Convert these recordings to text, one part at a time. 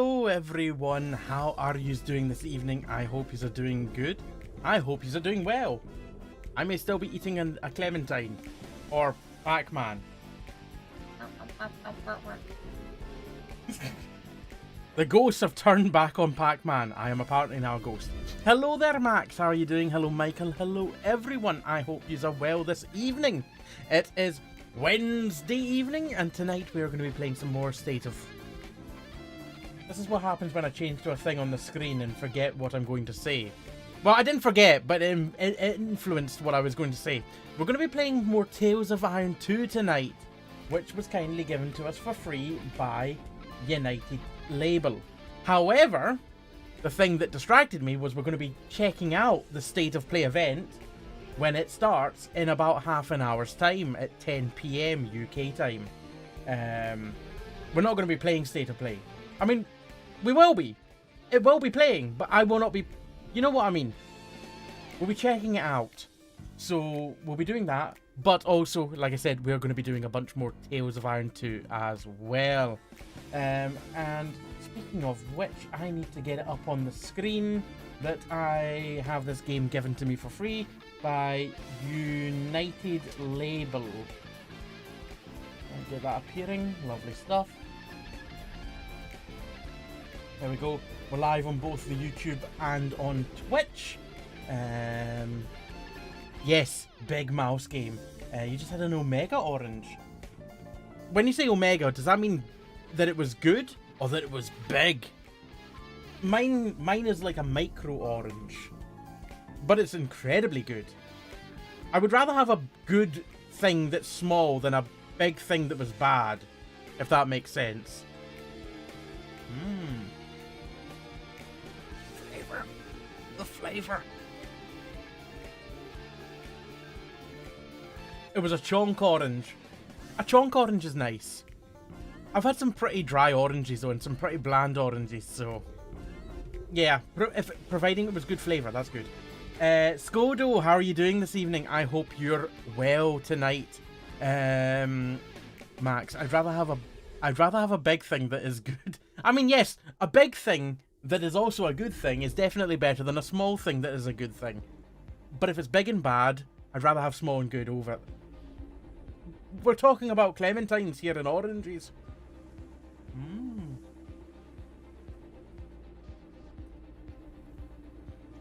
Hello everyone, how are you doing this evening? I hope you are doing good. I hope you are doing well. I may still be eating a clementine or Pac-Man. The ghosts have turned back on Pac-Man. I am apparently now a ghost. Hello there, Max. How are you doing? Hello, Michael. Hello, everyone. I hope you are well this evening. It is Wednesday evening, and tonight we are going to be playing some more State of... This is what happens when I change to a thing on the screen and forget what I'm going to say. Well, I didn't forget, but it influenced what I was going to say. We're going to be playing more Tales of Iron 2 tonight, which was kindly given to us for free by United Label. However, the thing that distracted me was we're going to be checking out the State of Play event when it starts in about half an hour's time at 10 PM UK time. We're not going to be playing State of Play. I mean, we will be. It will be playing, but I will not be... You know what I mean? We'll be checking it out. So, we'll be doing that. But also, like I said, we're going to be doing a bunch more Tales of Iron 2 as well. And speaking of which, I need to get it up on the screen that I have this game given to me for free by United Label. Get that appearing. Lovely stuff. There we go. We're live on both the YouTube and on Twitch. Yes, big mouse game. You just had an Omega Orange. When you say Omega, does that mean that it was good or that it was big? Mine is like a micro orange, but it's incredibly good. I would rather have a good thing that's small than a big thing that was bad, if that makes sense. Flavor. The flavor. It was a chonk orange. A chonk orange is nice. I've had some pretty dry oranges though, and some pretty bland oranges, so... Yeah, providing it was good flavour, that's good. Skodo, how are you doing this evening? I hope you're well tonight. Max, I'd rather have a big thing that is good. I mean, yes, a big thing that is also a good thing is definitely better than a small thing that is a good thing. But if it's big and bad, I'd rather have small and good over it. We're talking about clementines here and oranges.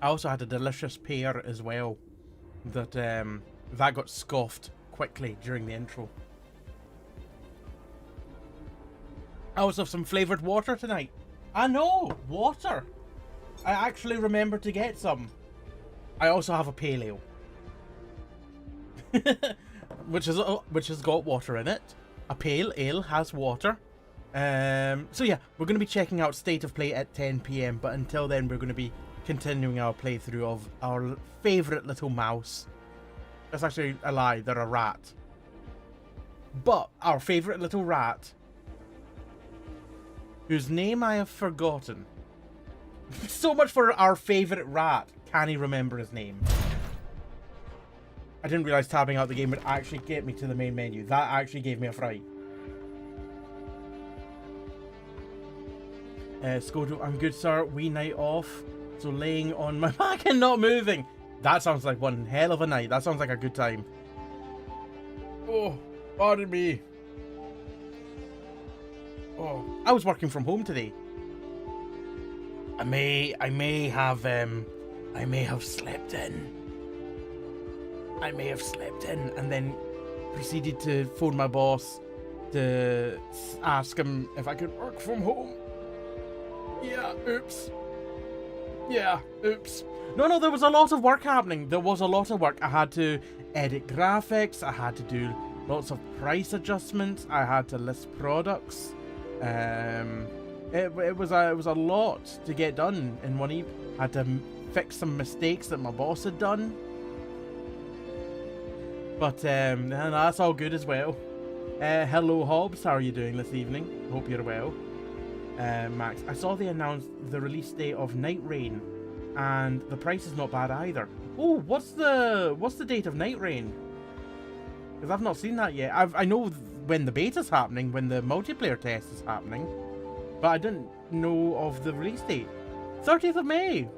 I also had a delicious pear as well that got scoffed quickly during the intro. I also have some flavoured water tonight. I know, water. I actually remember to get some. I also have a pale ale. which has got water in it. A pale ale has water. So yeah, we're going to be checking out State of Play at 10 PM, but until then we're going to be continuing our playthrough of our favourite little mouse. That's actually a lie, they're a rat. But our favourite little rat, whose name I have forgotten. So much for our favourite rat. Can he remember his name? I didn't realise tabbing out the game would actually get me to the main menu. That actually gave me a fright. Skodo, I'm good, sir. Wee night off. So laying on my back and not moving. That sounds like one hell of a night. That sounds like a good time. Oh, pardon me. Oh, I was working from home today. I may have slept in. I may have slept in and then proceeded to phone my boss to ask him if I could work from home. Yeah, oops. Yeah, oops. No, there was a lot of work happening. There was a lot of work. I had to edit graphics. I had to do lots of price adjustments. I had to list products. It was a lot to get done in one evening. I had to fix some mistakes that my boss had done. But that's all good as well. Hello, Hobbs. How are you doing this evening? Hope you're well. Max, I saw they announced the release date of Night Rain, and the price is not bad either. Oh, what's the date of Night Rain? Because I've not seen that yet. I know when the beta's happening, when the multiplayer test is happening. but I didn't know of the release date. 30th of May!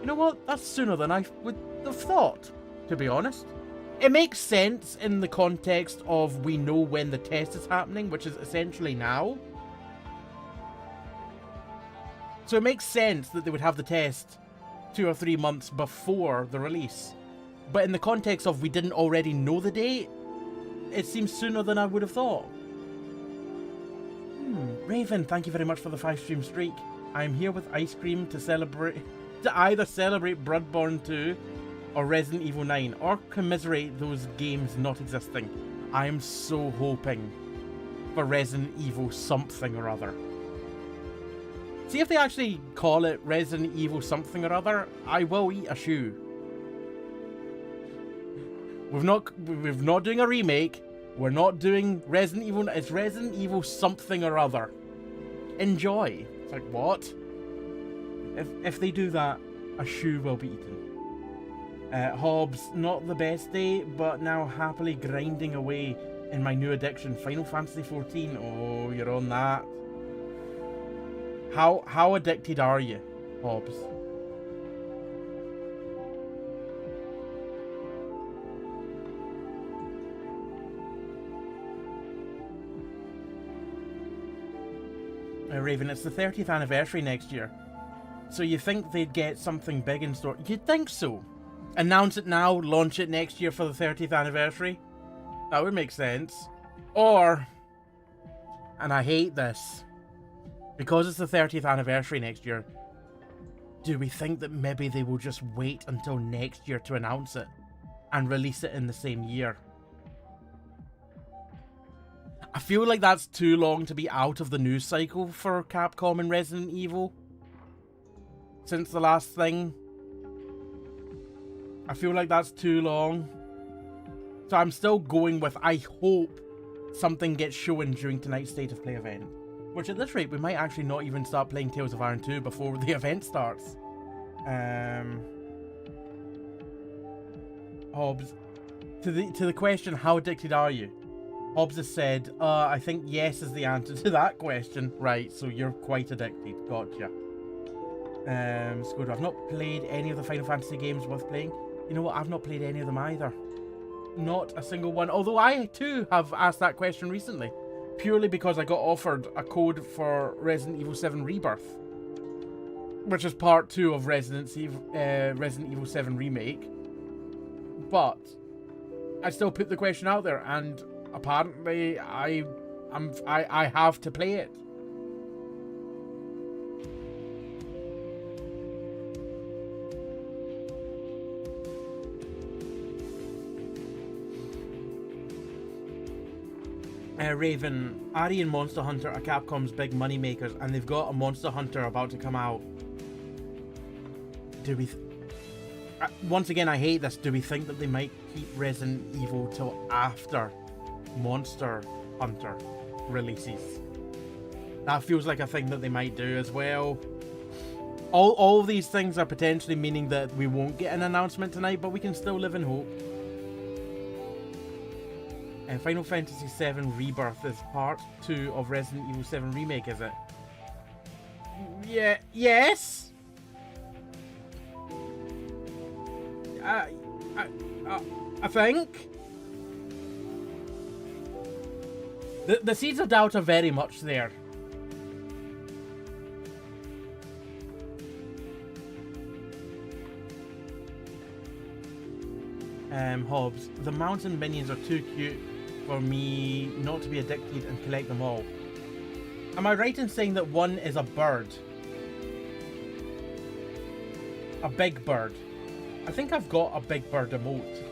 You know what? That's sooner than I would have thought, to be honest. It makes sense in the context of we know when the test is happening, which is essentially now. So it makes sense that they would have the test 2 or 3 months before the release. But in the context of we didn't already know the date, it seems sooner than I would have thought. Raven, thank you very much for the 5-stream streak. I am here with ice cream to either celebrate Bloodborne 2 or Resident Evil 9, or commiserate those games not existing. I am so hoping for Resident Evil something or other. See if they actually call it Resident Evil something or other, I will eat a shoe. We're not doing a remake. We're not doing Resident Evil. It's Resident Evil something or other. Enjoy. It's like, what? If they do that, a shoe will be eaten. Hobbs, not the best day, but now happily grinding away in my new addiction, Final Fantasy XIV. Oh, you're on that. How addicted are you, Hobbs? Raven, it's the 30th anniversary next year. So you think they'd get something big in store? You'd think so. Announce it now, launch it next year for the 30th anniversary? That would make sense. Or, and I hate this, because it's the 30th anniversary next year, do we think that maybe they will just wait until next year to announce it and release it in the same year? I feel like that's too long to be out of the news cycle for Capcom and Resident Evil since the last thing. I feel like that's too long. So I'm still going with, I hope something gets shown during tonight's State of Play event. Which at this rate, we might actually not even start playing Tales of Iron 2 before the event starts. Hobbs, to the question, how addicted are you? Hobbs has said, I think yes is the answer to that question. Right, so you're quite addicted. Gotcha. Skoda, I've not played any of the Final Fantasy games worth playing. You know what? I've not played any of them either. Not a single one. Although I, too, have asked that question recently. Purely because I got offered a code for Resident Evil 7 Rebirth. Which is part 2 of Resident Evil 7 Remake. But I still put the question out there, and apparently I have to play it. Raven, Ari and Monster Hunter are Capcom's big money makers, and they've got a Monster Hunter about to come out. Do we... once again, I hate this. Do we think that they might keep Resident Evil till after Monster Hunter releases? That feels like a thing that they might do as well. All these things are potentially meaning that we won't get an announcement tonight, but we can still live in hope. And Final Fantasy VII Rebirth is part 2 of Resident Evil 7 Remake, is it? Yeah, yes? I think. The seeds of doubt are very much there. Hobbs, the mountain minions are too cute for me not to be addicted and collect them all. Am I right in saying that one is a bird? A big bird. I think I've got a big bird emote.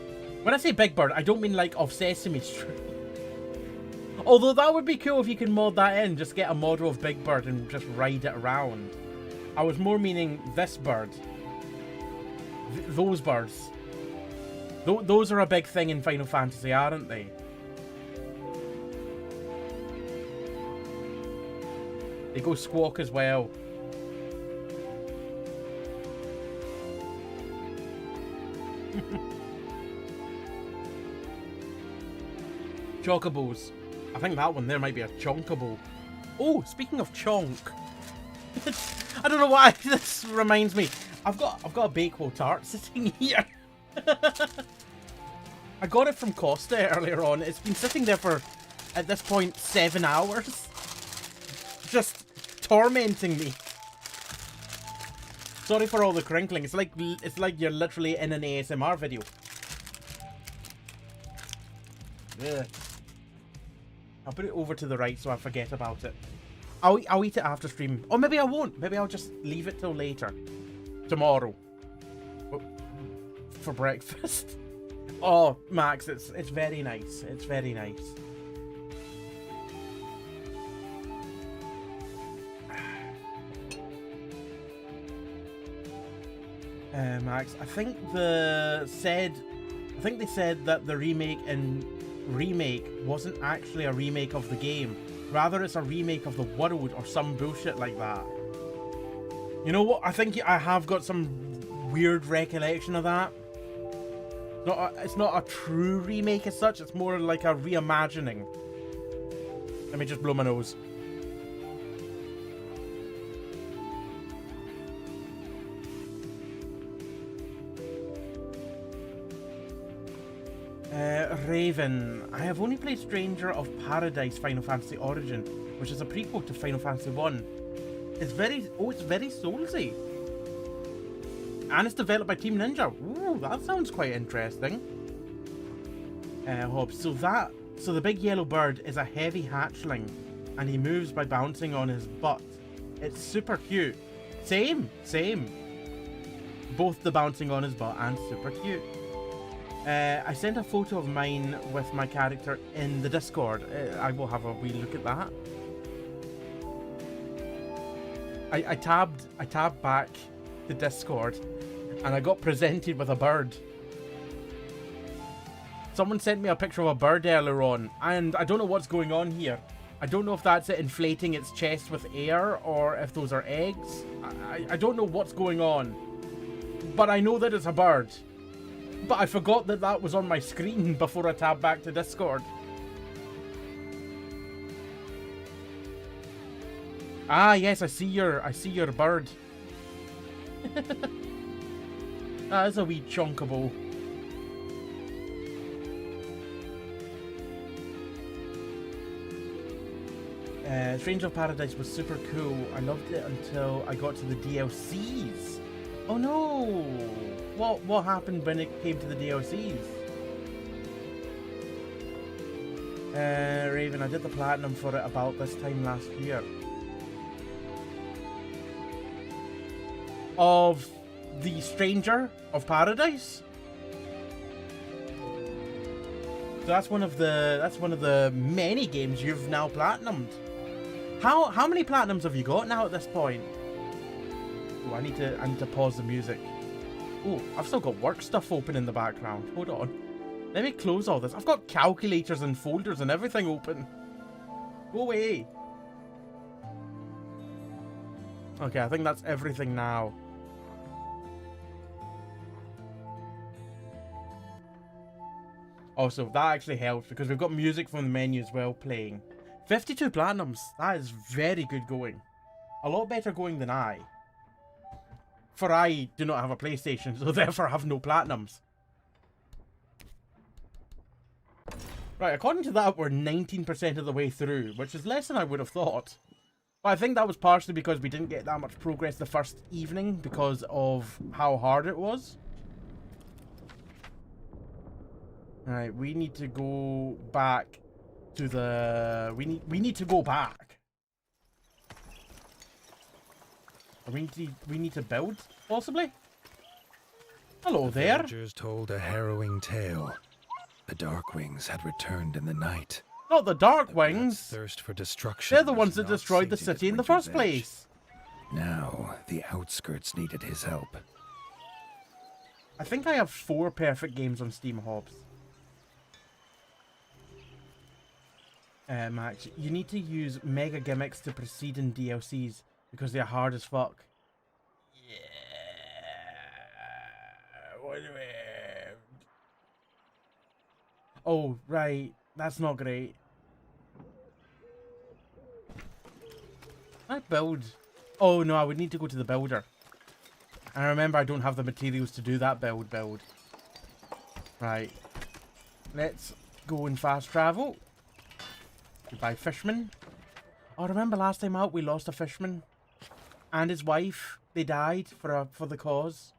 When I say big bird, I don't mean like of Sesame Street. Although that would be cool if you can mod that in. Just get a model of Big Bird and just ride it around. I was more meaning this bird. Those birds. Those are a big thing in Final Fantasy, aren't they? They go squawk as well. Chocobos. I think that one there might be a chonkable. Oh, speaking of chonk. I don't know why this reminds me. I've got a Bakewell tart sitting here. I got it from Costa earlier on. It's been sitting there for, at this point, 7 hours. Just tormenting me. Sorry for all the crinkling. It's like you're literally in an ASMR video. Ugh. I'll put it over to the right so I forget about it. I'll eat it after stream. Or maybe I won't. Maybe I'll just leave it till later. Tomorrow. For breakfast. Oh, Max, it's very nice. It's very nice. Max, I think they said that the remake wasn't actually a remake of the game. Rather, it's a remake of the world or some bullshit like that. You know what? I think I have got some weird recollection of that. It's not a true remake as such. It's more like a reimagining. Let me just blow my nose. Raven, I have only played Stranger of Paradise Final Fantasy Origin, which is a prequel to Final Fantasy 1. It's very soulsy. And it's developed by Team Ninja. Ooh, that sounds quite interesting. Hobbs, so the big yellow bird is a heavy hatchling, and he moves by bouncing on his butt. It's super cute. Same. Both the bouncing on his butt and super cute. I sent a photo of mine with my character in the Discord. I will have a wee look at that. I tabbed back the Discord, and I got presented with a bird. Someone sent me a picture of a bird earlier on, and I don't know what's going on here. I don't know if that's it inflating its chest with air, or if those are eggs. I don't know what's going on. But I know that it's a bird. But I forgot that was on my screen before I tabbed back to Discord. Ah, yes, I see your bird. That is a wee chonkable. Stranger of Paradise was super cool. I loved it until I got to the DLCs. Oh no! What happened when it came to the DLCs? Raven, I did the platinum for it about this time last year. Of the Stranger of Paradise? So that's one of the many games you've now platinumed. How many platinums have you got now at this point? Oh, I need to pause the music. Oh, I've still got work stuff open in the background. Hold on. Let me close all this. I've got calculators and folders and everything open. Go away. Okay, I think that's everything now. Also, that actually helps because we've got music from the menu as well playing. 52 platinums. That is very good going. A lot better going than I. For I do not have a PlayStation, so therefore have no platinums. Right, according to that, we're 19% of the way through, which is less than I would have thought. But I think that was partially because we didn't get that much progress the first evening because of how hard it was. Alright, we need to go back to the... We need to go back. We need to build, possibly? Hello there. The villagers told a harrowing tale. The Darkwings had returned in the night. Not the Darkwings. Thirst for destruction. They're the ones that destroyed the city in the first place. Now, the outskirts needed his help. I think I have 4 perfect games on Steam, Hobbs. Max, you need to use mega gimmicks to proceed in DLCs because they're hard as fuck. Yeah. What do we... Oh, right. That's not great. I build. Oh no, I would need to go to the builder. And remember, I don't have the materials to do that build. Right. Let's go and fast travel. Goodbye, fishman. Oh, remember last time out we lost a fishman and his wife. They died for the cause.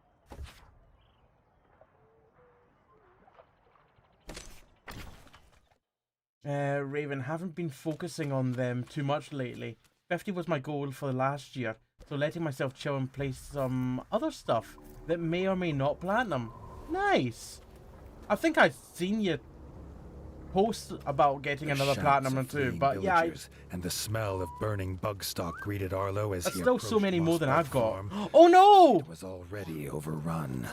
Raven, haven't been focusing on them too much lately. 50 was my goal for last year, so letting myself chill and play some other stuff that may or may not platinum. Nice. I think I've seen you post about getting another platinum or two, but yeah, and the smell of burning bug stock greeted Arlo as that's he still so many more than I've got. Farm. Oh no! It was already overrun.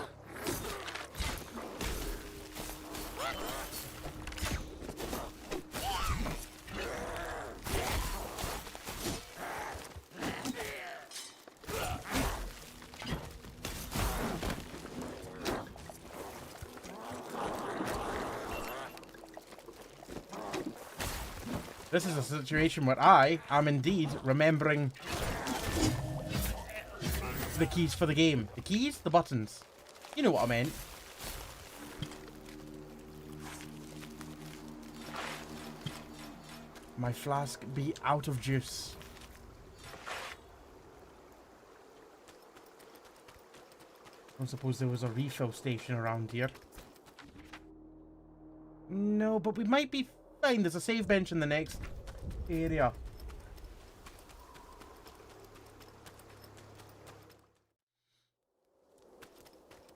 This is a situation where I am indeed remembering the keys for the game. The keys? The buttons. You know what I meant. My flask be out of juice. I don't suppose there was a refill station around here. No, but we might be fine. There's a save bench in the next area.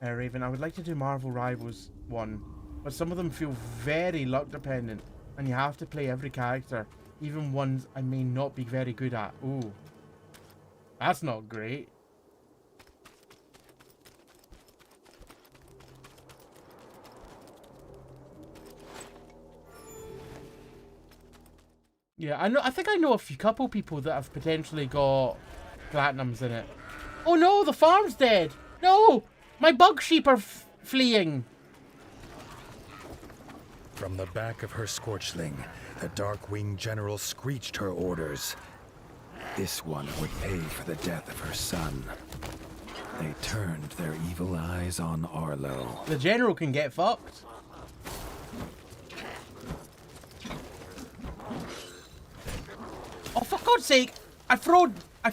Raven, I would like to do Marvel Rivals 1, but some of them feel very luck dependent, and you have to play every character, even ones I may not be very good at. Ooh. That's not great. Yeah, I think I know a couple people that have potentially got platinums in it. Oh no, the farm's dead. No, my bug sheep are fleeing. From the back of her Scorchling, the Darkwing General screeched her orders. This one would pay for the death of her son. They turned their evil eyes on Arlo. The General can get fucked. Oh, for God's sake! I frodoed. I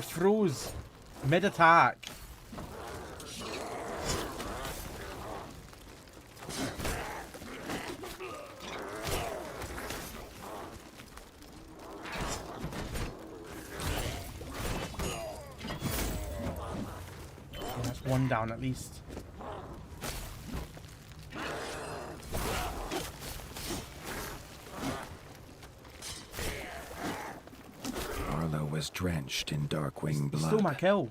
froze mid-attack. That's one down at least. Was drenched in Darkwing blood. Stole my kill.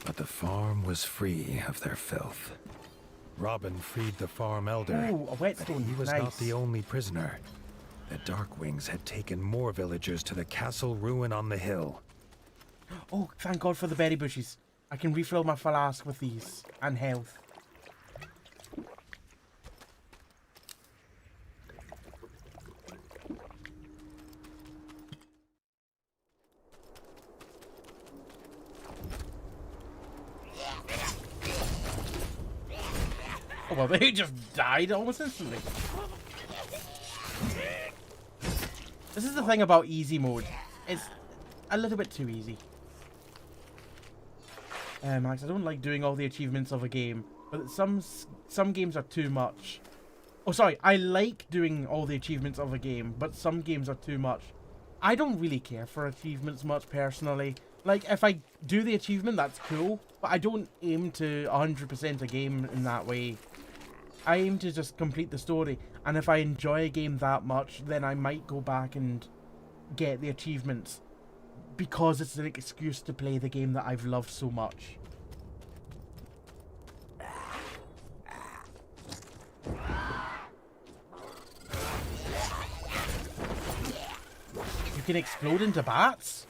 But the farm was free of their filth. Robin freed the farm elder. Oh, a whetstone. He was nice. not the only prisoner. The Darkwings had taken more villagers to the castle ruin on the hill. Oh, thank God for the berry bushes. I can refill my flask with these. And health. Oh, well, they just died almost instantly. This is the thing about easy mode. It's a little bit too easy. Max, I don't like doing all the achievements of a game, but some games are too much. Oh, sorry, I like doing all the achievements of a game, but some games are too much. I don't really care for achievements much, personally. Like, if I do the achievement, that's cool, but I don't aim to 100% a game in that way. I aim to just complete the story, and if I enjoy a game that much, then I might go back and get the achievements, because it's an excuse to play the game that I've loved so much. You can explode into bats?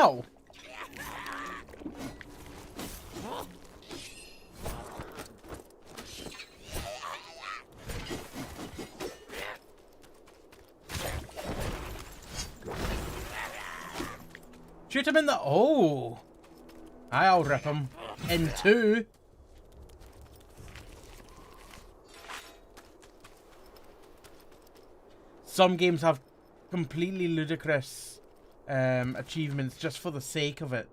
Ow! Shoot him in the... Oh! I'll rip him in two. Some games have completely ludicrous achievements just for the sake of it.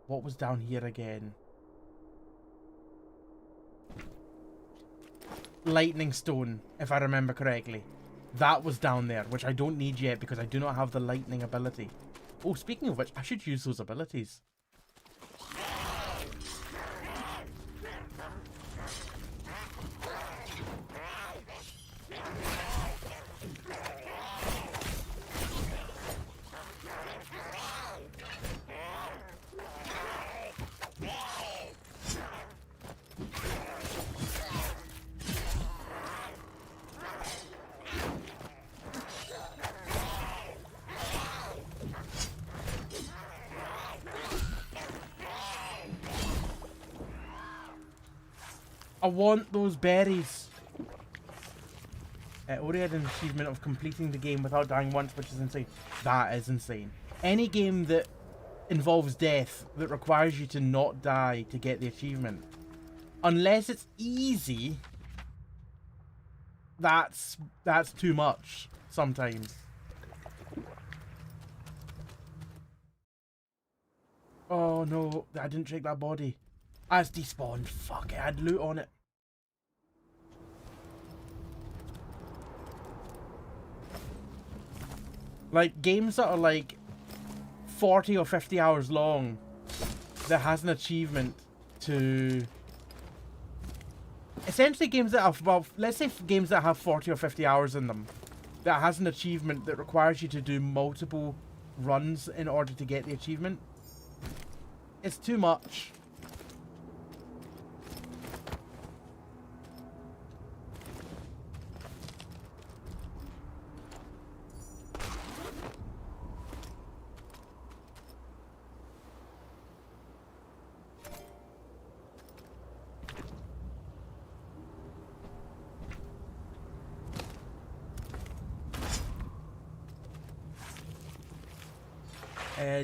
What was down here again? Lightning stone, if I remember correctly. That was down there, which I don't need yet because I do not have the lightning ability. Oh, speaking of which, I should use those abilities. I want those berries. Already had an achievement of completing the game without dying once, which is insane. That is insane. Any game that involves death, that requires you to not die to get the achievement, unless it's easy, that's too much sometimes. Oh no, I didn't check that body. It's despawned. Fuck it, I had loot on it. Like, games that are like 40 or 50 hours long that has an achievement to... Essentially games that have, well, let's say games that have 40 or 50 hours in them that has an achievement that requires you to do multiple runs in order to get the achievement. It's too much.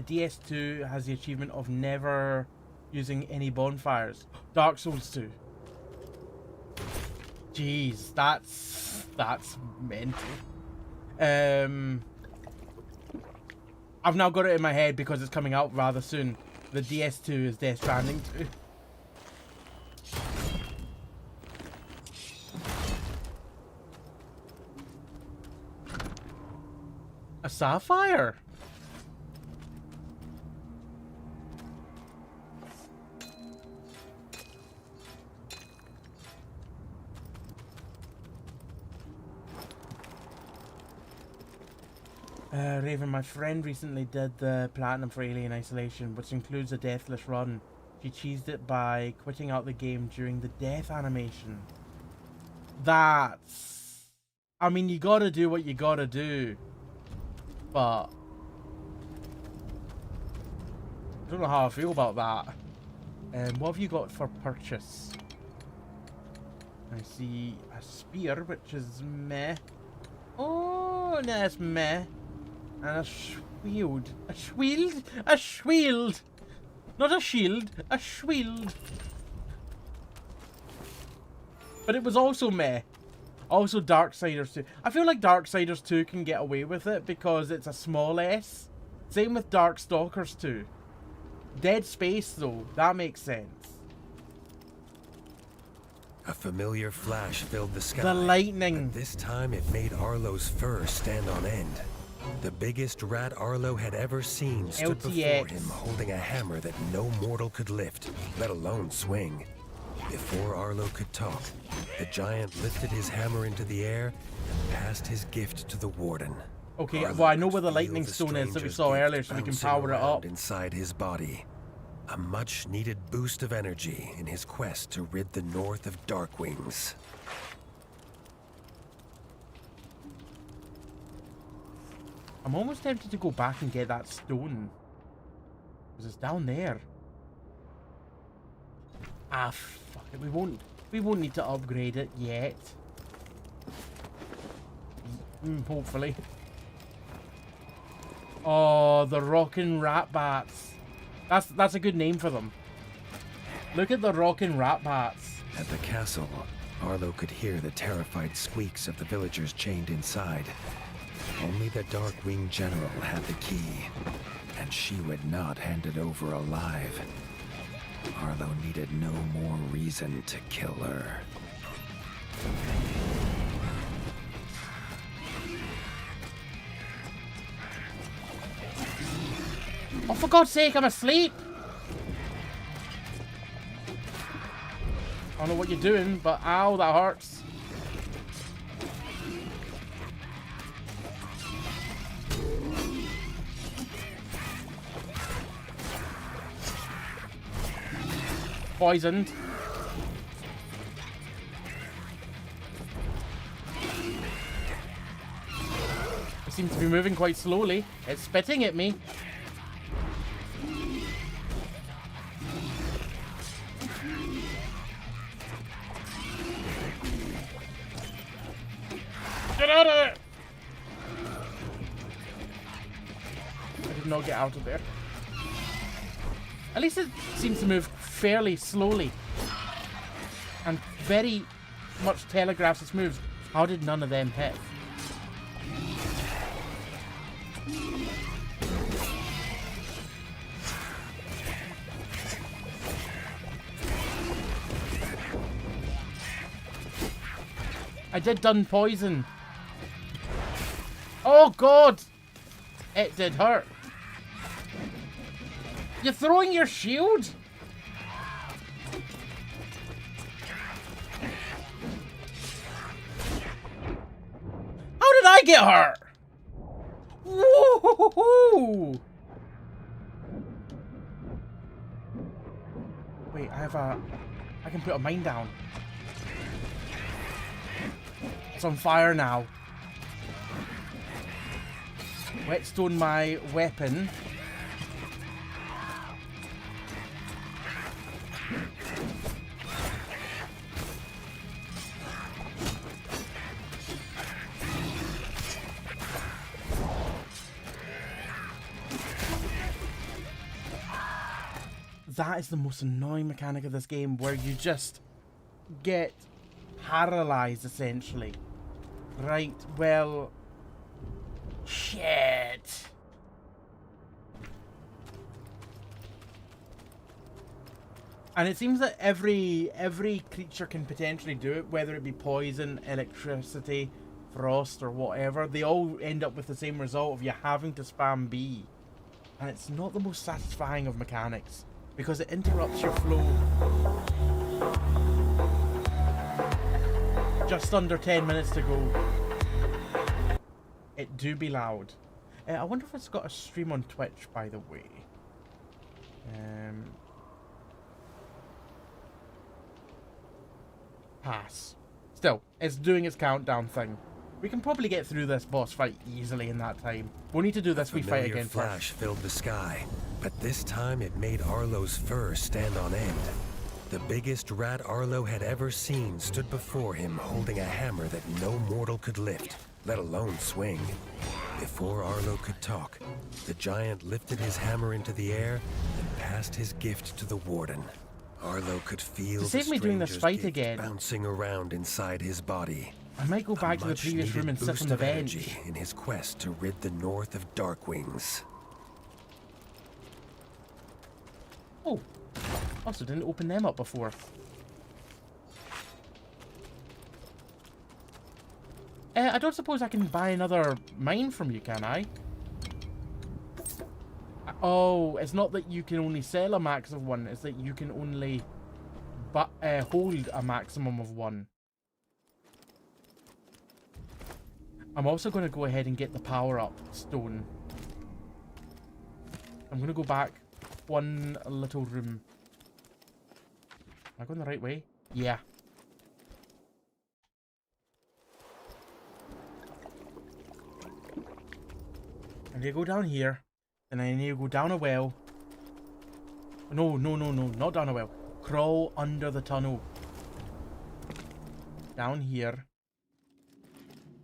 DS2 has the achievement of never using any bonfires. Dark Souls 2. Jeez, that's mental. I've now got it in my head because it's coming out rather soon. The DS2 is Death Stranding 2. A sapphire? Raven, my friend recently did the Platinum for Alien Isolation, which includes a deathless run. She cheesed it by quitting out the game during the death animation. That's... I mean, you gotta do what you gotta do. But... I don't know how I feel about that. What have you got for purchase? I see a spear, which is meh. Oh, that's meh. And a shield. A shield? A shield! Not a shield, a shield. But it was also meh. Also Darksiders 2. I feel like Darksiders 2 can get away with it because it's a small S. Same with Darkstalkers 2. Dead Space though, that makes sense. A familiar flash filled the sky. The lightning. And this time it made Arlo's fur stand on end. The biggest rat Arlo had ever seen stood before him holding a hammer that no mortal could lift, let alone swing. Before Arlo could talk, the giant lifted his hammer into the air and passed his gift to the warden. Okay, Arlo well I know could where the feel lightning stone is that we stranger's saw gift earlier so we can bouncing power it around up. inside his body. A much-needed boost of energy in his quest to rid the North of Darkwings. I'm almost tempted to go back and get that stone. Because it's down there. Ah, fuck it. We won't need to upgrade it yet. Hopefully. Oh, the rockin' rat bats. That's a good name for them. Look at the rockin' rat bats. At the castle, Arlo could hear the terrified squeaks of the villagers chained inside. Only the Darkwing General had the key, and she would not hand it over alive. Arlo needed no more reason to kill her. Oh, for God's sake, I'm asleep! I don't know what you're doing, but ow, that hurts. Poisoned. It seems to be moving quite slowly. It's spitting at me. Get out of there! I did not get out of there. At least it seems to move fairly slowly. And very much telegraphs its moves. How did none of them hit? I did done poison. Oh God! It did hurt. You're throwing your shield? How did I get hurt? Woo-hoo-hoo-hoo! Wait, I can put a mine down. It's on fire now. Whetstone my weapon. That is the most annoying mechanic of this game, where you just get paralyzed, essentially. Right, well... Shit! And it seems that every creature can potentially do it, whether it be poison, electricity, frost, or whatever. They all end up with the same result of you having to spam B. And it's not the most satisfying of mechanics, because it interrupts your flow. Just under 10 minutes to go. It do be loud. I wonder if it's got a stream on Twitch, by the way. Pass. Still, it's doing its countdown thing. We can probably get through this boss fight easily in that time. We'll need to do this wee fight again first. Flash filled the sky, but this time it made Arlo's fur stand on end. The biggest rat Arlo had ever seen stood before him holding a hammer that no mortal could lift, let alone swing. Before Arlo could talk, the giant lifted his hammer into the air and passed his gift to the warden. Arlo could feel the save me doing this fight again, bouncing around inside his body. I might go back to the previous room and sit on the bench. In his quest to rid the north of Darkwings. Oh, also didn't open them up before. I don't suppose I can buy another mine from you, can I? Oh, it's not that you can only sell a max of one, it's that you can only hold a maximum of one. I'm also going to go ahead and get the power-up stone. I'm going to go back one little room. Am I going the right way? Yeah. I need to go down here. Then I need to go down a well. No, no, no, no, not down a well. Crawl under the tunnel. Down here.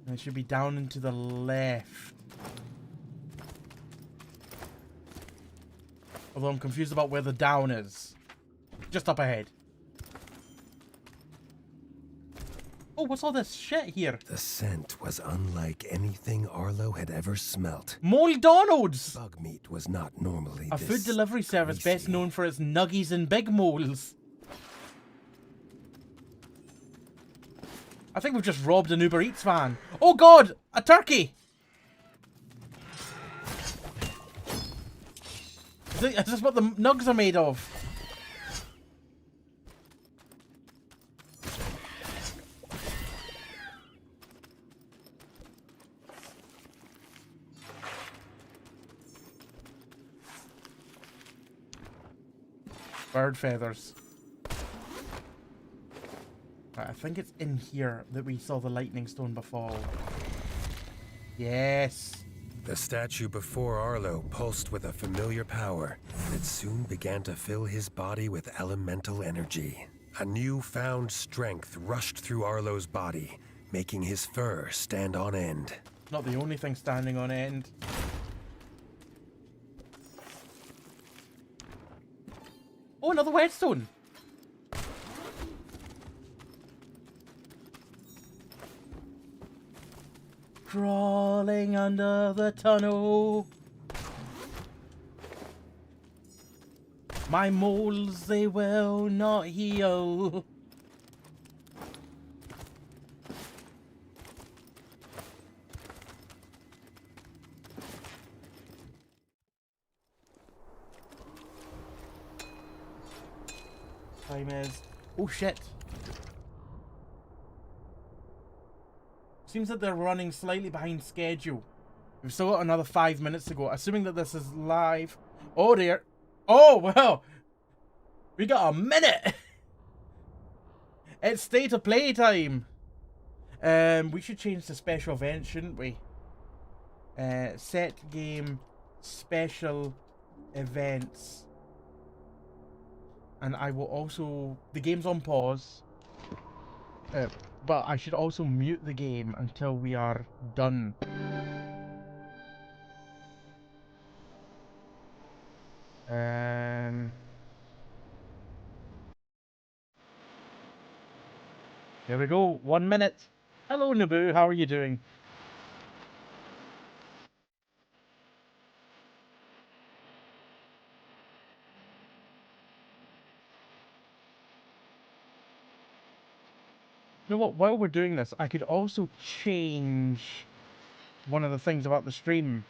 And it should be down and to the left. Although I'm confused about where the down is. Just up ahead. Oh, what's all this shit here? The scent was unlike anything Arlo had ever smelt. McDonald's! Bug meat was not normally A this food delivery service greasy. best known for its nuggies and big moles. I think we've just robbed an Uber Eats van. Oh god! A turkey! Is this what the nugs are made of? Bird feathers. Right, I think it's in here that we saw the lightning stone befall. Yes. The statue before Arlo pulsed with a familiar power that soon began to fill his body with elemental energy. A newfound strength rushed through Arlo's body, making his fur stand on end. Not the only thing standing on end. Oh, another whetstone. Crawling under the tunnel. My moles, they will not heal. Time is... Oh shit. Seems that they're running slightly behind schedule. We've still got another 5 minutes to go. Assuming that this is live. Oh dear. Oh well. We got a minute. It's state of play time. We should change the special event, shouldn't we? Set game special events. And I will also... The game's on pause. But I should also mute the game until we are done. There we go. 1 minute. Hello, Naboo. How are you doing? You know what? While we're doing this, I could also change one of the things about the stream.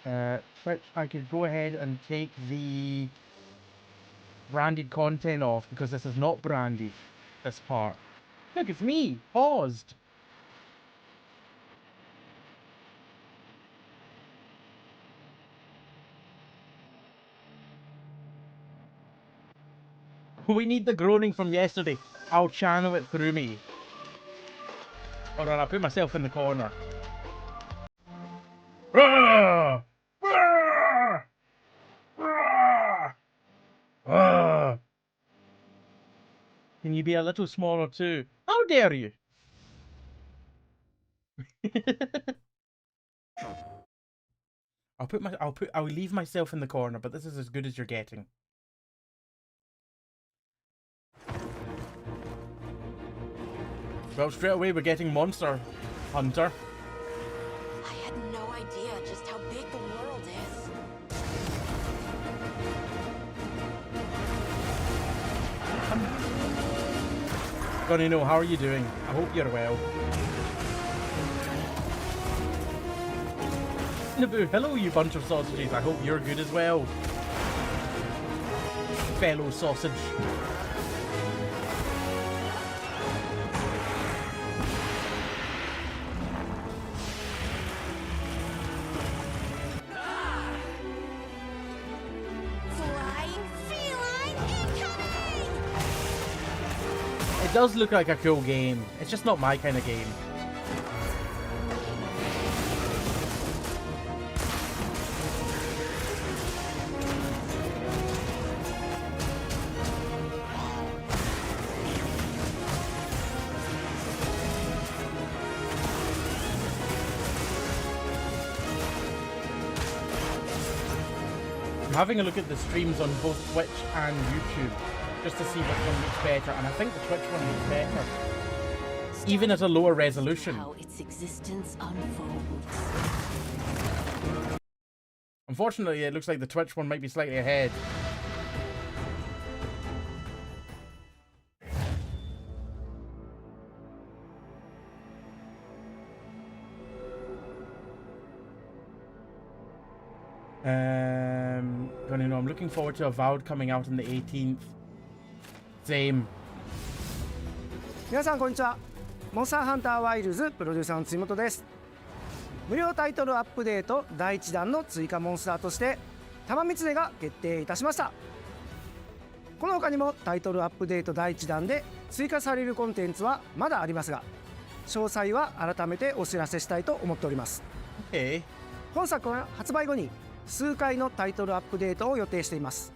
Which I could go ahead and take the branded content off because this is not branded. This part. Look, it's me. Paused. We need the groaning from yesterday. I'll channel it through me. Hold on, I'll put myself in the corner. Ah! Ah! Ah! Ah! Can you be a little smaller too? How dare you? I'll leave myself in the corner, but this is as good as you're getting. Well, straight away we're getting Monster Hunter. I had no idea just how big the world is. Gonna know, how are you doing? I hope you're well. Naboo, hello you bunch of sausages. I hope you're good as well. Fellow sausage. It does look like a cool game. It's just not my kind of game. having a look at the streams on both Twitch and YouTube just to see which one looks better, and I think the Twitch one looks better, even at a lower resolution. How its existence unfolds. Unfortunately, it looks like the Twitch one might be slightly ahead. I'm looking forward to Avowed coming out on the 18th. Same. 皆さんこんにちは。モンスターハンターワイルズプロデューサーの辻本です。無料タイトルアップデート第1弾の追加モンスターとして玉光が決定いたしました。この他にもタイトルアップデート第1弾で追加されるコンテンツはまだありますが、詳細は改めてお知らせしたいと思っております。本作は発売後に数回のタイトルアップデートを予定しています。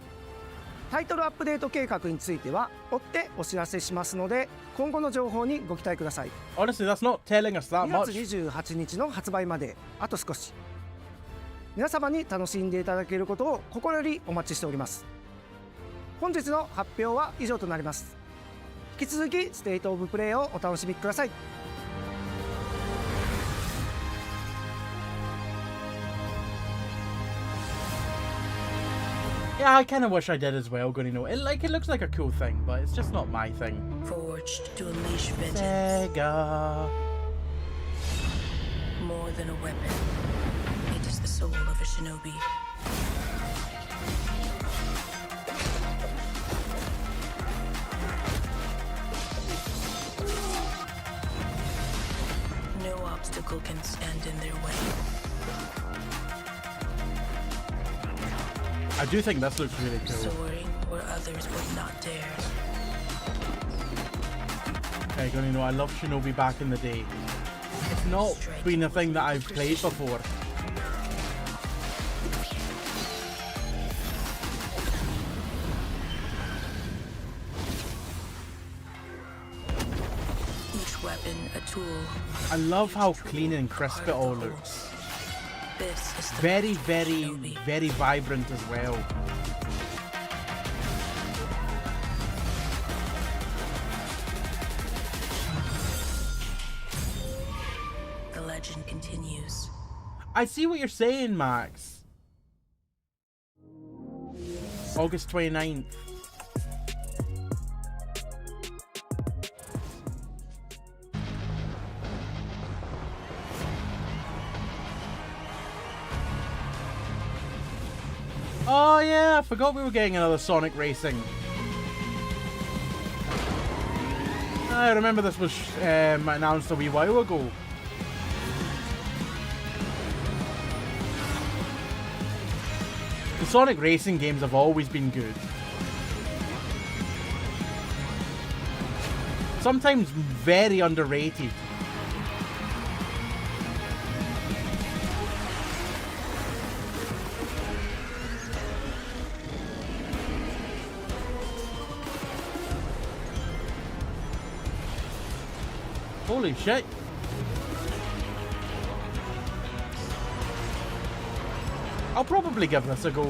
タイトルアップデート計画については追ってお知らせしますので、今後の情報にご期待ください。 Honestly, that's not telling us that 2 much. 月28日の発売まであと少し。皆様に楽しんでいただけることを心よりお待ちしております。本日の発表は以上となります。引き続きステートオブプレイをお楽しみください。Yeah, I kind of wish I did as well, Gunino. It looks like a cool thing, but it's just not my thing. Forged to unleash vengeance. Sega. More than a weapon, it is the soul of a shinobi. No obstacle can stand in their way. I do think this looks really cool. Soaring where others would not dare. Okay, Gunino, I love Shinobi back in the day. It's not been a thing that I've played before. Each weapon a tool. I love how clean and crisp it all looks. This is the Very, magic of very, shinobi. very vibrant as well. The legend continues. I see what you're saying, Max. August 29th. Oh yeah, I forgot we were getting another Sonic Racing. I remember this was announced a wee while ago. The Sonic Racing games have always been good. Sometimes very underrated. Holy shit. I'll probably give this a go. I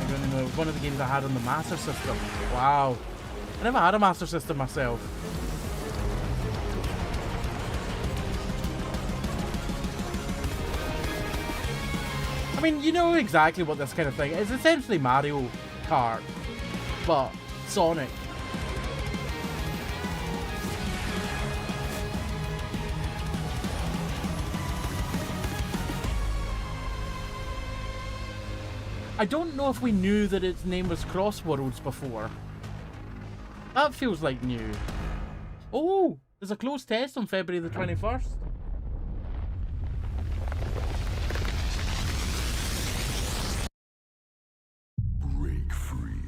don't know, it was one of the games I had on the Master System. Wow. I never had a Master System myself. I mean, you know exactly what this kind of thing is. It's essentially Mario Kart, but Sonic. I don't know if we knew that its name was Crossworlds before. That feels like new. Oh, there's a closed test on February the 21st. Break free.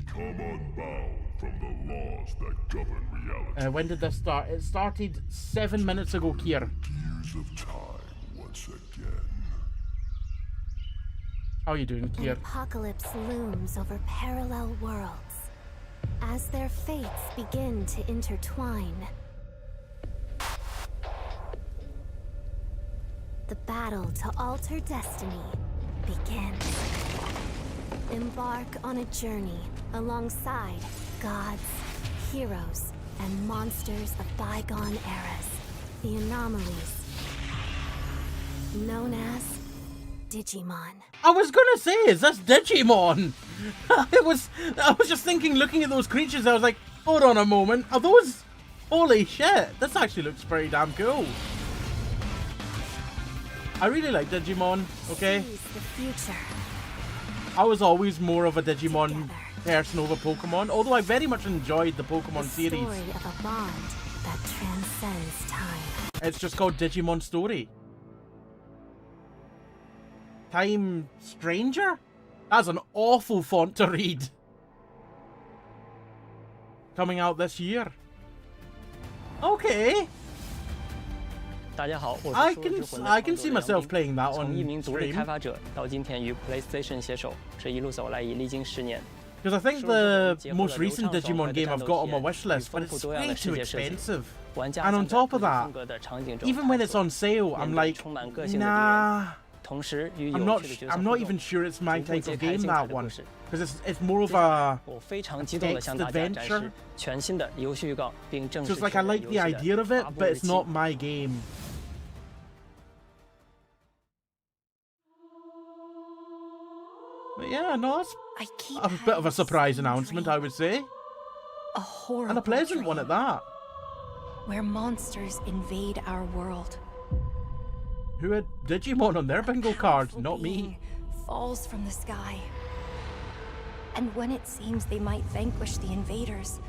Become unbound from the laws that govern reality. When did this start? It started 7 minutes ago, Kier. Years of time once again. How are you doing, An Kier? apocalypse looms over parallel worlds as their fates begin to intertwine. the battle to alter destiny begins. Embark on a journey alongside gods, heroes, and monsters of bygone eras. The anomalies, known as Digimon. I was gonna say, is this Digimon? I was just thinking, looking at those creatures, I was like, hold on a moment, are those? Holy shit, this actually looks pretty damn cool. I really like Digimon, okay? Seize the future. I was always more of a Digimon person over Pokemon, although I very much enjoyed the Pokemon series. The story of a bond that transcends time. It's just called Digimon Story. Time Stranger? That's an awful font to read. Coming out this year. Okay. 大家好，我 I 是 can 数字魂的 I 创 can 作 see 者 myself 杨斌 playing that 从一 on 名独立开 stream. 发者到今天与 PlayStation 携手，这一路走来已历经10年。 Because I think 数字 the 魂结合了 most 流 recent 畅爽 Digimon 快的 game 战 I've 斗 got on 体 my 验 wish 与 list, but 丰 it's 富多样 way 的世 too 界设计。 expensive. 玩家 And 将 on 在 top 不 of 同 that, 风格的场景中 Even when 探 it's 索 on sale, 面 I'm 对 like, 充满个性的敌人， nah. 同时与有 I'm not 趣的角色 I'm 互 not 动 even sure it's my 逐步 type 揭 of 开 game, 精彩 that 的故 one. 事。 Because it's more of 接下来 a 我非常激动地 text 向大家展 adventure. 示全新的游戏预告，并正 So 式 it's like I 确认 like 游 the 戏 idea 的 of it, 发布 but 日 it's 期。 not my game. But yeah, no, that's I keep a bit of a having surprise some announcement, I dream. would say. A horrible And a pleasant dream, one at that. where monsters invade our world. Who had Digimon on their bingo card? Powerful Not me. being falls from the sky. And when it seems they might vanquish the invaders,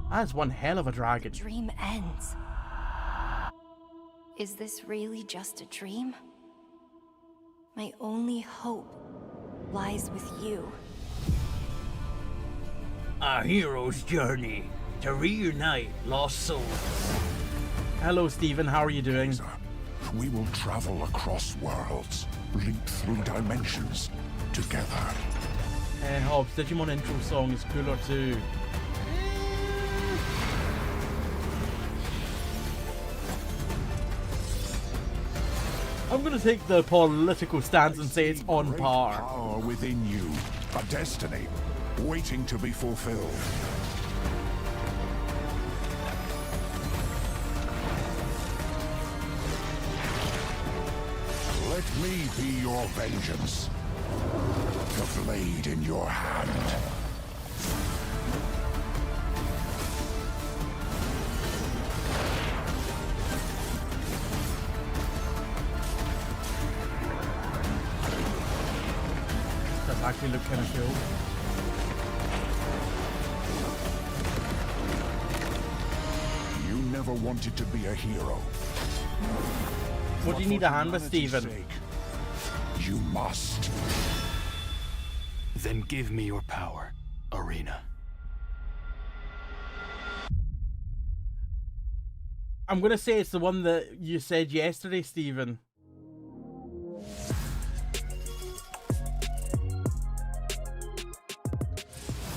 That's one hell of a the dragon. dream ends. Is this really just a dream? My only hope lies with you. A hero's journey to reunite lost souls. Hello, Stephen. How are you doing? We will travel across worlds, leap through dimensions, together. Hobbs, Digimon intro song is cooler too. I'm gonna take the political stance and say it's on Great par. power within you, a destiny waiting to be fulfilled. Let me be your vengeance. The blade in your hand. Does actually look kind of cool. You never wanted to be a hero. What do you need a hand with, humanity's Stephen? sake, you must. Then give me your power, Arena. I'm gonna say it's the one that you said yesterday, Stephen.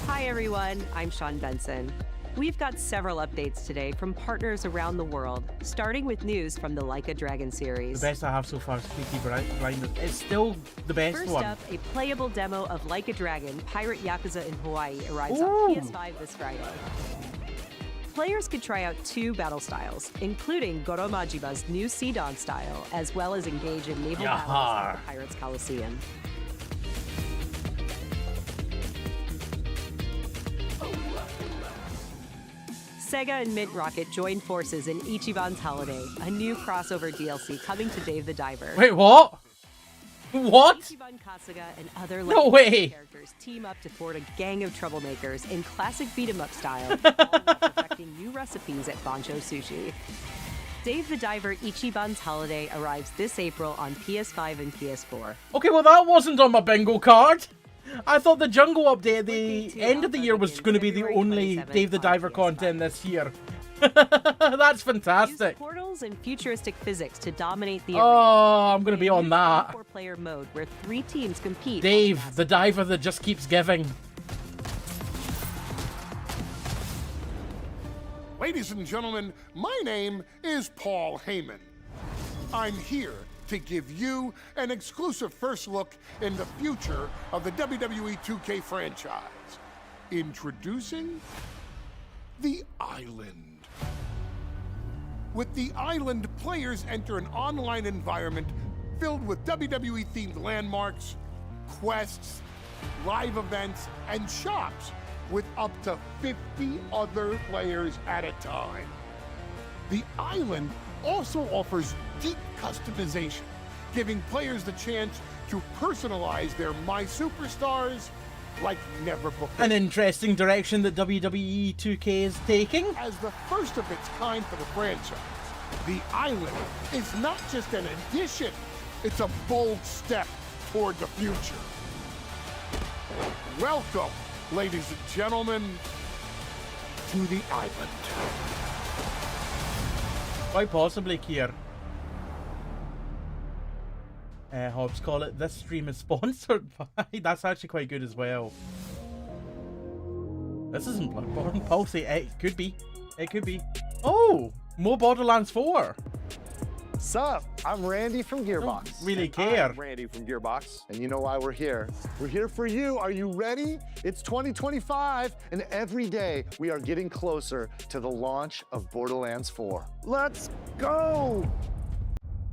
Hi everyone, I'm Sean Benson. We've got several updates today from partners around the world, starting with news from the Like a Dragon The series. best I have so far is Peaky Blinders. It's still the best First one. up, a playable demo of Like a Dragon, Pirate Yakuza in Hawaii arrives Ooh. on PS5 this Friday. Players could try out 2 battle styles, including Goro Majiba's new Sea Dawn style, as well as engage in naval battles Yahar. at the Pirates Coliseum. Sega and Mint Rocket joined forces in Ichiban's Holiday, a new crossover DLC coming to Dave the Diver. Wait, what? What? Ichiban Kasuga and other No legendary way. characters team up to thwart a gang of troublemakers in classic beat-em-up style, all while perfecting new recipes at Bancho Sushi. Dave the Diver Ichiban's Holiday arrives this April on PS5 and PS4. Okay, well that wasn't on my bingo card. I thought the jungle update at the end of the year was going to be the February only 27th Dave the on Diver PS5. content this year. That's Use fantastic. portals and futuristic physics to dominate the Oh, I'm going to be on that. 4-player mode where 3 teams compete. Dave, the diver that just keeps giving. Ladies and gentlemen, my name is Paul Heyman. I'm here to give you an exclusive first look in the future of the WWE 2K franchise. Introducing the Island. With the Island, players enter an online environment filled with WWE-themed landmarks, quests, live events, and shops with up to 50 other players at a time. The Island also offers deep customization, giving players the chance to personalize their My Superstars like never before. An interesting direction that WWE 2K is taking. As the first of its kind for the franchise, the Island is not just an addition, it's a bold step toward the future. Welcome, ladies and gentlemen, to the Island. Quite possibly, Kier. Hobbs call it, this stream is sponsored by... That's actually quite good as well. This isn't Bloodborne. Pulse, it could be. It could be. Oh! More Borderlands 4! Sup? I'm Randy from Gearbox. Don't really care. I'm Randy from Gearbox, and you know why we're here. We're here for you. Are you ready? It's 2025, and every day we are getting closer to the launch of Borderlands 4. Let's go!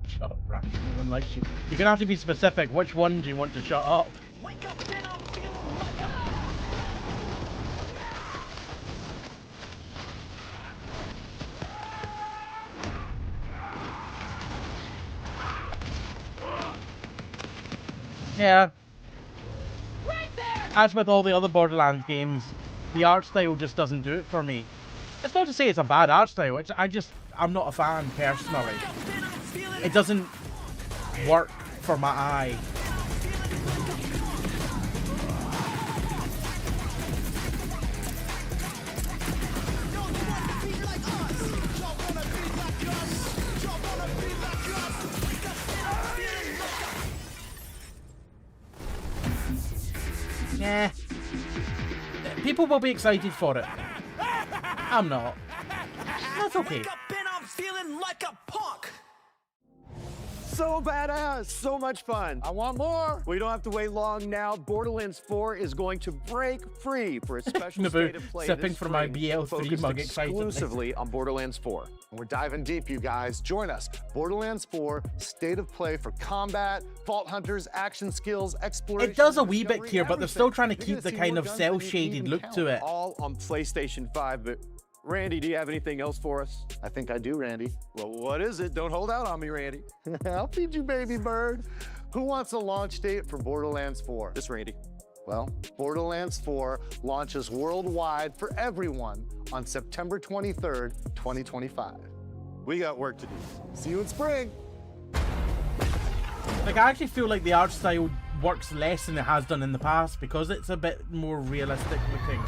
Shut up, Randy. No one likes you. You're gonna have to be specific. Which one do you want to shut up? Wake up, then I'm feeling like a... Yeah. As with all the other Borderlands games, the art style just doesn't do it for me. It's not to say it's a bad art style, I'm not a fan personally. It doesn't work for my eye. Yeah. People will be excited for it. I'm not. That's okay. So badass, so much fun. I want more. We don't have to wait long now. Borderlands 4 is going to break free for a special state of play sipping this from my spring, BL3 focused mug excitedly. exclusively on Borderlands 4. And we're diving deep, you guys. Join us. Borderlands 4, state of play for combat, vault hunters, action skills, exploration. It does a wee bit here, but they're still trying to You're keep gonna the see kind more of guns than you can cel-shaded even look count. to it. All on PlayStation 5, but Randy, do you have anything else for us? I think I do, Randy. Well, what is it? Don't hold out on me, Randy. I'll feed you, baby bird. Who wants a launch date for Borderlands 4? This Randy. Well, Borderlands 4 launches worldwide for everyone on September 23rd, 2025. We got work to do. See you in spring. Like, I actually feel like the art style works less than it has done in the past because it's a bit more realistic looking.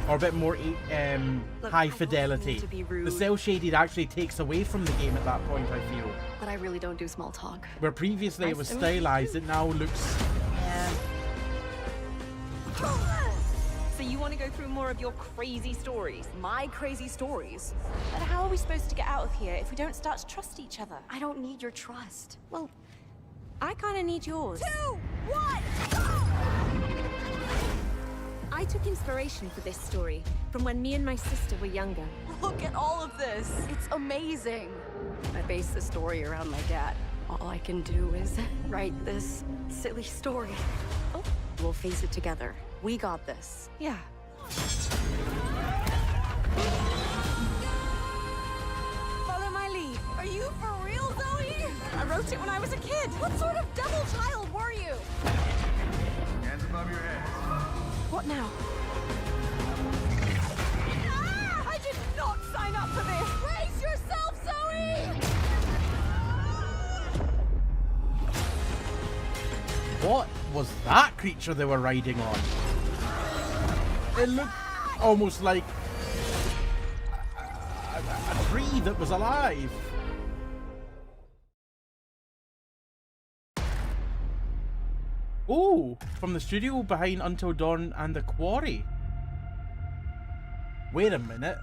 Or a bit more high fidelity. The cel shaded actually takes away from the game at that point, I feel. But I really don't do small talk. Where previously it was stylized, it now looks... So you want to go through more of your crazy stories? My crazy stories. But how are we supposed to get out of here if we don't start to trust each other? I don't need your trust. Well, I kind of need yours. 2, 1, go! I took inspiration for this story from when me and my sister were younger. Look at all of this. It's amazing. I base the story around my dad. All I can do is write this silly story. Oh, we'll face it together. We got this. Yeah. Follow my lead. Are you for real, Zoe? I wrote it when I was a kid. What sort of devil child were you? Hands above your head. What now? Ah! I did not sign up for this. Brace yourself, Zoe! What was that creature they were riding on? It looked almost like a tree that was alive. Oh, from the studio behind Until Dawn and The Quarry. Wait a minute.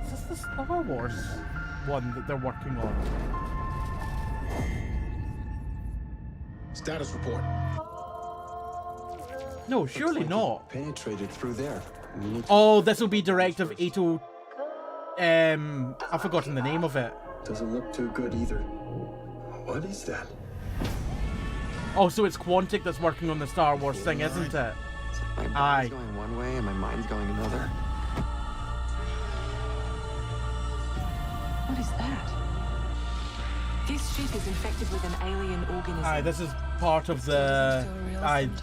Is this the Star Wars one that they're working on. Status report. No, surely not. Penetrated through there. Oh, this will be Directive 80. I've forgotten the name of it. Doesn't look too good either. What is that? Oh, so it's Quantic that's working on the Star Wars thing, isn't it? My body's Aye. going one way and my mind's going another. What is that? This ship is infected with an alien organism. Aye, this is part of the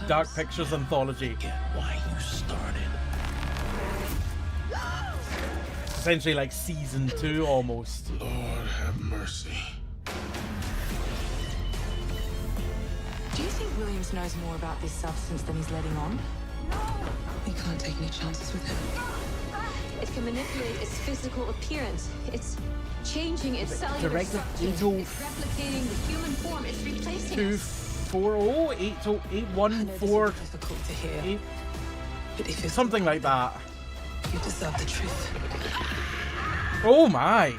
Dark Pictures anthology. Why you started? Essentially like season 2 almost. Lord have mercy. Do you think Williams knows more about this substance than he's letting on? We can't take any chances with him. It can manipulate its physical appearance. It's changing its cellular Directive structure. It's replicating the human form. It's replacing us. 240 814 Difficult to hear. But if you're something like that. you deserve the truth. Oh my!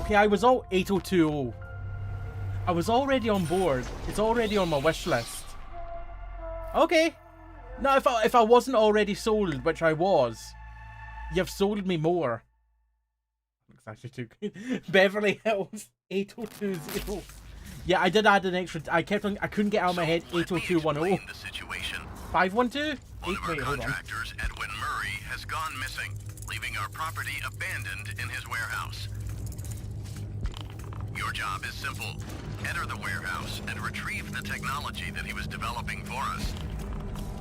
Okay, I was all 8020. I was already on board. It's already on my wish list. Okay. Now, if I wasn't already sold, which I was, you've sold me more. Looks actually too good. Beverly Hills 8020. Yeah, I did add an extra. I couldn't get out of my head 80210. 512? Wait, hold on. Contractors Edwin Murray has gone missing, leaving our property abandoned in his warehouse. Your job is simple. Enter the warehouse and retrieve the technology that he was developing for us.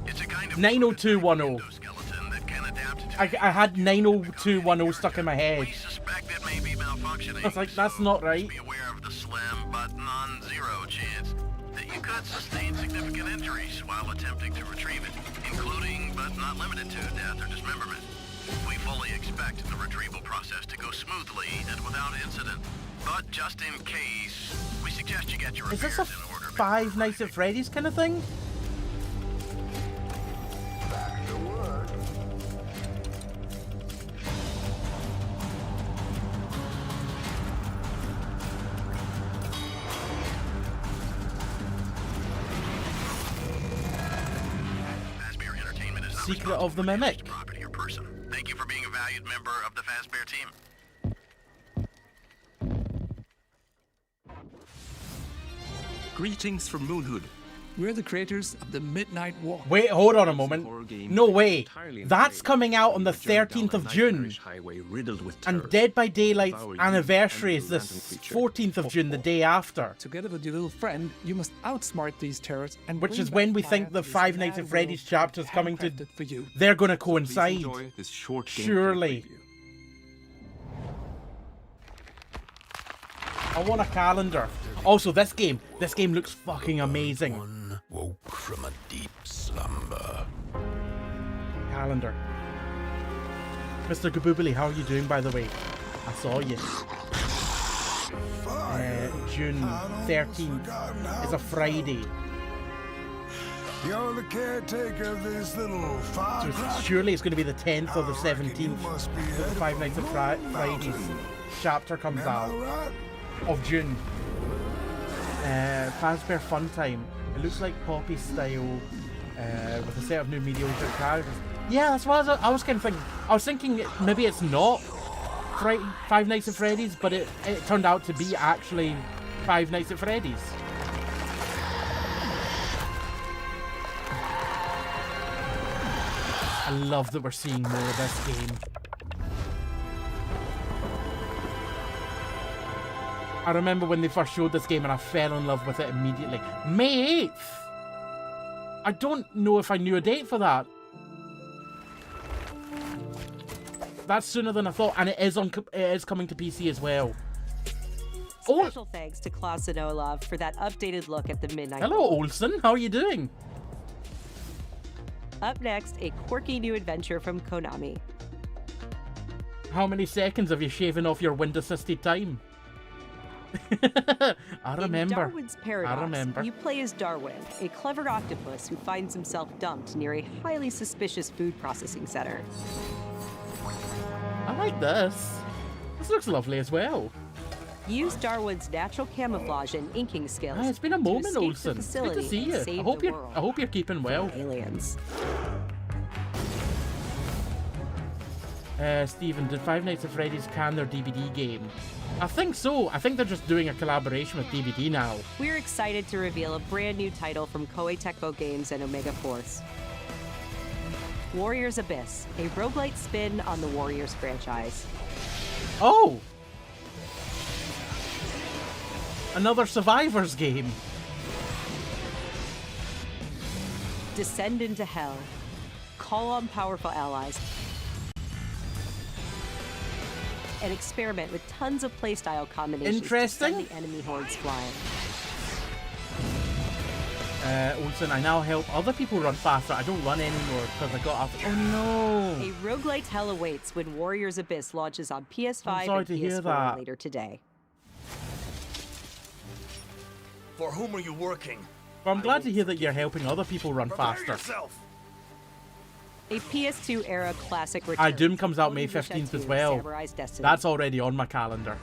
It's a kind of 90210. skeleton that can adapt to I had 90210 stuck in my head. suspect it may be malfunctioning. I was like, that's not right. Be aware of the slim but non-zero chance that you could sustain significant injuries while attempting to retrieve it, including but not limited to death or dismemberment. We fully expect the retrieval process to go smoothly and without incident. But just in case, we suggest you get your Is this a affairs in order. Five Nights at Freddy's kind of thing? Secret of the Mimic. Property or person. Thank you for being a valued member of the Fazbear team. Greetings from Moonhood. We're the creators of the Midnight Walk. Wait, hold on a moment. No way. That's coming out on the 13th of June. And Dead by Daylight's anniversary is this 14th of June, the day after. Together with your little friend, you must outsmart these terrors and Which bring is back when we fire think to the this Five Nights mad at Freddy's world chapter is coming to... handcrafted for you. They're going to So please coincide. enjoy this short gameplay Surely. preview. I want a calendar. Also, this game looks fucking amazing. One woke from a deep slumber. Calendar. Mr. Gaboobly, how are you doing, by the way? I saw you. June 13th is a Friday. You're the caretaker of this little So surely it's going to be the 10th or the 17th that the Five Nights at Freddy's chapter comes out of June. Fazbear Fun Time. It looks like Poppy style with a set of new mediocre characters. Yeah, that's what I was kind of thinking. I was thinking maybe it's not Five Nights at Freddy's, but it turned out to be actually Five Nights at Freddy's. I love that we're seeing more of this game. I remember when they first showed this game and I fell in love with it immediately. May 8th! I don't know if I knew a date for that. That's sooner than I thought, and it is coming to PC as well. Special thanks to Klaus and Olaf for that updated look at the Midnight. Hello, Olsen. How are you doing? Up next, a quirky new adventure from Konami. How many seconds have you shaven off your wind-assisted time? I remember. In Darwin's Paradox, I remember. you play as Darwin, a clever octopus who finds himself dumped near a highly suspicious food processing center. I like this. This looks lovely as well. Use Darwin's natural camouflage and inking skills. Ah, it's been a moment, Olsen. It's good to see you. I hope you're keeping well. Aliens. Stephen, did Five Nights at Freddy's can their DVD game? I think so. I think they're just doing a collaboration with DVD now. We're excited to reveal a brand new title from Koei Tecmo Games and Omega Force. Warriors Abyss, a roguelite spin on the Warriors franchise. Oh! Another Survivors game. Descend into hell. Call on powerful allies. And experiment with tons of playstyle combinations Interesting. to send the enemy hordes flying. Olsen, I now help other people run faster. I don't run anymore because I got off. Oh no! A roguelite hell awaits when Warriors Abyss launches on PS5 I'm sorry and to hear PS4 that. later today. For whom are you working? Well, I'm glad to hear that you're helping other people run faster. Yourself. A PS2 era classic return. Doom comes out May 15th as well. That's already on my calendar.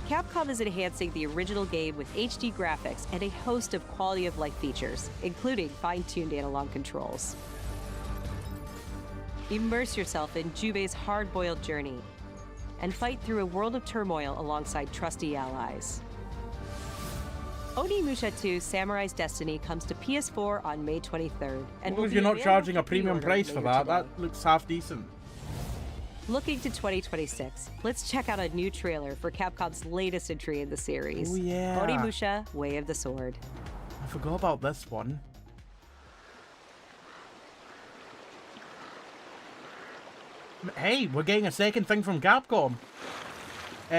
Capcom is enhancing the original game with HD graphics and a host of quality of life features, including fine-tuned analog controls. Immerse yourself in Jubei's hard-boiled journey and fight through a world of turmoil alongside trusty allies. Onimusha 2 Samurai's Destiny comes to PS4 on May 23rd. And Well, if you're not charging a premium price for that, that looks half decent. Looking to 2026, let's check out a new trailer for Capcom's latest entry in the series. Oh, yeah. Onimusha Way of the Sword. I forgot about this one. Hey, we're getting a second thing from Capcom.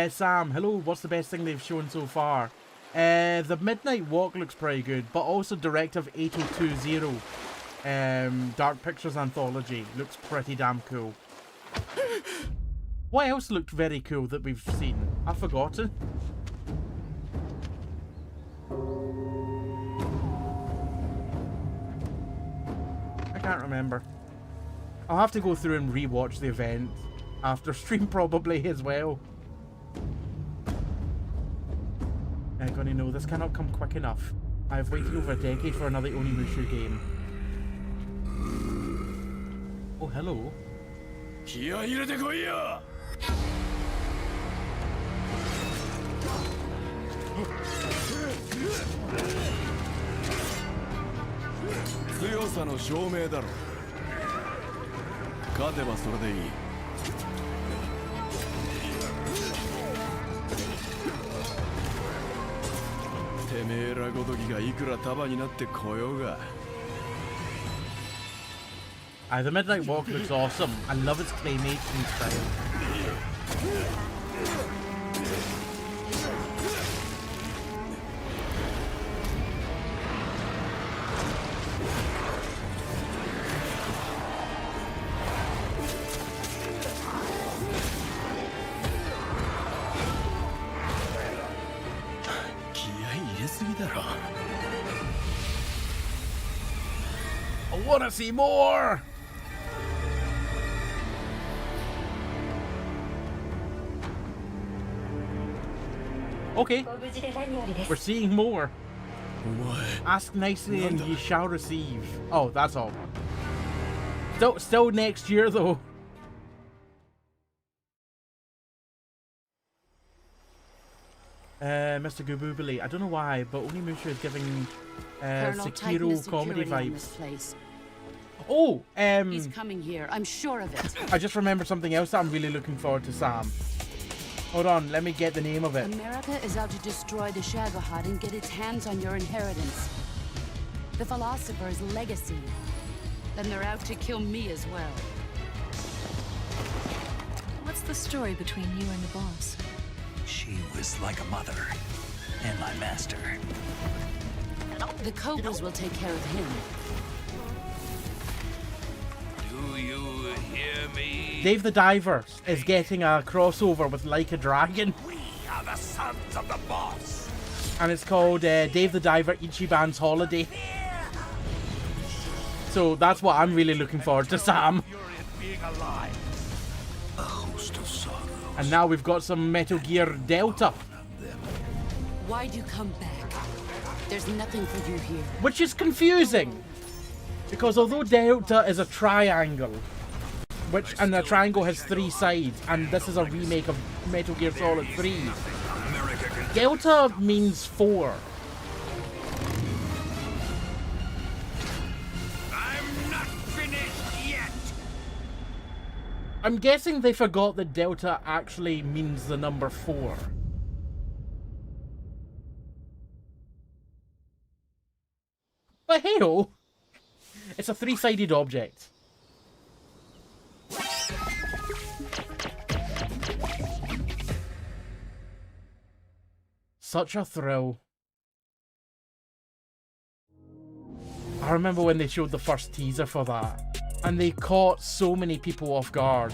Sam, hello, what's the best thing they've shown so far? The Midnight Walk looks pretty good, but also Directive 8020, Dark Pictures Anthology, looks pretty damn cool. What else looked very cool that we've seen? I've forgotten. I can't remember. I'll have to go through and re-watch the event after stream probably as well. I'm gonna know this cannot come quick enough. I've waited over a decade for another Onimusha game. Oh, hello. The Midnight Walk looks awesome. I love its claymation style. I wanna see more! Okay, we're seeing more. Ask nicely and ye shall receive. Oh, that's all. Still next year though. Mr. Goboobly, I don't know why, but Onimusha is giving Sekiro comedy vibes. Oh, he's coming here. I'm sure of it. I just remembered something else that I'm really looking forward to, Sam. Hold on, let me get the name of it. America is out to destroy the Shagohod and get its hands on your inheritance. The Philosopher's legacy. Then they're out to kill me as well. What's the story between you and the boss? She was like a mother, and my master. The Cobras will take care of him. Do you Dave the Diver is getting a crossover with Like a Dragon. We are the sons hands of the boss. And it's called Dave the Diver Ichiban's Holiday. So that's what I'm really looking forward to, Sam. Being alive. A host of sorrows. And now we've got some Metal Gear Delta. Why'd you come back? There's nothing for you here. Which is confusing. Because although Delta is a triangle, and the triangle has 3 sides, and this is a remake of Metal Gear Solid 3, Delta means 4. I'm not finished yet. I'm guessing they forgot that Delta actually means the number 4. But hey-ho, it's a 3-sided object. Such a thrill. I remember when they showed the first teaser for that, and they caught so many people off guard.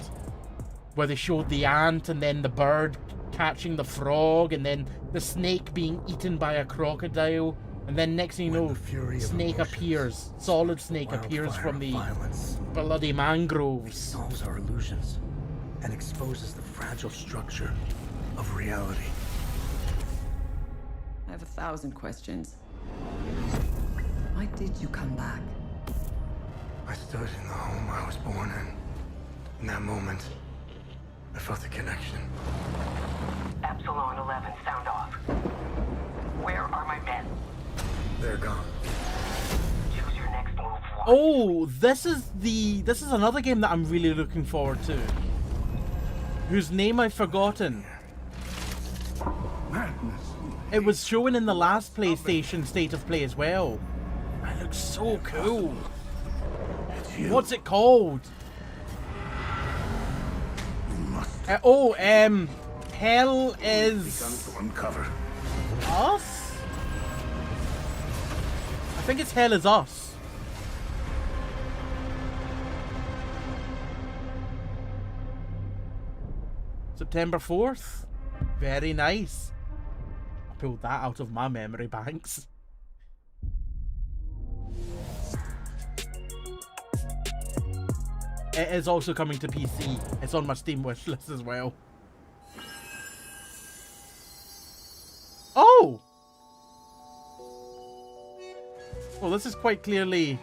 Where they showed the ant, and then the bird catching the frog, and then the snake being eaten by a crocodile, and then next thing you know, Snake appears. Solid Snake appears from the bloody mangroves. Solves our illusions and exposes the fragile structure of reality. I have 1,000 questions. Why did you come back? I stood in the home I was born in. In that moment, I felt a connection. Epsilon 11, sound off. Where are my men? They're gone. Choose your next move. Oh, this is another game that I'm really looking forward to. Whose name I've forgotten. Madness. It was shown in the last PlayStation State of Play as well. It looks so cool. What's it called? Hell is to uncover. Us? I think it's Hell is Us. September 4th. Very nice. I pulled that out of my memory banks. It is also coming to PC. It's on my Steam wishlist as well. Oh! Well, this is quite clearly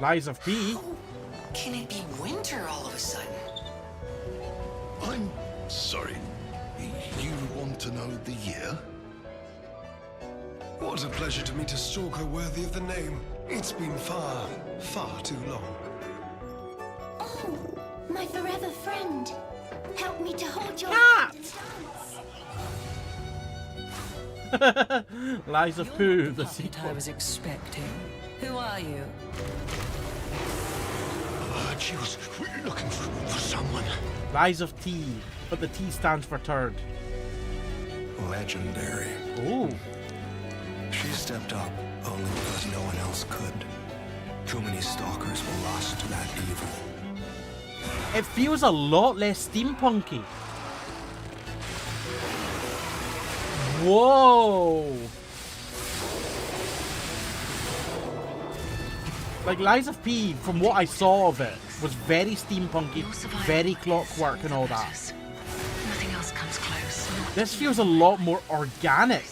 Lies of P. Can it be winter all of a sudden? I'm sorry. You want to know the year? What a pleasure to meet a stalker worthy of the name. It's been far, far too long. Oh, my forever friend. Help me to hold your Cat! Lies of Pooh, the sequel. I was expecting. Who are you? She was looking for someone. Lies of T, but the T stands for turd. Legendary. Ooh. She stepped up only because no one else could. Too many stalkers were lost to that evil. It feels a lot less steampunky. Whoa! Like Lies of P, from what I saw of it, was very steampunky, very clockwork and all that. Nothing else comes close. This feels a lot more organic.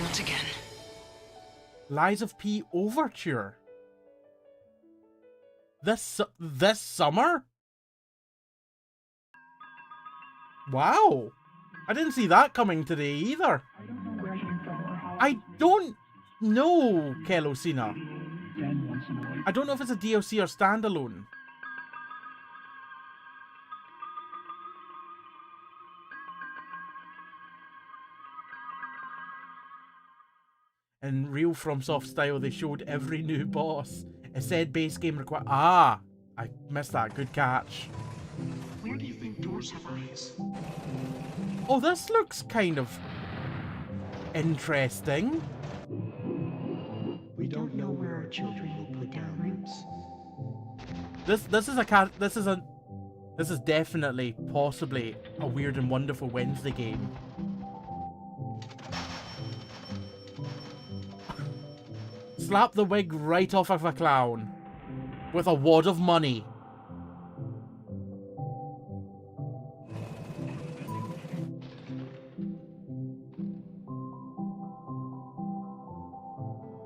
Not again. Lies of P Overture. This summer? Wow. I didn't see that coming today either. I don't know, Kelosina. I don't know if it's a DLC or standalone. In real FromSoft style, they showed every new boss. It said base game require. Ah, I missed that. Good catch. Where do you think doors have eyes? Oh, this looks kind of interesting. We don't know where our children will put down roots. This is This is definitely, possibly, a Weird and Wonderful Wednesday game. Slap the wig right off of a clown. With a wad of money.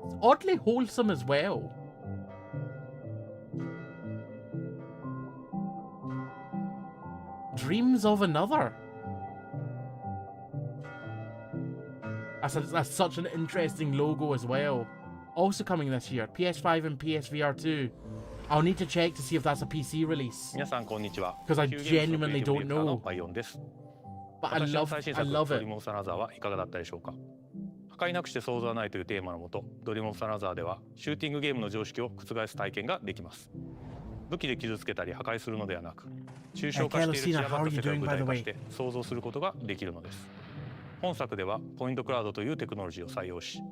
It's oddly wholesome as well. Dreams of Another. That's such an interesting logo as well. Also coming this year, PS5 and PSVR 2. I'll need to check to see if that's a PC release. Because I genuinely don't know. But I love it. 破壊なくして想像はないというテーマのもと、ドリームオブサナザーではシューティングゲームの常識を覆す体験ができます。武器で傷つけたり破壊するのではなく、抽象化している散らばった世界を具体化して想像することができるのです。本作ではポイントクラウドというテクノロジーを採用し、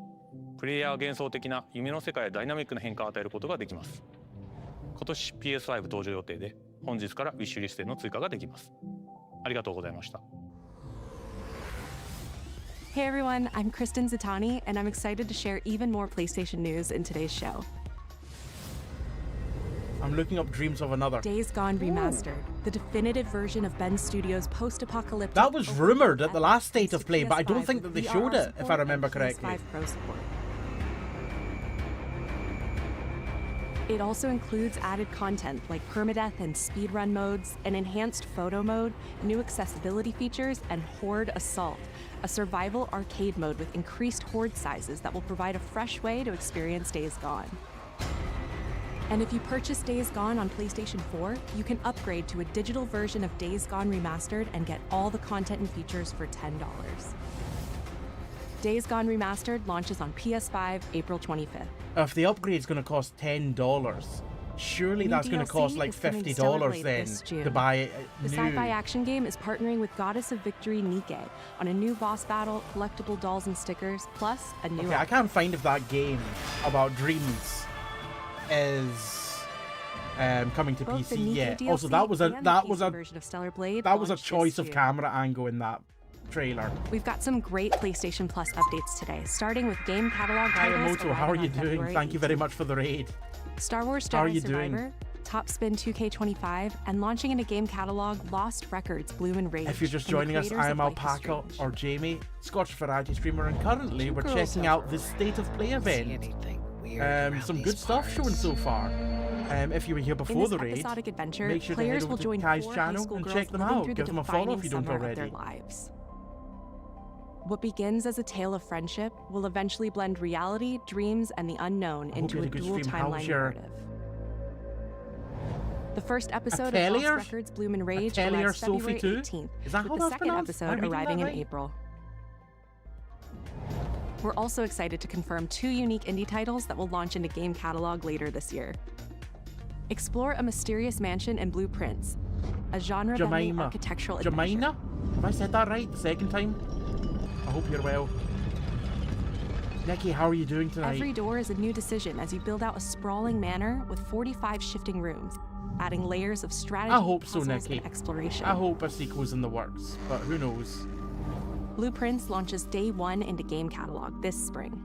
プレイヤーは幻想的な夢の世界へダイナミックな変化を与えることができます。今年 PS5 登場予定で、本日からウィッシュリストへの追加ができます。ありがとうございました。Hey everyone, I'm Kristen Zatani, and I'm excited to share even more PlayStation news in today's show. I'm looking up Dreams of Another. Days Gone Remastered, the definitive version of Ben Studios' post-apocalyptic... That was rumoured at the last State of Play, but I don't think that they showed it, if I remember correctly. It also includes added content like permadeath and speedrun modes, an enhanced photo mode, new accessibility features, and Horde Assault, a survival arcade mode with increased horde sizes that will provide a fresh way to experience Days Gone. And if you purchase Days Gone on PlayStation 4, you can upgrade to a digital version of Days Gone Remastered and get all the content and features for $10. Days Gone Remastered launches on PS5 April 25th. If the upgrade's going to cost $10, surely that's going to cost like $50 then to buy it new. The sci-fi action game is partnering with Goddess of Victory Nike on a new boss battle, collectible dolls and stickers, plus a new... Okay, I can't find if that game about dreams is coming to Both PC yet. DLC Also, that was version of Stellar Blade that was a launched choice this of June. camera angle in that trailer. We've got some great PlayStation Plus updates today, starting with game catalog titles. Moto, how are you arriving on doing? February Thank you very 18th. much for the raid. Star Wars How are Jedi you Survivor, doing? Top Spin 2K25, and launching in a game catalog, Lost Records, Bloom and Rage. If you're just from the joining us, creators I am of Life is Alpaca Strange. or Jamie, Scottish variety streamer, and currently we're checking out the State of Play event. Some good stuff showing so far. If you were here before the raid, episodic adventure, make sure to players head will over to join Kai's 4 high channel school and girls check them living out. through Give the them a follow defining if you don't summer of already. their lives. What begins as a tale of friendship will eventually blend reality, dreams, and the unknown into a dual timeline narrative. The first episode of Lost Atelier? Records Bloom and Rage Atelier arrives February Sophie 2? 18th, Is that with how the that's second pronounced? Am I episode reading arriving that in right? April. We're also excited to confirm 2 unique indie titles that will launch into game catalog later this year. Explore a mysterious mansion and blueprints, a genre-bending Jemima. architectural Jemina? adventure. Have I said that right the second time? I hope you're well. Nikki, how are you doing tonight? Every door is a new decision as you build out a sprawling manor with 45 shifting rooms, adding layers of strategy, I hope so, puzzles, Nikki. and exploration. I hope a sequel's in the works, but who knows? Blueprints launches day 1 into game catalog this spring.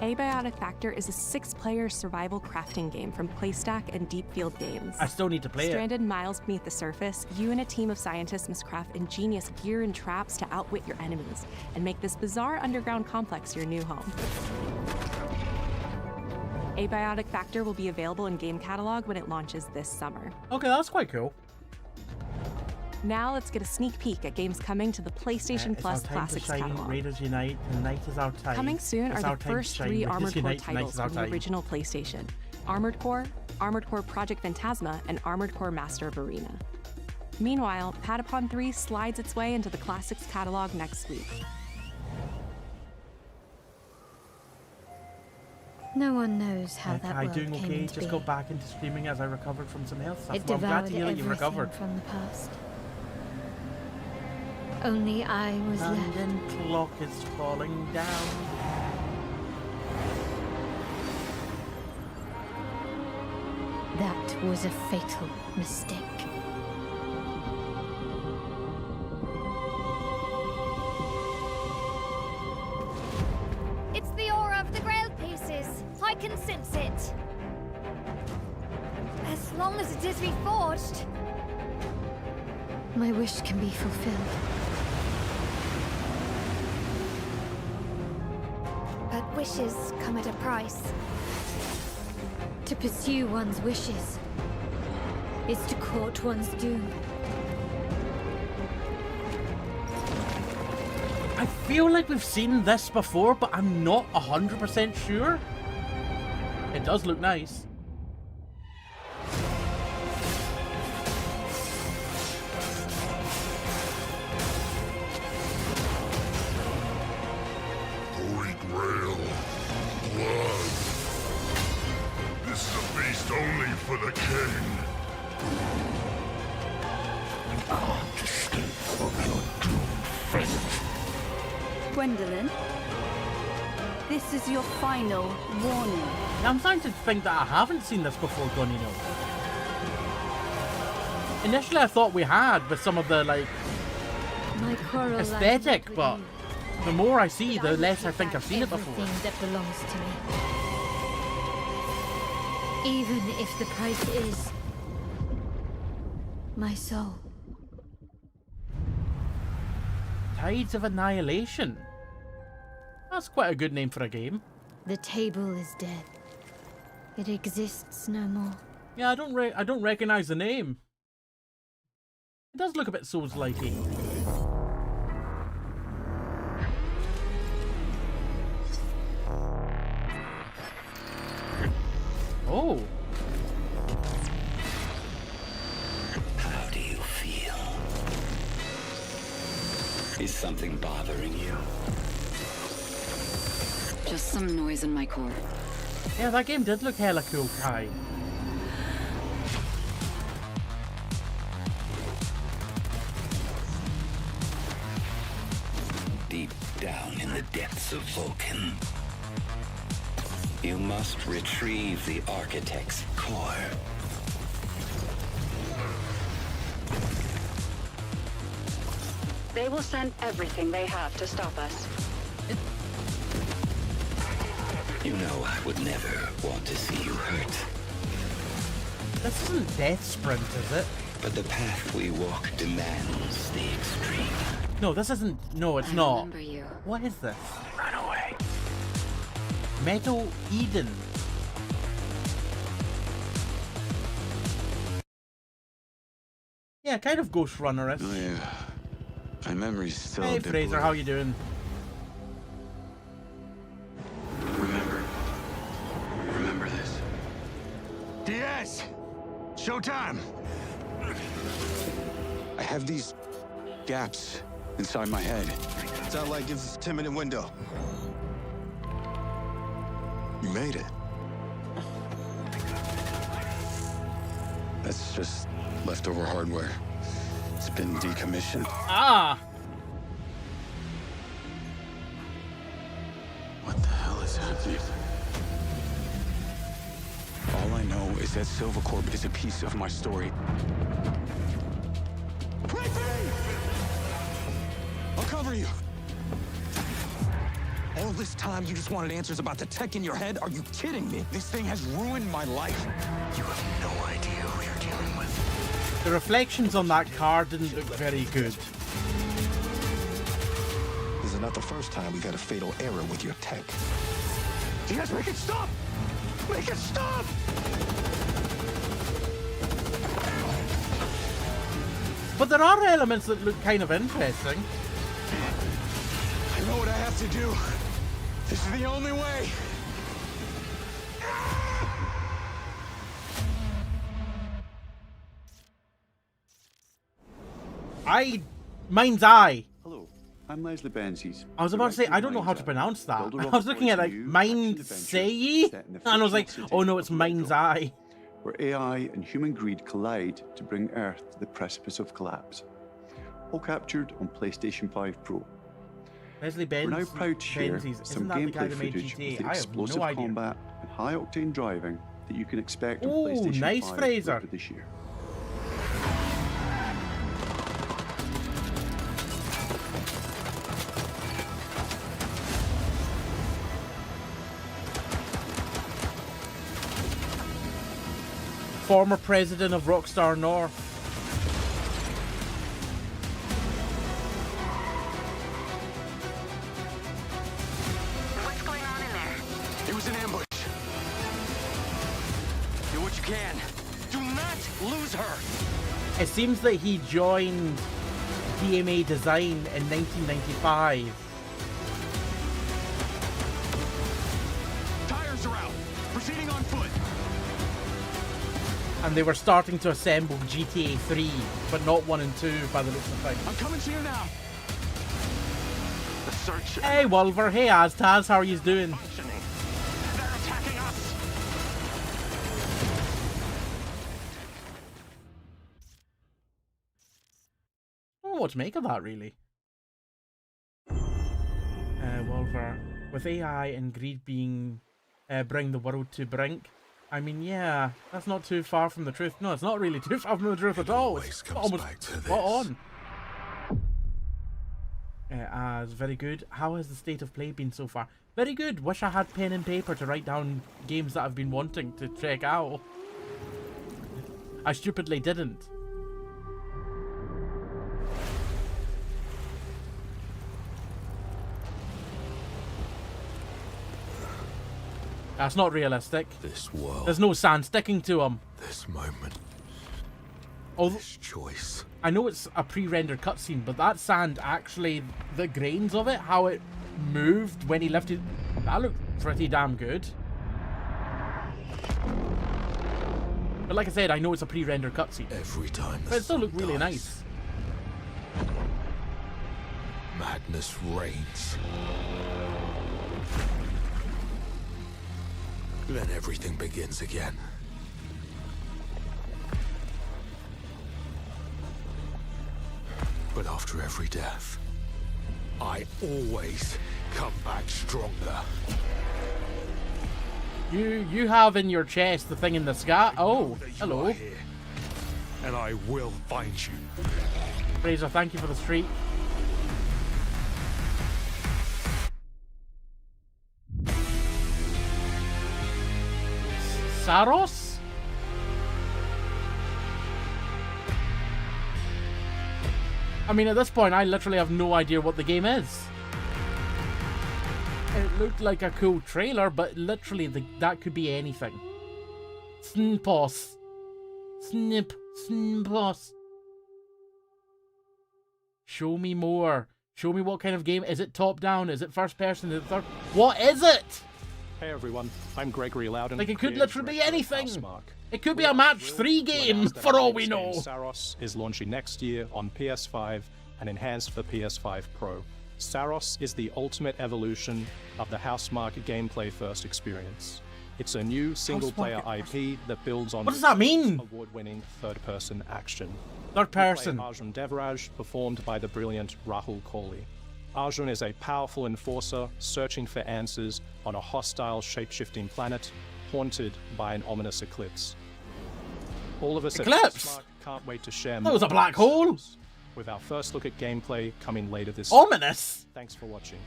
Abiotic Factor is a 6-player survival crafting game from Playstack and Deepfield Games. I still need to play it. Stranded miles beneath the surface, you and a team of scientists must craft ingenious gear and traps to outwit your enemies and make this bizarre underground complex your new home. Abiotic Factor will be available in game catalog when it launches this summer. Okay, that's quite cool. Now let's get a sneak peek at games coming to the PlayStation Plus It's our time Classics to shine, catalog. Raiders Unite, tonight is our time. Coming soon It's are our the time to first shine. 3 Raiders Armored Core Unite, tonight titles is our from the time. original PlayStation: Armored Core Project Phantasma, and Armored Core Master of Arena. Meanwhile, Patapon 3 slides its way into the Classics catalog next week. No one knows how that I'm world doing came okay. into Just being. got back into streaming as I recovered from some health stuff. It Well, I'm glad devoured to hear that everything you recovered. from the past. Only I was left. London clock is falling down. That was a fatal mistake. It's the aura of the Grail pieces. I can sense it. As long as it is reforged. My wish can be fulfilled. But wishes come at a price. To pursue one's wishes is to court one's doom. I feel like we've seen this before, but I'm not 100% sure. It does look nice. Holy Grail. Blood. This is a feast only for the king. You can't escape from your doomed fate. Gwendolyn, this is your final warning. I'm starting to think that I haven't seen this before, Gunino. Initially I thought we had with some of the like My quarrel aesthetic, but the more I see, the less I think I've seen it before. Everything that belongs to me. Even if the price is my soul. Tides of Annihilation. That's quite a good name for a game. The table is dead. It exists no more. Yeah, I don't recognize the name. It does look a bit Souls-like-y. Oh. How do you feel? Is something bothering you? Just some noise in my core. Yeah, that game did look hella cool, Kai. Deep down in the depths of Vulcan, you must retrieve the Architect's core. They will send everything they have to stop us. You know I would never want to see you hurt. This isn't Death Sprint, is it? But the path we walk demands the extreme. No, this isn't. No, it's not. Remember you. What is this? Run away. Metal Eden. Yeah, kind of Ghost Runner-ish. Oh yeah. My memory's still Hey a bit Fraser, blurry. how you doing? Remember this. Diaz! Showtime! I have these gaps inside my head. Satellite gives us a 10-minute window. You made it. That's just leftover hardware. It's been decommissioned. Ah! What the hell is happening? All I know is that Silvercorp is a piece of my story. I'll cover you. All this time, you just wanted answers about the tech in your head? Are you kidding me? This thing has ruined my life. You have no idea who you're dealing with. The reflections on that car didn't look very good. This is not the first time we've had a fatal error with your tech. You guys make it stop! Make it stop! But there are elements that look kind of interesting. I know what I have to do. This is the only way. Mind's Eye. Hello, I'm Leslie Benzies. I was about to say, I don't know how to pronounce that. I was looking at like Mind Say, and I was like, oh no, it's Mind's Eye. Where AI and human greed collide to bring Earth to the precipice of collapse. All captured on PlayStation 5 Pro. Leslie Benz. We're now proud to share Benzies. some Isn't that the guy gameplay that made footage GTA? with the I have explosive no idea. combat and high-octane driving that you can expect on Ooh, PlayStation nice 5 Fraser. later this year. Former president of Rockstar North. What's going on in there? It was an ambush. Do what you can. Do not lose her. It seems that he joined DMA Design in 1995. Tires are out. Proceeding on foot. And they were starting to assemble GTA 3, but not 1 and 2 by the looks of things. I'm coming to you now. The search. Hey Wolver, hey Aztaz, how are you doing? Functioning. They're attacking us. I don't know what to make of that, really. Wolver, with AI and greed being bring the world to brink. I mean, yeah, that's not too far from the truth. No, it's not really too far from the truth at all. It's almost spot on. As very good. How has the state of play been so far? Very good. Wish I had pen and paper to write down games that I've been wanting to check out. I stupidly didn't. That's not realistic. This world. There's no sand sticking to them. This moment. Although, this choice. I know it's a pre-rendered cutscene, but that sand actually, the grains of it, how it moved when he lifted, that looked pretty damn good. But like I said, I know it's a pre-rendered cutscene. Every time but it still looked really nice. Madness reigns. Then everything begins again. But after every death, I always come back stronger. You have in your chest the thing in the sky. Oh, hello. Here, and I will find you. Fraser, thank you for the streak. Saros? I mean, at this point, I literally have no idea what the game is. It looked like a cool trailer, but literally that could be anything. Snpos. Snpos. Show me more. Show me what kind of game. Is it top down? Is it first person? Is it third? What is it? Hey everyone, I'm Gregory Loudon. Like it could literally be anything. It could be a match 3 game for all we know. Saros is launching next year on PS5 and enhanced for PS5 Pro. Saros is the ultimate evolution of the Housemarque gameplay first experience. It's a new single-player IP that builds on what does that mean? Award-winning third-person action. Third person. Arjun Devraj, performed by the brilliant Rahul Kohli. Arjun is a powerful enforcer searching for answers on a hostile shape-shifting planet haunted by an ominous eclipse. All of us at Housemarque can't wait to share more. That was a black hole. With our first look at gameplay coming later this year. Ominous. Thanks for watching.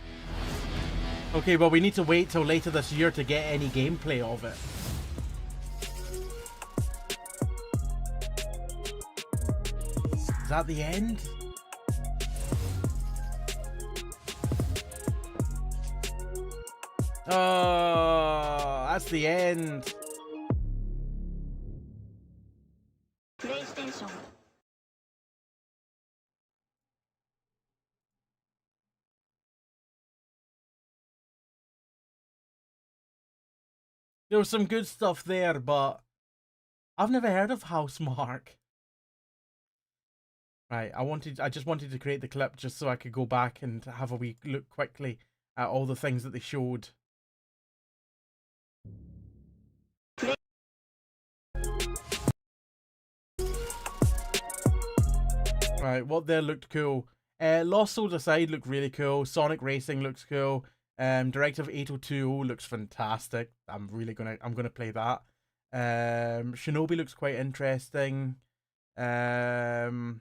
Okay, well we need to wait till later this year to get any gameplay of it. Is that the end? Oh, that's the end. PlayStation. There was some good stuff there, but I've never heard of Housemarque. Right, I just wanted to create the clip just so I could go back and have a wee look quickly at all the things that they showed. Right, what there looked cool. Lost Souls aside looked really cool. Sonic Racing looks cool. Directive 8020 looks fantastic. I'm gonna play that. Shinobi looks quite interesting. Can't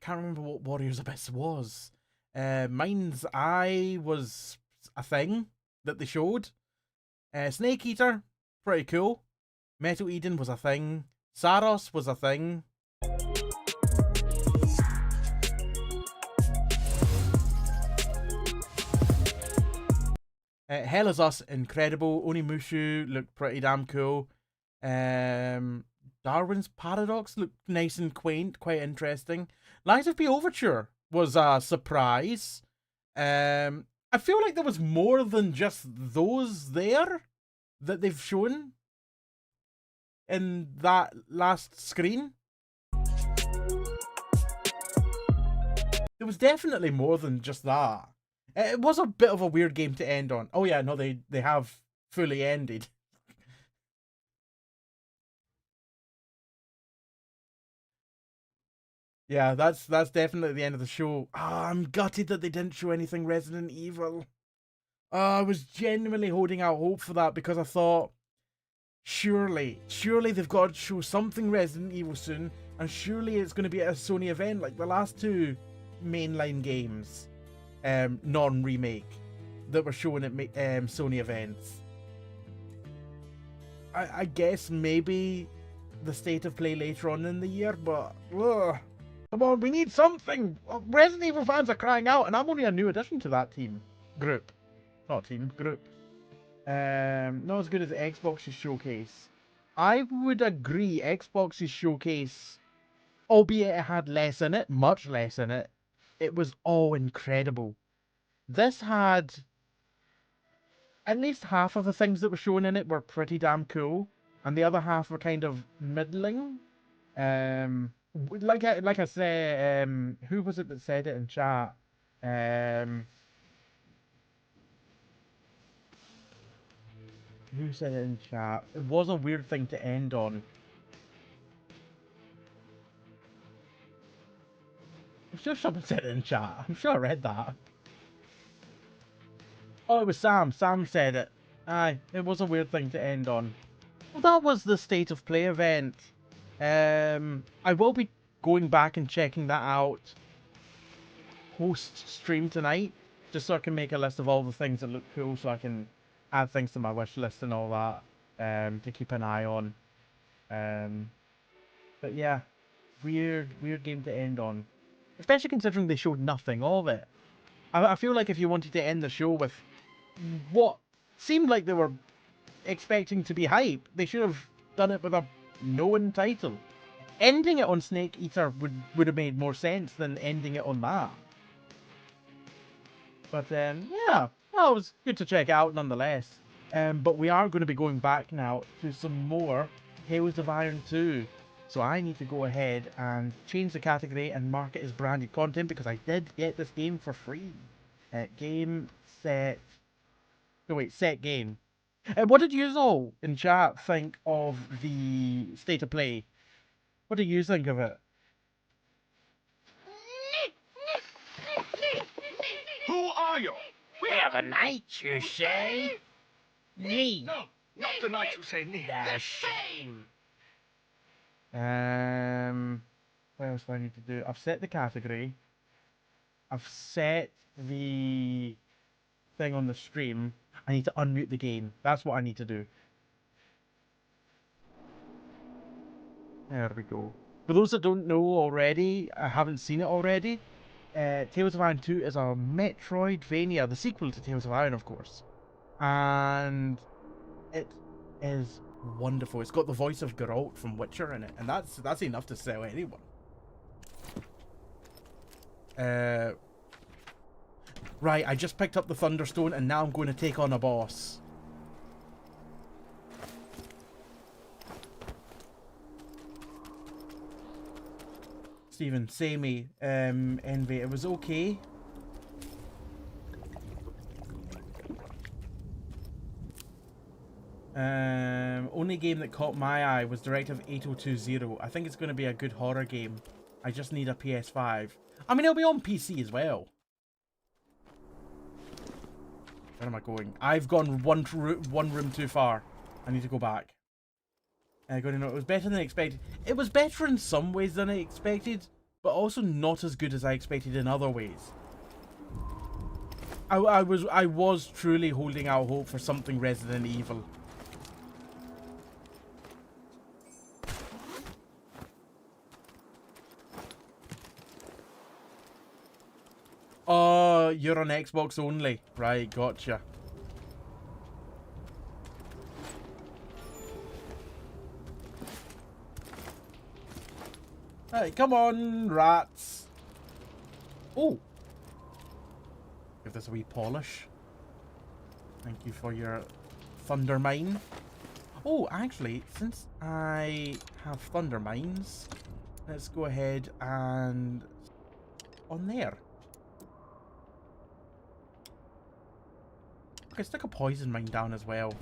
remember what Warriors Abyss was. Mind's Eye was a thing that they showed. Snake Eater, pretty cool. Metal Eden was a thing. Saros was a thing. Hell is Us, incredible. Onimushu looked pretty damn cool. Darwin's Paradox looked nice and quaint, quite interesting. Lies of P Overture was a surprise. I feel like there was more than just those there that they've shown in that last screen. There was definitely more than just that. It was a bit of a weird game to end on. Oh yeah, no, they have fully ended. Yeah, that's definitely the end of the show. I'm gutted that they didn't show anything Resident Evil. I was genuinely holding out hope for that because I thought, surely they've got to show something Resident Evil soon, and surely it's going to be at a Sony event like the last two mainline games, non-remake, that were shown at Sony events. I guess maybe the State of Play later on in the year, but come on, we need something. Resident Evil fans are crying out, and I'm only a new addition to that group. Not team, group. Not as good as Xbox's showcase. I would agree, Xbox's showcase, albeit it had less in it, much less in it, it was all incredible. This had at least half of the things that were shown in it were pretty damn cool, and the other half were kind of middling. Like I say, who was it that said it in chat? Who said it in chat? It was a weird thing to end on. I'm sure someone said it in chat. I'm sure I read that. Oh, it was Sam. Sam said it. Aye, it was a weird thing to end on. Well, that was the State of Play event. I will be going back and checking that out post-stream tonight, just so I can make a list of all the things that look cool, so I can add things to my wish list and all that, to keep an eye on. But yeah, weird game to end on, especially considering they showed nothing of it. I feel like if you wanted to end the show with what seemed like they were expecting to be hype, they should have done it with a known title. Ending it on Snake Eater would have made more sense than ending it on that. But yeah, well, it was good to check out nonetheless. But we are going to be going back now to some more Tales of Iron 2. So I need to go ahead and change the category and mark it as branded content because I did get this game for free. Game, set... Oh wait, set game. What did you all in chat think of the State of Play? What do you think of it? Who are you? We are the knights, you say? Me. No, not the knights who say me. The shame. What else do I need to do? I've set the category. I've set the thing on the stream. I need to unmute the game. That's what I need to do. There we go. For those that don't know already, I haven't seen it already, Tales of Iron 2 is a Metroidvania, the sequel to Tales of Iron, of course. And it is wonderful. It's got the voice of Geralt from Witcher in it, and that's enough to sell anyone. Right, I just picked up the Thunderstone, and now I'm going to take on a boss. Stephen, samey, Envy, it was okay. Only game that caught my eye was Directive 8020. I think it's going to be a good horror game. I just need a PS5. I mean, it'll be on PC as well. Where am I going? I've gone one room too far. I need to go back. It was better than expected. It was better in some ways than I expected, but also not as good as I expected in other ways. I was truly holding out hope for something Resident Evil. Oh, you're on Xbox only. Right, gotcha. Hey, come on, rats. Oh. Give this a wee polish. Thank you for your thunder mine. Oh, actually, since I have thunder mines, let's go ahead and on there. Okay, stick a poison mine down as well.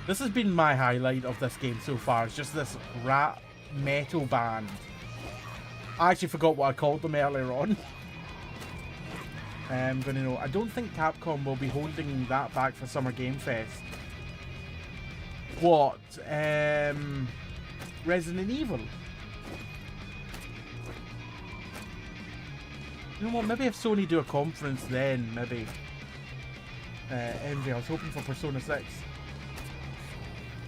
This has been my highlight of this game so far. It's just this rat metal band. I actually forgot what I called them earlier on. I don't think Capcom will be holding that back for Summer Game Fest. What? Resident Evil? You know what, maybe if Sony do a conference then, maybe. Envy, I was hoping for Persona 6.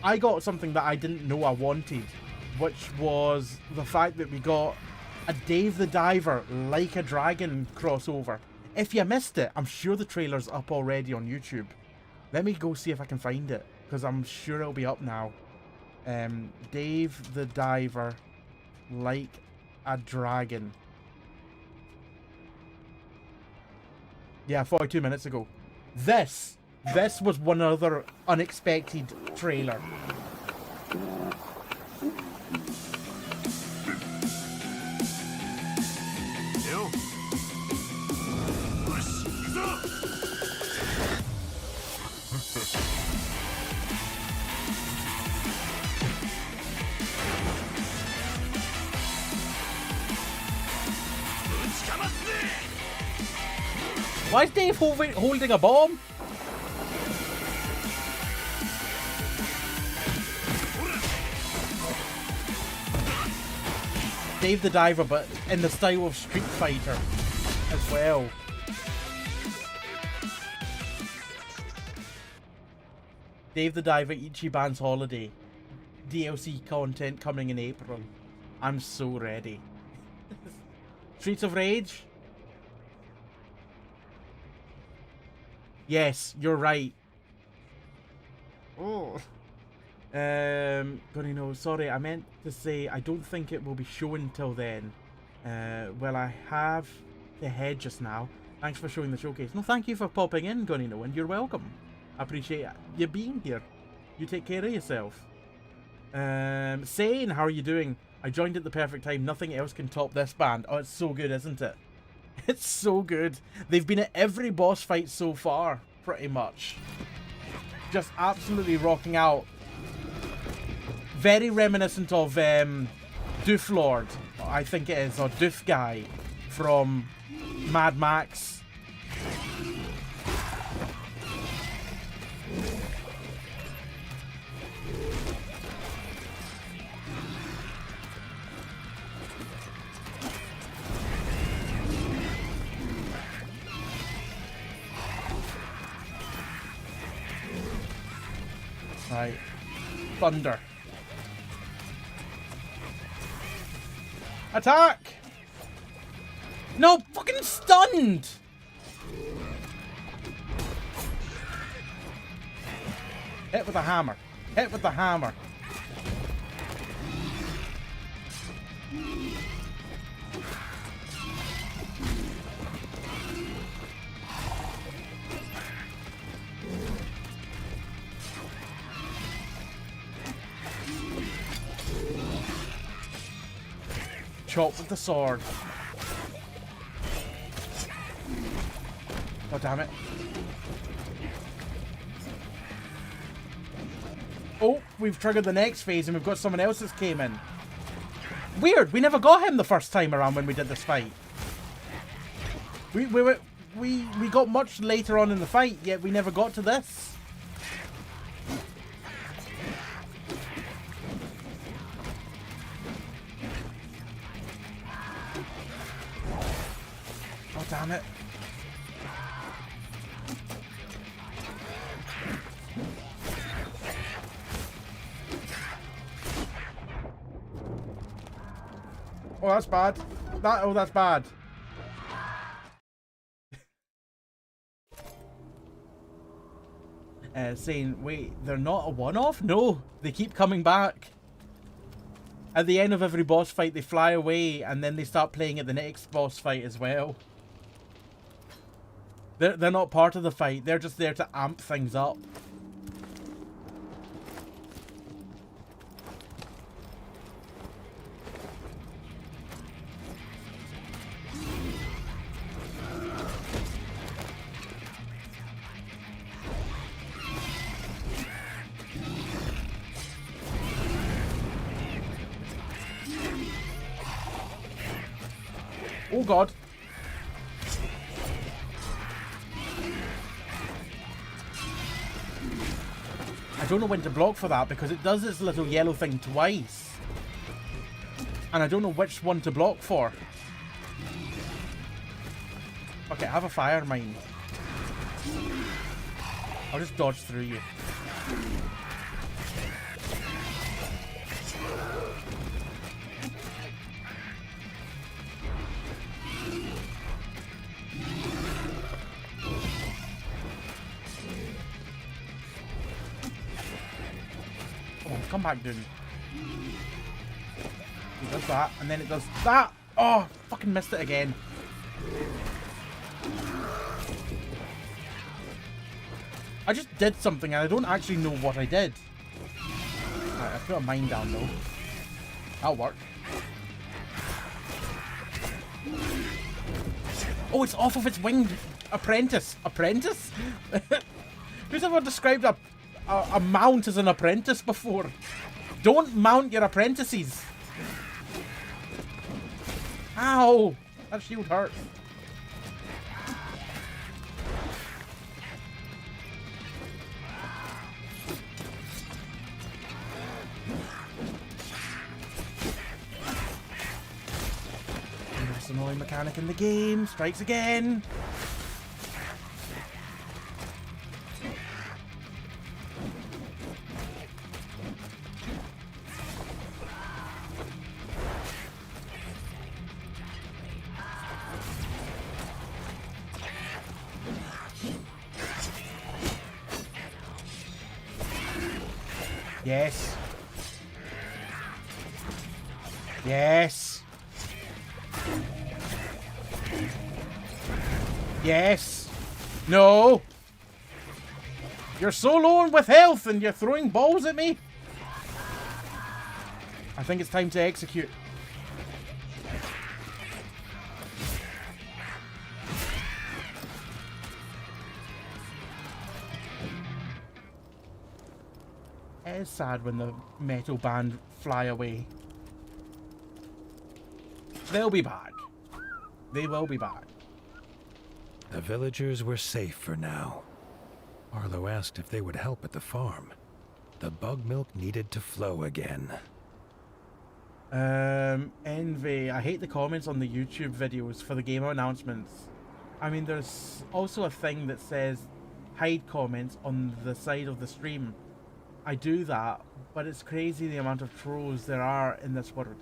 I got something that I didn't know I wanted, which was the fact that we got a Dave the Diver Like a Dragon crossover. If you missed it, I'm sure the trailer's up already on YouTube. Let me go see if I can find it, because I'm sure it'll be up now. Dave the Diver Like a Dragon. Yeah, 42 minutes ago. This was one other unexpected trailer. Why is Dave holding a bomb? Dave the Diver, but in the style of Street Fighter as well. Dave the Diver Ichiban's Holiday. DLC content coming in April. I'm so ready. Streets of Rage? Yes, you're right. Oh. Sorry, I meant to say I don't think it will be shown till then. Well, I have to head just now. Thanks for showing the showcase. No, thank you for popping in, Gunino, and you're welcome. I appreciate you being here. You take care of yourself. Sane, how are you doing? I joined at the perfect time. Nothing else can top this band. Oh, it's so good, isn't it? It's so good. They've been at every boss fight so far, pretty much. Just absolutely rocking out. Very reminiscent of Doof Lord, I think it is, or Doof Guy from Mad Max. Right. Thunder. Attack! No, fucking stunned! Hit with a hammer. Hit with the hammer. Chop with the sword. Oh, damn it. Oh, we've triggered the next phase and we've got someone else that's came in. Weird, we never got him the first time around when we did this fight. We got much later on in the fight, yet we never got to this. Oh, damn it. Oh, that's bad. That's bad. Saying, wait, they're not a one-off? No, they keep coming back. At the end of every boss fight, they fly away, and then they start playing at the next boss fight as well. They're not part of the fight. They're just there to amp things up. Oh god. I don't know when to block for that because it does this little yellow thing twice. And I don't know which one to block for. Okay, I have a fire mine. I'll just dodge through you. Come back, dude. It does that, and then it does that. Oh, fucking missed it again. I just did something and I don't actually know what I did. Right, I put a mine down though. That'll work. Oh, it's off of its winged apprentice. Apprentice? Who's ever described a mount as an apprentice before? Don't mount your apprentices. Ow! That shield hurts. Most annoying mechanic in the game strikes again. Yes. Yes. Yes. No. You're so low on with health and you're throwing balls at me. I think it's time to execute. It is sad when the metal band fly away. They'll be back. They will be back. The villagers were safe for now. Arlo asked if they would help at the farm. The bug milk needed to flow again. Envy. I hate the comments on the YouTube videos for the game announcements. I mean, there's also a thing that says hide comments on the side of the stream. I do that, but it's crazy the amount of trolls there are in this world.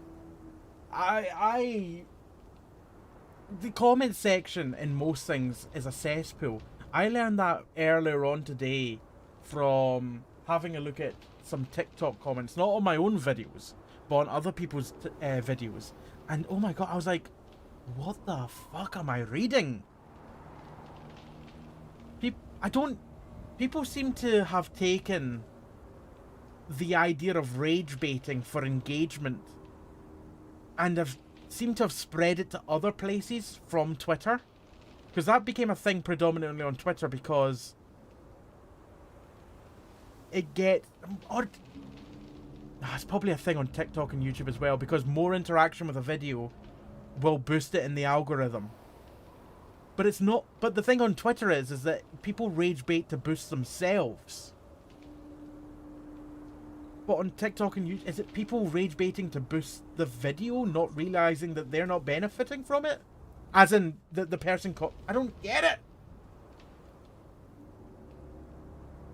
The comment section in most things is a cesspool. I learned that earlier on today from having a look at some TikTok comments, not on my own videos, but on other people's videos. And oh my god, I was like, what the fuck am I reading? People seem to have taken the idea of rage baiting for engagement and have seemed to have spread it to other places from Twitter, because that became a thing predominantly on Twitter because it gets, or It's probably a thing on TikTok and YouTube as well, because more interaction with a video will boost it in the algorithm. But it's not. But the thing on Twitter is that people rage bait to boost themselves. But on TikTok and YouTube, is it people rage baiting to boost the video, not realizing that they're not benefiting from it? As in, the person I don't get it!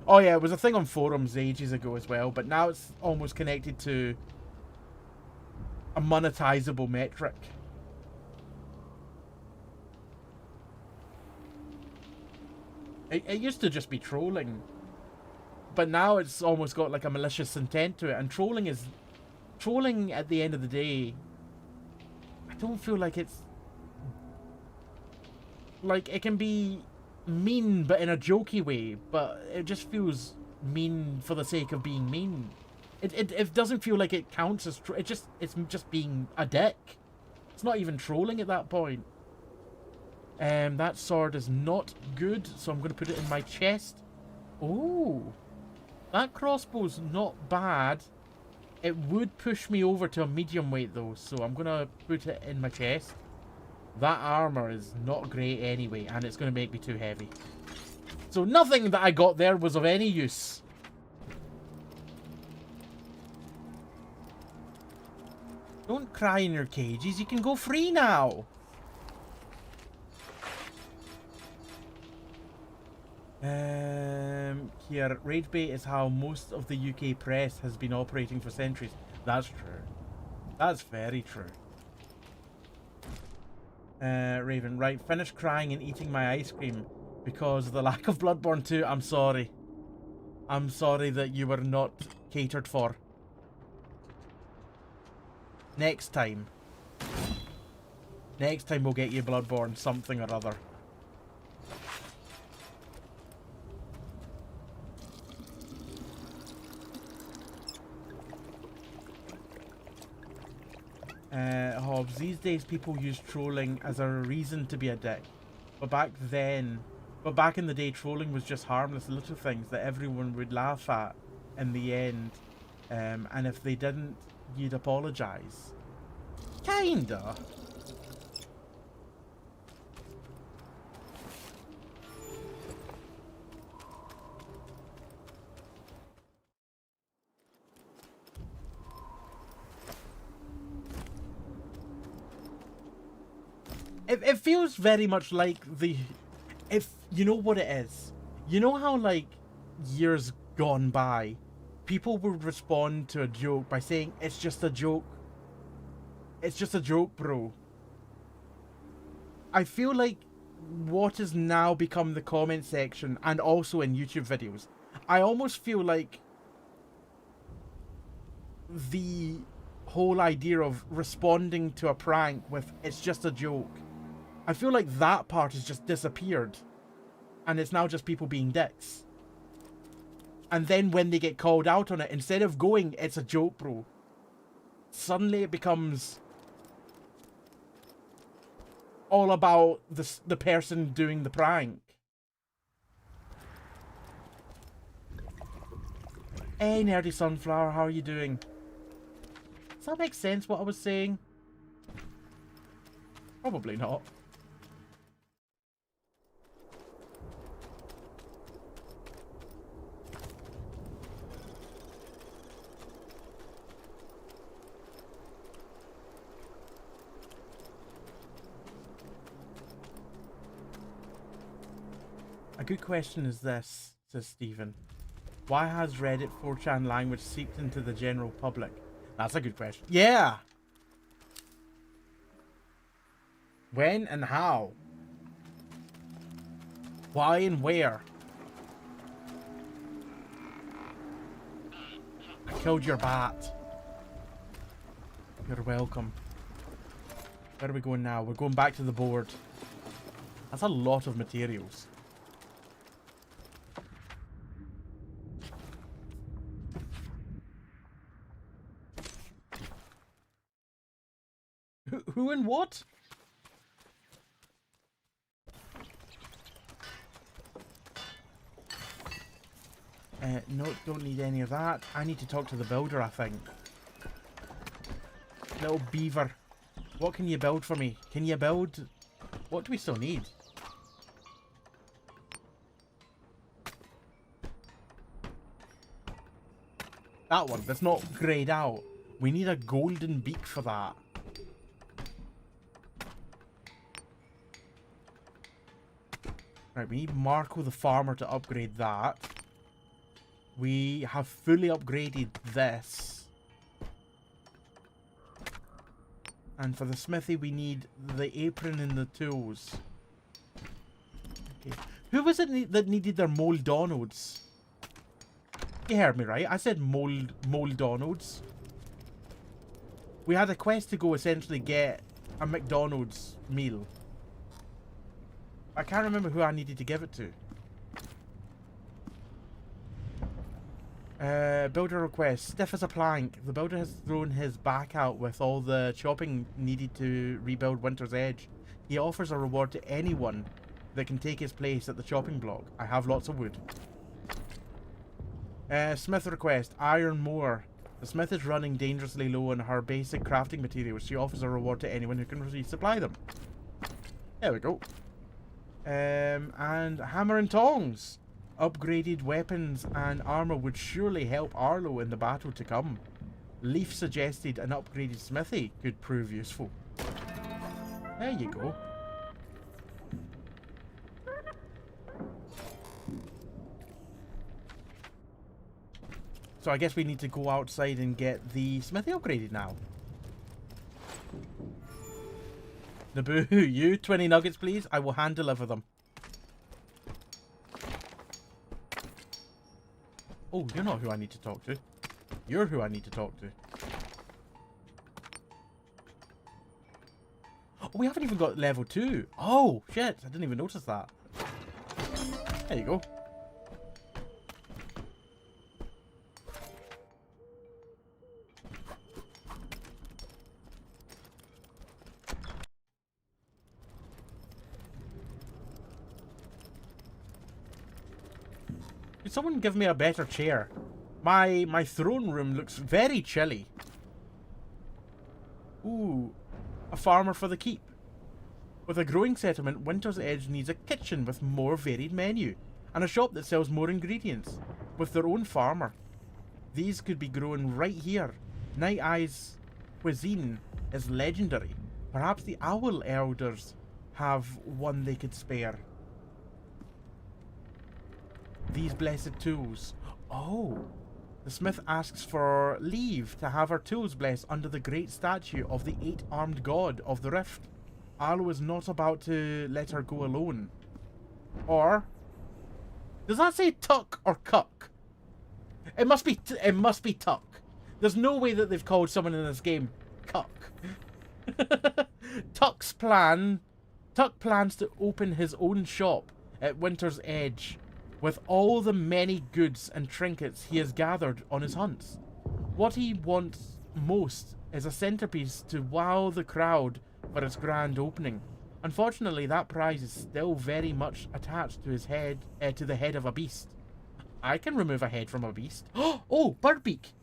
Oh yeah, it was a thing on forums ages ago as well, but now it's almost connected to a monetizable metric. It used to just be trolling. But now it's almost got like a malicious intent to it, and trolling at the end of the day, I don't feel like it's like, it can be mean but in a jokey way, but it just feels mean for the sake of being mean. It doesn't feel like it counts as it's just being a dick. It's not even trolling at that point. That sword is not good, so I'm going to put it in my chest. Oh. That crossbow's not bad. It would push me over to a medium weight though, so I'm going to put it in my chest. That armor is not great anyway, and it's going to make me too heavy. So nothing that I got there was of any use. Don't cry in your cages, you can go free now. Here, rage bait is how most of the UK press has been operating for centuries. That's true. That's very true. Raven, right, finish crying and eating my ice cream because of the lack of Bloodborne 2. I'm sorry. I'm sorry that you were not catered for. Next time. Next time we'll get you Bloodborne something or other. Hobbs, these days people use trolling as a reason to be a dick. But back in the day, trolling was just harmless little things that everyone would laugh at in the end. And if they didn't, you'd apologise. Kinda. It feels very much like if you know what it is. You know how, like, years gone by, people would respond to a joke by saying, it's just a joke. It's just a joke, bro. I feel like what has now become the comment section, and also in YouTube videos, I almost feel like the whole idea of responding to a prank with, it's just a joke, I feel like that part has just disappeared. And it's now just people being dicks. And then when they get called out on it, instead of going, it's a joke, bro, suddenly it becomes all about the person doing the prank. Hey, Nerdy Sunflower, how are you doing? Does that make sense, what I was saying? Probably not. A good question is this, says Stephen. Why has Reddit 4chan language seeped into the general public? That's a good question. Yeah! When and how? Why and where? I killed your bat. You're welcome. Where are we going now? We're going back to the board. That's a lot of materials. Who and what? No, don't need any of that. I need to talk to the builder, I think. Little beaver. What can you build for me? Can you build... What do we still need? That one. That's not grayed out. We need a golden beak for that. Right, we need Marco the farmer to upgrade that. We have fully upgraded this. And for the smithy, we need the apron and the tools. Okay. Who was it that needed their Moldonalds? You heard me right. I said Moldonalds. We had a quest to go essentially get a McDonald's meal. I can't remember who I needed to give it to. Builder request. Stiff as a plank. The builder has thrown his back out with all the chopping needed to rebuild Winter's Edge. He offers a reward to anyone that can take his place at the chopping block. I have lots of wood. Smith request. Iron more. The smith is running dangerously low on her basic crafting materials. She offers a reward to anyone who can resupply them. There we go. And hammer and tongs. Upgraded weapons and armor would surely help Arlo in the battle to come. Leaf suggested an upgraded smithy could prove useful. There you go. So I guess we need to go outside and get the smithy upgraded now. Naboo, you 20 nuggets please. I will hand deliver them. Oh, you're not who I need to talk to. You're who I need to talk to. Oh, we haven't even got level 2. Oh, shit. I didn't even notice that. There you go. Could someone give me a better chair? My throne room looks very chilly. Ooh, a farmer for the keep. With a growing settlement, Winter's Edge needs a kitchen with more varied menu, and a shop that sells more ingredients, with their own farmer. These could be grown right here. Night Eye's cuisine is legendary. Perhaps the Owl Elders have one they could spare. These blessed tools. Oh. The smith asks for leave to have her tools blessed under the great statue of the 8-armed god of the rift. Arlo is not about to let her go alone. Or does that say tuck or cuck? It must be tuck. There's no way that they've called someone in this game cuck. Tuck plans to open his own shop at Winter's Edge with all the many goods and trinkets he has gathered on his hunts. What he wants most is a centerpiece to wow the crowd for its grand opening. Unfortunately, that prize is still very much attached to his head, to the head of a beast. I can remove a head from a beast. Oh, Birdbeak!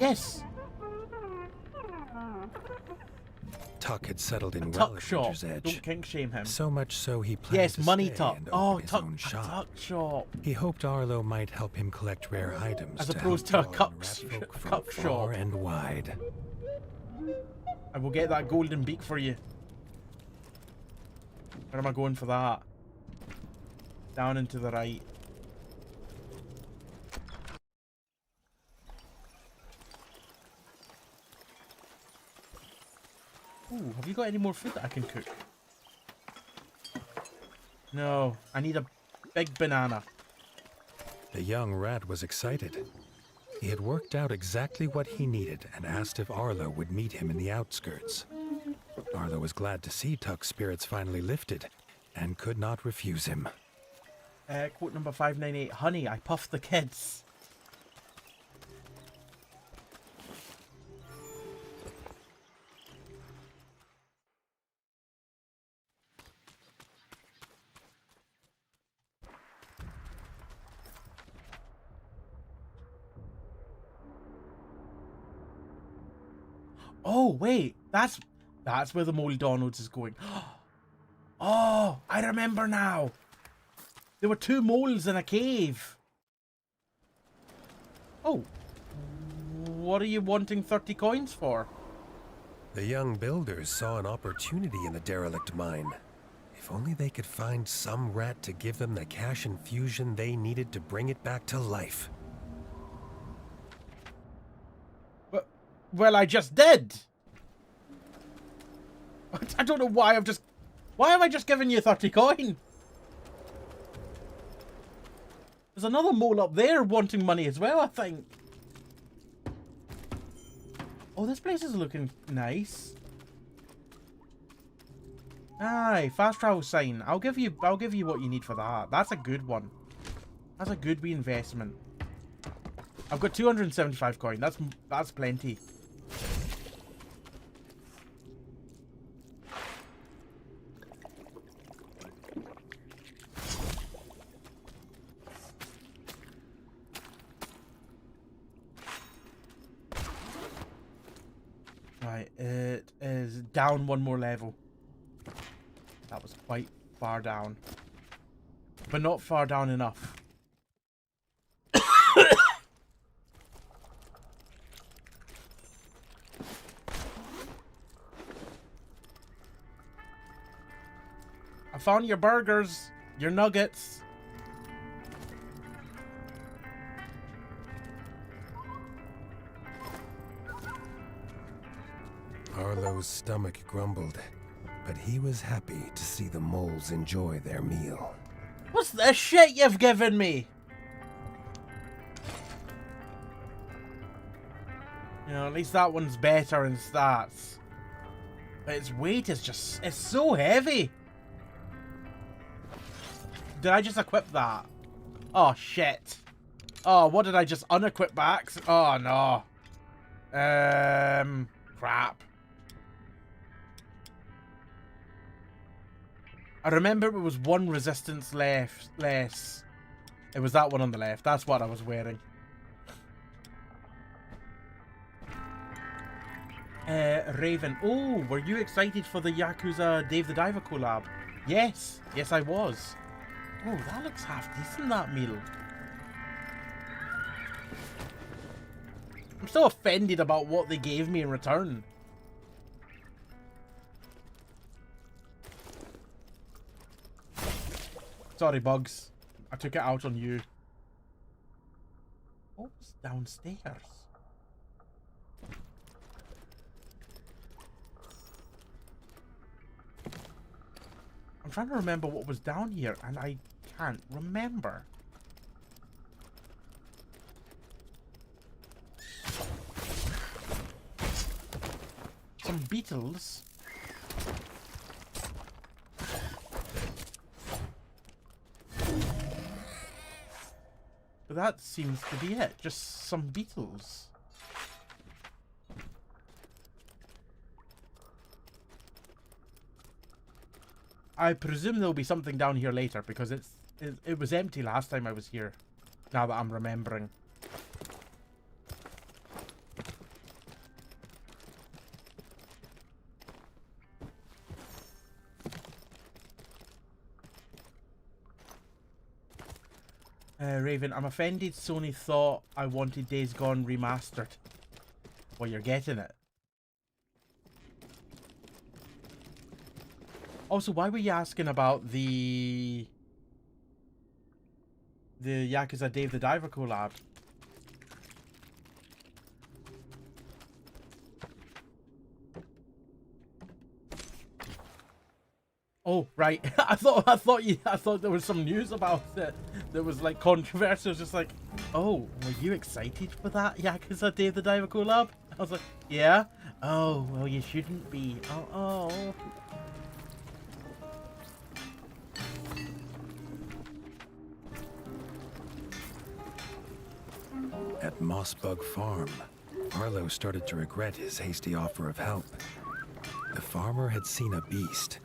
Yes! Tuck had settled in well Tuck at shop. Winter's Edge. Don't kink shame him. So much so he planned Yes, to money stay tuck. and Oh, open his tuck, own shop. tuck shop. He hoped Arlo might help him collect rare items As to opposed help to a draw in cuck ratfolk from shop. far and wide. I will get that golden beak for you. Where am I going for that? Down and to the right. Ooh, have you got any more food that I can cook? No, I need a big banana. The young rat was excited. He had worked out exactly what he needed and asked if Arlo would meet him in the outskirts. Arlo was glad to see Tuck's spirits finally lifted and could not refuse him. Quote number 598. Honey, I puffed the kids. Oh, wait. That's where the McDonald's is going. Oh, I remember now. There were 2 moles in a cave. Oh. What are you wanting 30 coins for? The young builders saw an opportunity in the derelict mine. If only they could find some rat to give them the cash infusion they needed to bring it back to life. Well, I just did. I don't know why why have I just given you 30 coin? There's another mole up there wanting money as well, I think. Oh, this place is looking nice. Aye, fast travel sign. I'll give you what you need for that. That's a good one. That's a good reinvestment. I've got 275 coin. That's plenty. Right, it is down 1 more level. That was quite far down. But not far down enough. I found your burgers, your nuggets. Arlo's stomach grumbled, but he was happy to see the moles enjoy their meal. What's the shit you've given me? You know, at least that one's better in stats. But its weight is just, it's so heavy. Did I just equip that? Oh, shit. Oh, what did I just unequip back? Oh, no. Crap. I remember it was 1 resistance less. It was that one on the left. That's what I was wearing. Raven. Oh, were you excited for the Yakuza Dave the Diver collab? Yes. Yes, I was. Oh, that looks half decent, that meal. I'm still offended about what they gave me in return. Sorry, Bugs. I took it out on you. What was downstairs? I'm trying to remember what was down here, and I can't remember. Some beetles. But that seems to be it. Just some beetles. I presume there'll be something down here later because it was empty last time I was here. Now that I'm remembering. Raven, I'm offended Sony thought I wanted Days Gone remastered. Well, you're getting it. Also, why were you asking about the Yakuza Dave the Diver collab? Oh, right. I thought there was some news about it. There was like controversy. I was just like, oh, were you excited for that Yakuza Dave the Diver collab? I was like, yeah. Oh, well, you shouldn't be. Oh. At Mossbug Farm, Arlo started to regret his hasty offer of help. The farmer had seen a beast,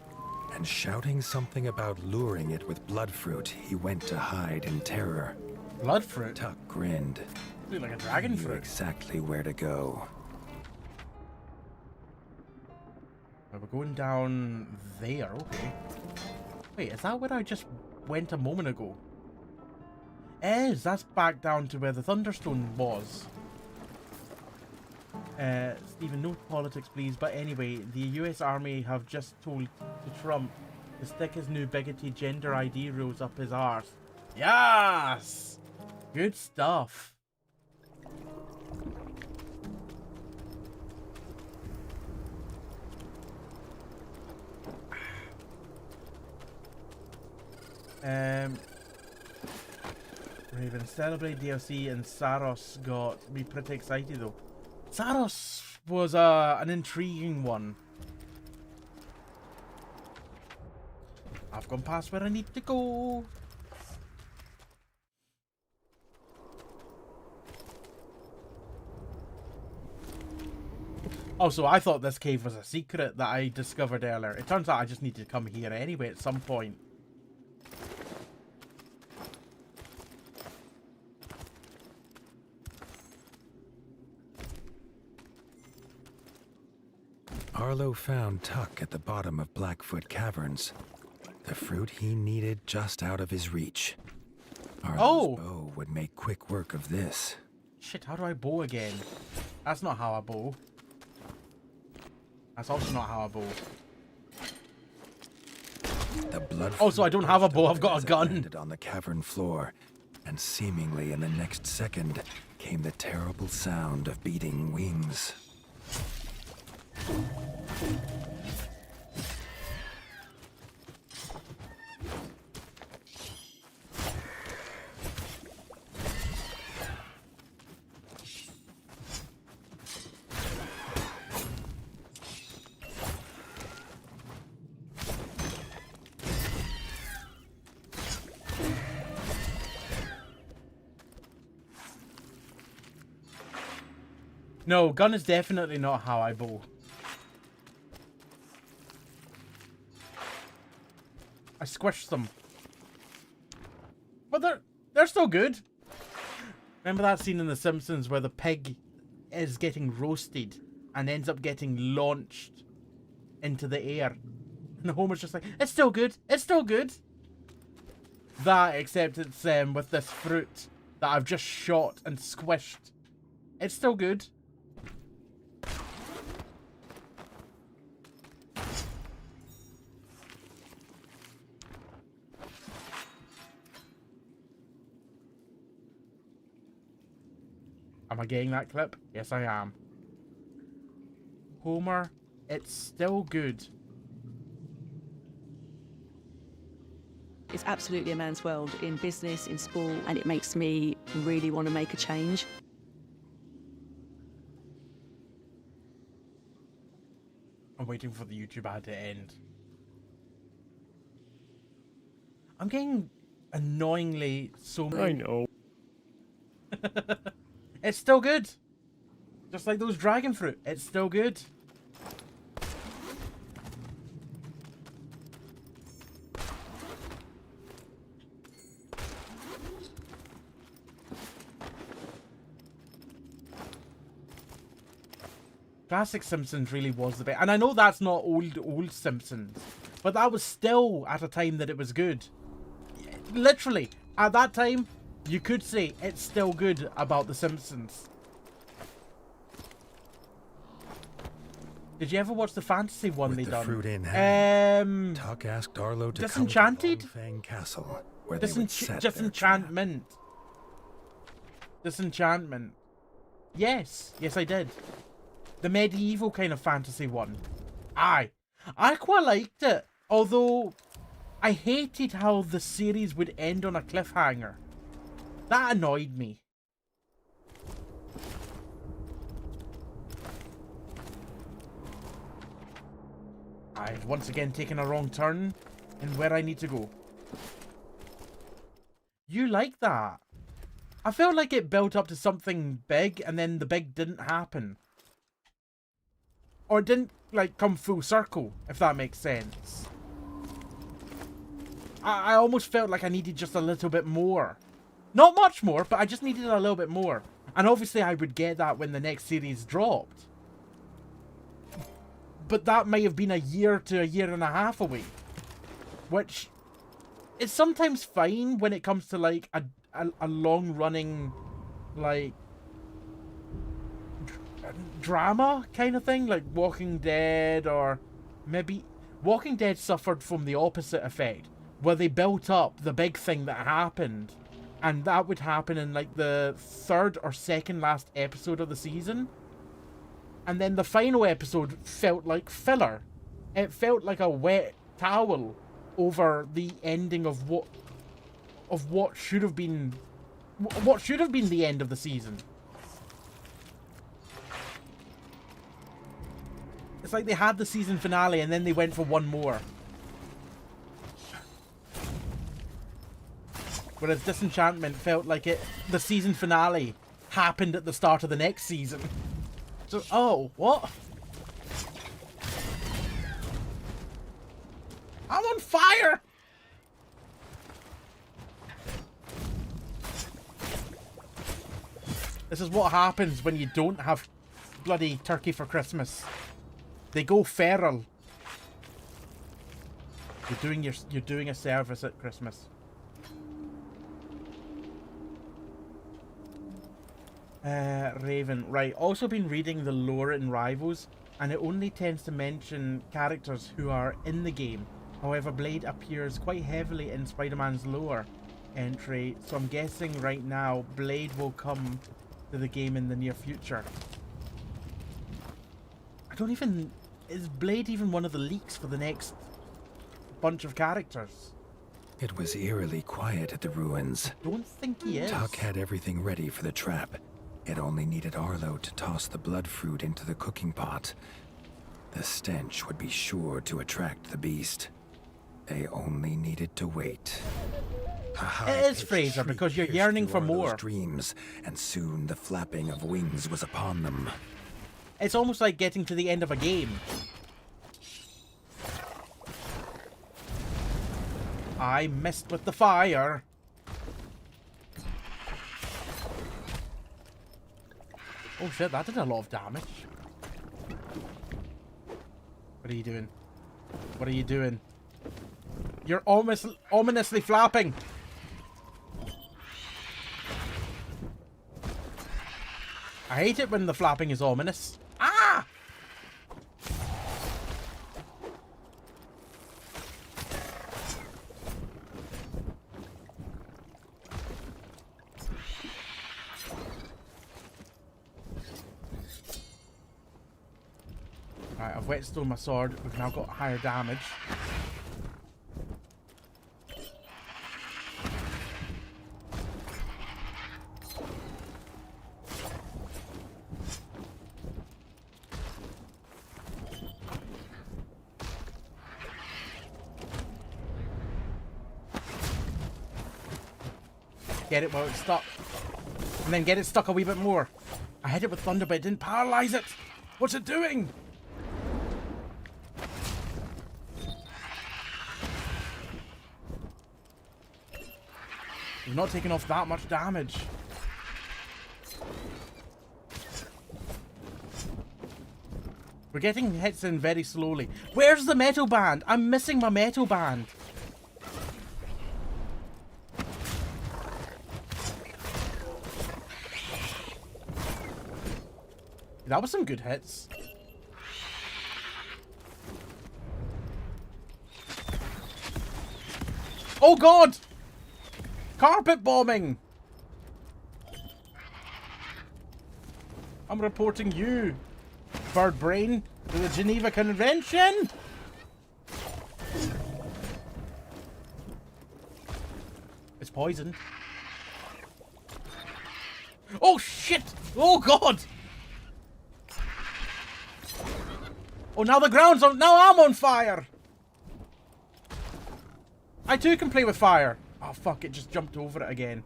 and shouting something about luring it with bloodfruit, he went to hide in terror. Bloodfruit? Tuck grinned. Look like a dragon fruit. Knew exactly where to go. We're going down there, okay. Wait, is that where I just went a moment ago? It is, that's back down to where the Thunderstone was. Stephen, no politics please, but anyway, the US Army have just told to Trump to stick his new bigoted gender ID rules up his arse. Yes! Good stuff. Raven, Celebrate DLC and Saros got me pretty excited though. Saros was an intriguing one. I've gone past where I need to go. Also, I thought this cave was a secret that I discovered earlier. It turns out I just need to come here anyway at some point. Arlo found Tuck at the bottom of Blackfoot Caverns. The fruit he needed just out of his reach. Arlo's bow would make quick work of this. Shit, how do I bow again? That's not how I bow. That's also not how I bow. The blood also, I don't have a bow, I've got a gun. Landed on the cavern floor, and seemingly in the next second came the terrible sound of beating wings. No, gun is definitely not how I bow. I squished them. But they're still good. Remember that scene in The Simpsons where the pig is getting roasted and ends up getting launched into the air? And Homer's just like, it's still good, it's still good. That, except it's with this fruit that I've just shot and squished. It's still good. Am I getting that clip? Yes, I am. Homer, it's still good. It's absolutely a man's world in business, in sport, and it makes me really want to make a change. I'm waiting for the YouTube ad to end. I'm getting annoyingly so many... I know. It's still good. Just like those dragon fruit. It's still good. Classic Simpsons really was the best. And I know that's not old Simpsons. But that was still at a time that it was good. Literally, at that time, you could say it's still good about The Simpsons. Did you ever watch the fantasy one they done? Fruit in hand, Tuck asked Arlo to Disenchanted? come to Fang Castle, where they would set Disenchantment. Disenchantment. Yes, yes I did. The medieval kind of fantasy one. I quite liked it, although I hated how the series would end on a cliffhanger. That annoyed me. I've once again taken a wrong turn in where I need to go. You like that? I felt like it built up to something big and then the big didn't happen. Or it didn't, like, come full circle, if that makes sense. I almost felt like I needed just a little bit more. Not much more, but I just needed a little bit more. And obviously I would get that when the next series dropped. but that may have been a year to a year and a half away. Which is sometimes fine when it comes to like a long-running, like, drama kind of thing, like Walking Dead, or maybe Walking Dead suffered from the opposite effect, where they built up the big thing that happened, and that would happen in like the third or second last episode of the season, and then the final episode felt like filler. It felt like a wet towel over the ending of what should have been the end of the season. It's like they had the season finale and then they went for one more. Whereas Disenchantment felt like the season finale happened at the start of the next season. So, oh, what? I'm on fire! This is what happens when you don't have bloody turkey for Christmas. They go feral. You're doing a service at Christmas. Raven, right. Also been reading the lore in Rivals, and it only tends to mention characters who are in the game. However, Blade appears quite heavily in Spider-Man's lore entry, so I'm guessing right now Blade will come to the game in the near future. Is Blade even one of the leaks for the next bunch of characters? It was eerily quiet at the ruins. Don't think he is. Tuck had everything ready for the trap. It only needed Arlo to toss the blood fruit into the cooking pot. The stench would be sure to attract the beast. They only needed to wait. It is Fraser, because you're yearning for more. Dreams, and soon the flapping of wings was upon them. It's almost like getting to the end of a game. I missed with the fire. Oh shit, that did a lot of damage. What are you doing? What are you doing? You're ominously flapping. I hate it when the flapping is ominous. Ah! Right, I've whetstone my sword. We've now got higher damage. Get it while it's stuck. And then get it stuck a wee bit more. I hit it with thunder, but it didn't paralyze it. What's it doing? We've not taken off that much damage. We're getting hits in very slowly. Where's the metal band? I'm missing my metal band. That was some good hits. Oh god! Carpet bombing! I'm reporting you, bird brain, to the Geneva Convention! It's poisoned. Oh shit! Oh god! Oh, now the ground's on. Now I'm on fire. I too can play with fire. Oh fuck! It just jumped over it again.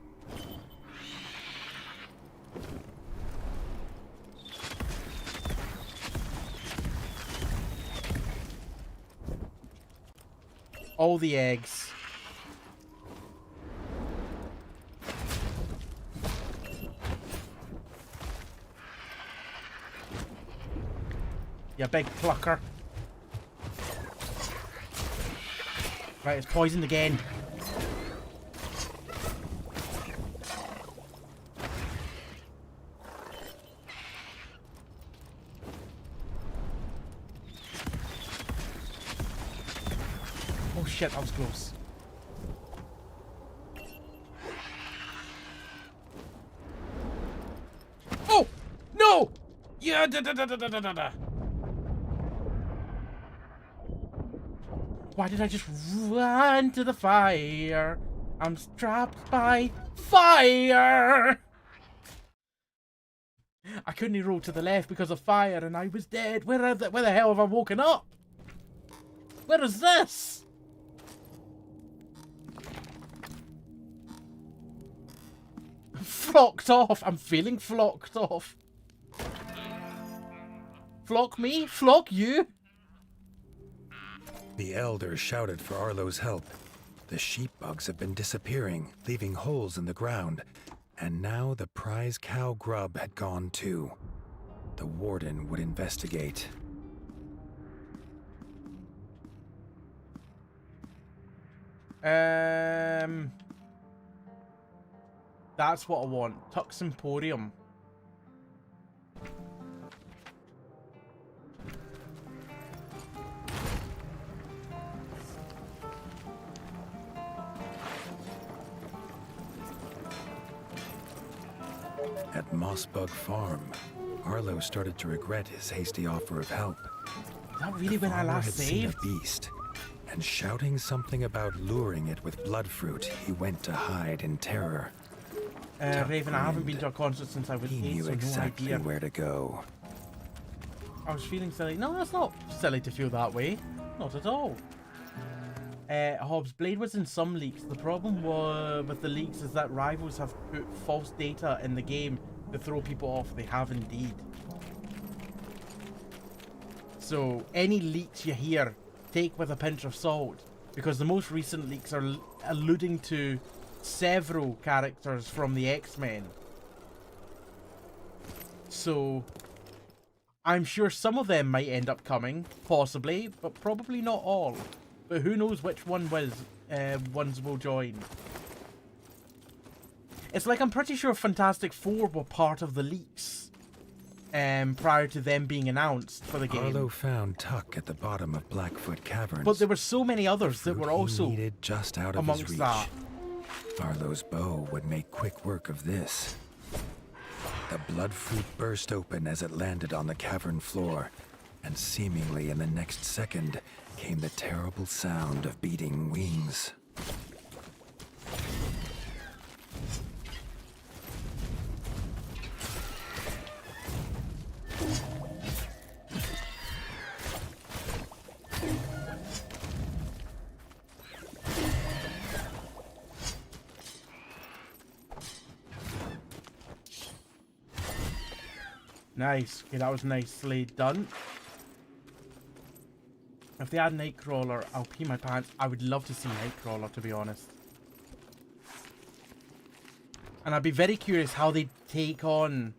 All the eggs. You big plucker. Right, it's poisoned again. Oh shit, that was close. Oh! No! Yeah, da. Why did I just run to the fire? I'm trapped by fire! I couldn't roll to the left because of fire and I was dead. Where the hell have I woken up? Where is this? Flocked off. I'm feeling flocked off. Flock me? Flock you? The elders shouted for Arlo's help. The sheep bugs have been disappearing, leaving holes in the ground. And now the prize cow grub had gone too. The warden would investigate. That's what I want. Tux Emporium. At Mossbug Farm, Arlo started to regret his hasty offer of help. Is that really when I last saved? Seen a beast, and shouting something about luring it with bloodfruit, he went to hide in terror. Raven, I haven't been to a concert since I was 8, knew so exactly no idea where to go. I was feeling silly. No, that's not silly to feel that way. Not at all. Hobbs, Blade was in some leaks. The problem with the leaks is that rivals have put false data in the game to throw people off. They have indeed. So any leaks you hear, take with a pinch of salt, because the most recent leaks are alluding to several characters from the X-Men. So I'm sure some of them might end up coming, possibly, but probably not all. But who knows which ones will join. It's like I'm pretty sure Fantastic Four were part of the leaks prior to them being announced for the game. Arlo found Tuck at the bottom of Blackfoot Caverns. But there were so many others that were also needed just out of amongst his reach. that. Arlo's bow would make quick work of this. The bloodfruit burst open as it landed on the cavern floor, and seemingly in the next second came the terrible sound of beating wings. Nice. Okay, that was nicely done. If they add Nightcrawler, I'll pee my pants. I would love to see Nightcrawler, to be honest. And I'd be very curious how they take on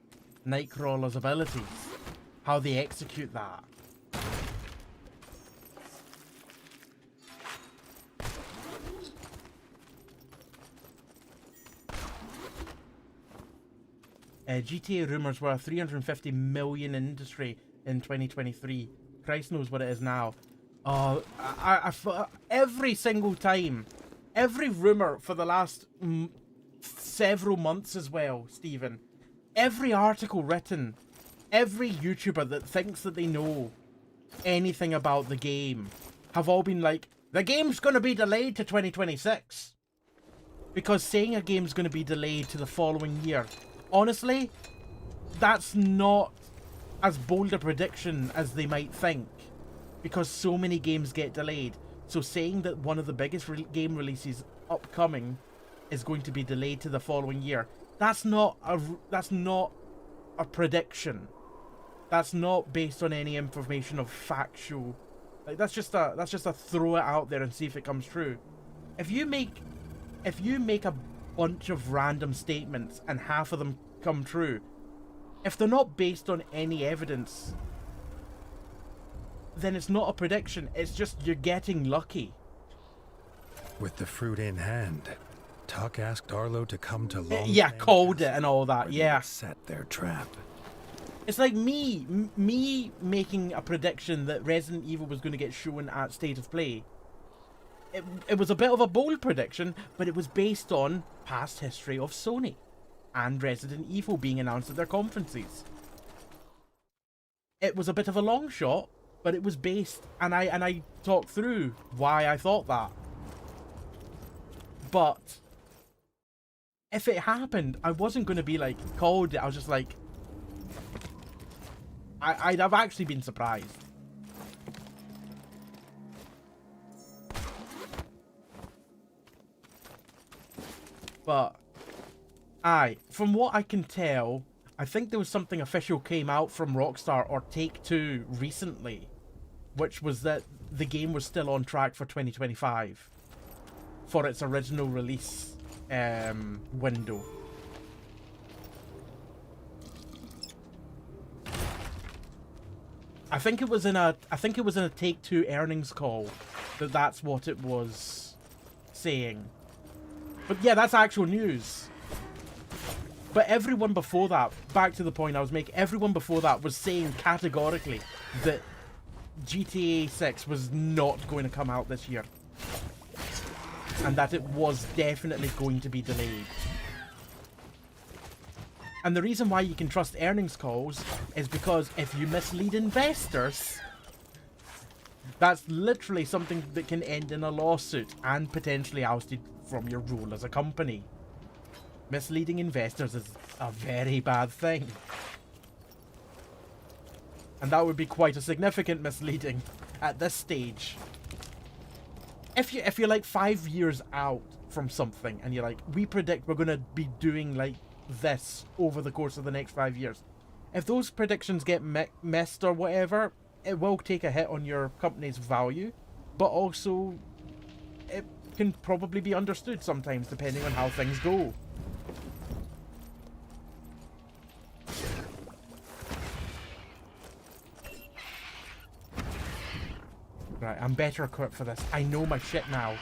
Nightcrawler's abilities. How they execute that. GTA rumours were 350 million in industry in 2023. Christ knows what it is now. Every single time, every rumour for the last several months as well, Stephen, every article written, every YouTuber that thinks that they know anything about the game have all been like, the game's going to be delayed to 2026. Because saying a game's going to be delayed to the following year, honestly, that's not as bold a prediction as they might think, because so many games get delayed. So saying that one of the biggest game releases upcoming is going to be delayed to the following year, that's not a prediction. That's not based on any information of factual. Like that's just a throw it out there and see if it comes true. If you make a bunch of random statements and half of them come true, if they're not based on any evidence, then it's not a prediction, it's just you're getting lucky. With the fruit in hand, Tuck asked Arlo to come to Long Yeah, called it and all that, yeah. Set their trap. It's like me making a prediction that Resident Evil was going to get shown at State of Play. It was a bit of a bold prediction, but it was based on past history of Sony and Resident Evil being announced at their conferences. It was a bit of a long shot, but it was based, and I talked through why I thought that. But if it happened, I wasn't going to be like, called it. I was just like, I'd have actually been surprised. But, from what I can tell, I think there was something official came out from Rockstar or Take-Two recently, which was that the game was still on track for 2025 for its original release window. I think it was in a Take-Two earnings call that's what it was saying. But yeah, that's actual news. But everyone before that, back to the point I was making, everyone before that was saying categorically that GTA 6 was not going to come out this year. And that it was definitely going to be delayed. And the reason why you can trust earnings calls is because if you mislead investors, that's literally something that can end in a lawsuit and potentially ousted from your role as a company. Misleading investors is a very bad thing. And that would be quite a significant misleading at this stage. If you're like 5 years out from something and you're like, we predict we're going to be doing like this over the course of the next 5 years. If those predictions get missed or whatever, it will take a hit on your company's value, but also it can probably be understood sometimes depending on how things go. Right, I'm better equipped for this. I know my shit now.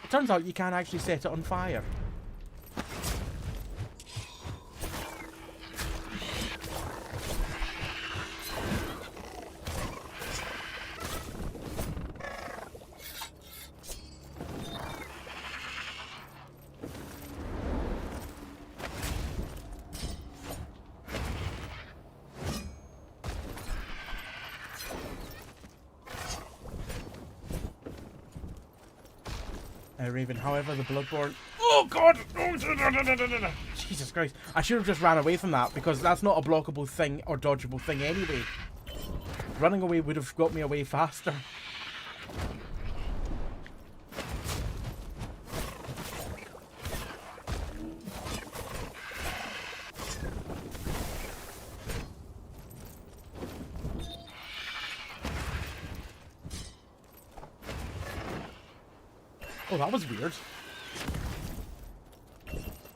It turns out you can actually set it on fire. Raven, however, the Bloodborne... Oh, God! Oh, Jesus Christ. I should have just ran away from that, because that's not a blockable thing or dodgeable thing anyway. Running away would have got me away faster. Oh, that was weird.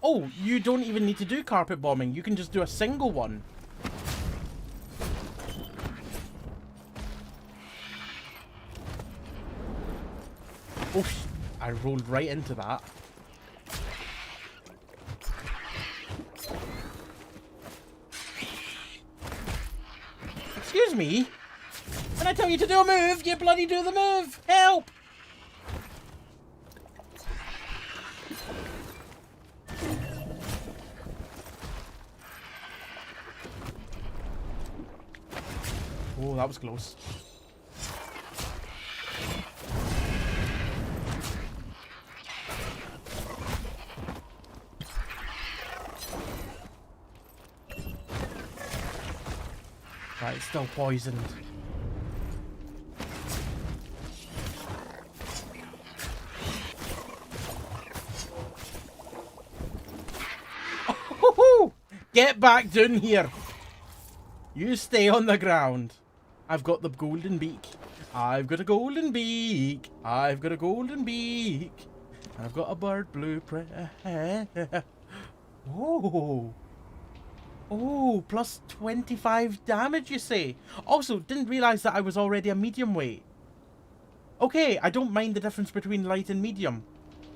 Oh, you don't even need to do carpet bombing. You can just do a single one. Oh, I rolled right into that. Excuse me? When I tell you to do a move, you bloody do the move! Help! Oh, that was close. Right, it's still poisoned. Oh, get back down here. You stay on the ground. I've got the golden beak. I've got a golden beak. I've got a golden beak. I've got a bird blueprint. Oh. Oh, plus 25 damage, you say? Also, didn't realize that I was already a medium weight. Okay, I don't mind the difference between light and medium,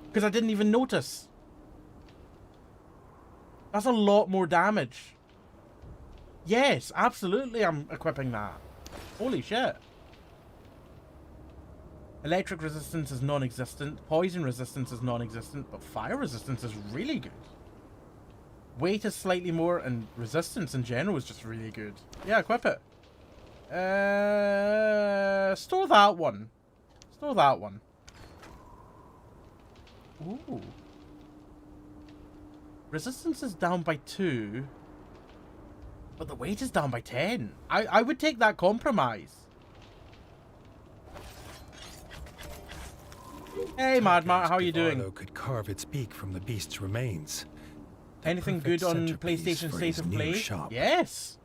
because I didn't even notice. That's a lot more damage. Yes, absolutely I'm equipping that. Holy shit. Electric resistance is non-existent, poison resistance is non-existent, but fire resistance is really good. Weight is slightly more, and resistance in general is just really good. Yeah, equip it. Store that one. Store that one. Ooh. Resistance is down by 2, but the weight is down by 10. I would take that compromise. Hey, Mad Mart, how are you doing? Arlo could carve its beak from the beast's remains. Anything good on PlayStation State of Play? Shop. Yes.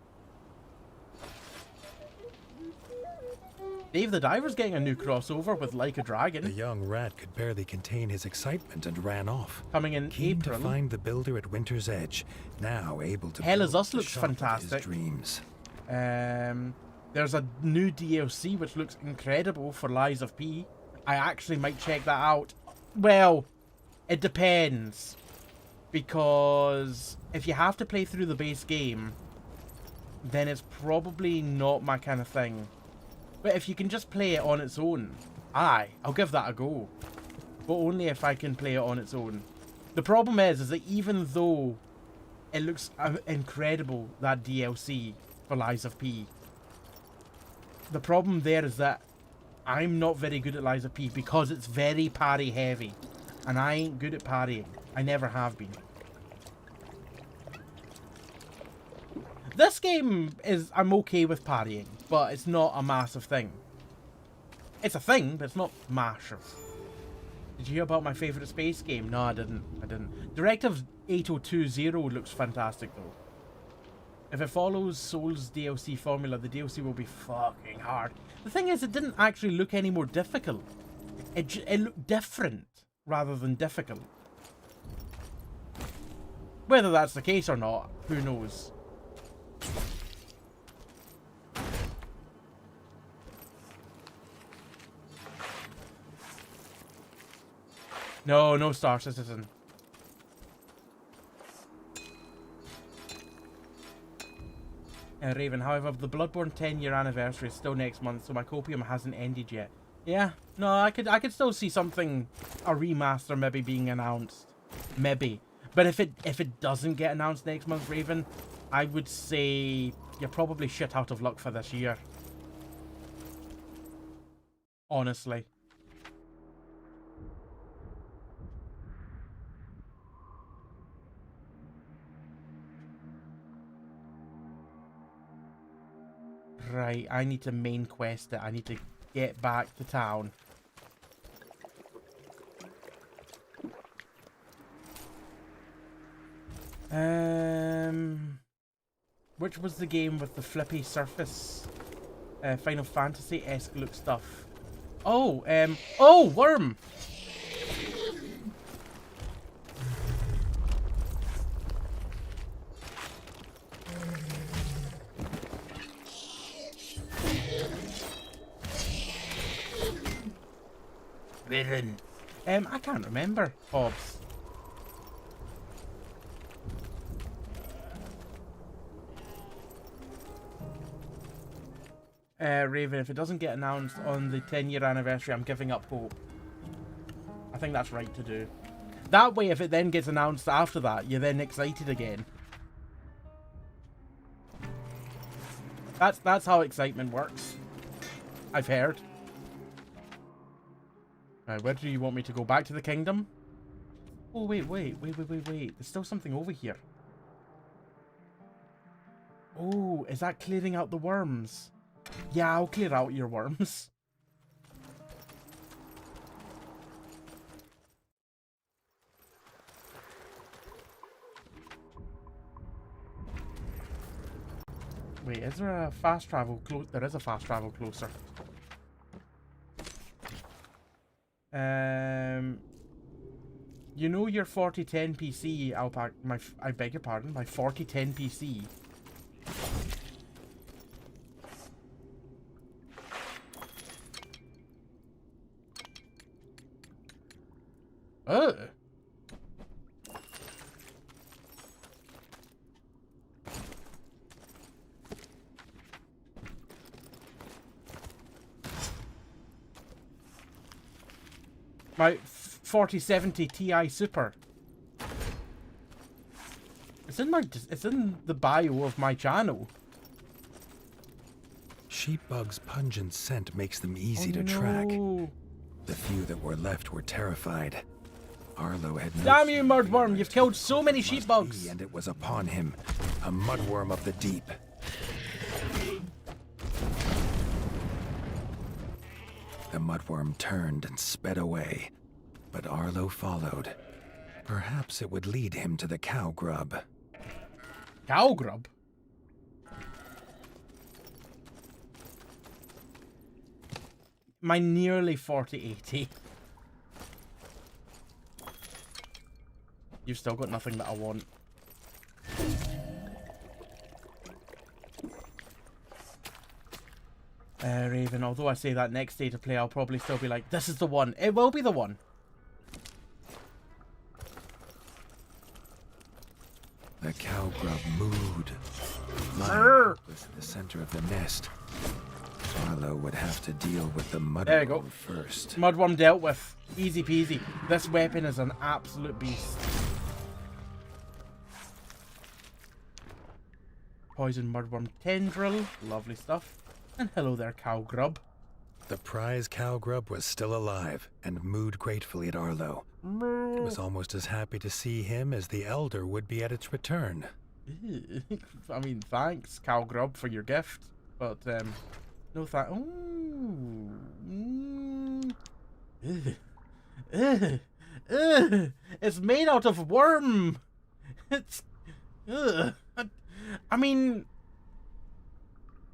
Dave the Diver's getting a new crossover with Like a Dragon. The young rat could barely contain his excitement and ran off. Coming in Keen April. to find the builder at Winter's Edge, now able to Hell is build Us the looks shop of his fantastic. dreams. There's a new DLC which looks incredible for Lies of P. I actually might check that out. Well, it depends. Because if you have to play through the base game, then it's probably not my kind of thing. But if you can just play it on its own, I'll give that a go. But only if I can play it on its own. The problem is that even though it looks incredible, that DLC for Lies of P, the problem there is that I'm not very good at Lies of P because it's very parry heavy. And I ain't good at parrying. I never have been. This game is, I'm okay with parrying, but it's not a massive thing. It's a thing, but it's not massive. Did you hear about my favourite space game? No, I didn't. Directive 8020 looks fantastic though. If it follows Soul's DLC formula, the DLC will be fucking hard. The thing is, it didn't actually look any more difficult. It looked different rather than difficult. Whether that's the case or not, who knows? No, no Star Citizen. Raven, however, the Bloodborne 10-year anniversary is still next month, so my copium hasn't ended yet. Yeah, no, I could still see something, a remaster maybe being announced. Maybe. But if it doesn't get announced next month, Raven, I would say you're probably shit out of luck for this year. Honestly. Right, I need to main quest it. I need to get back to town. Which was the game with the flippy surface? Final Fantasy-esque look stuff. Oh, oh, Worm! Villain. I can't remember, Hobbs. Raven, if it doesn't get announced on the 10-year anniversary, I'm giving up hope. I think that's right to do. That way, if it then gets announced after that, you're then excited again. That's how excitement works. I've heard. Right, where do you want me to go? Back to the kingdom? Oh, wait. There's still something over here. Oh, is that clearing out the worms? Yeah, I'll clear out your worms. Wait, is there a fast travel close? There is a fast travel closer. You know your 4010 PC, Alpac. I beg your pardon. My 4010 PC. Oh. My 4070 Ti Super. It's in the bio of my channel. Sheepbug's pungent scent makes them easy to track. The few that were left were terrified. Arlo had no Damn you, mudworm! You've killed so many sheepbugs! And it was upon him, a mudworm of the deep. The mudworm turned and sped away, but Arlo followed. Perhaps it would lead him to the cow grub. Cow grub? My nearly 4080. You've still got nothing that I want. Raven, although I say that next day to play, I'll probably still be like, this is the one. It will be the one. The cow grub mooed. Was in the center of the nest. Arlo would have to deal with the mudworm first. Mudworm dealt with. Easy peasy. This weapon is an absolute beast. Poison mudworm tendril. Lovely stuff. And hello there, cow grub. The prize cow grub was still alive and mooed gratefully at Arlo. It was almost as happy to see him as the elder would be at its return. I mean, thanks, cow grub, for your gift. But, no thanks. It's made out of worm. It's... I mean...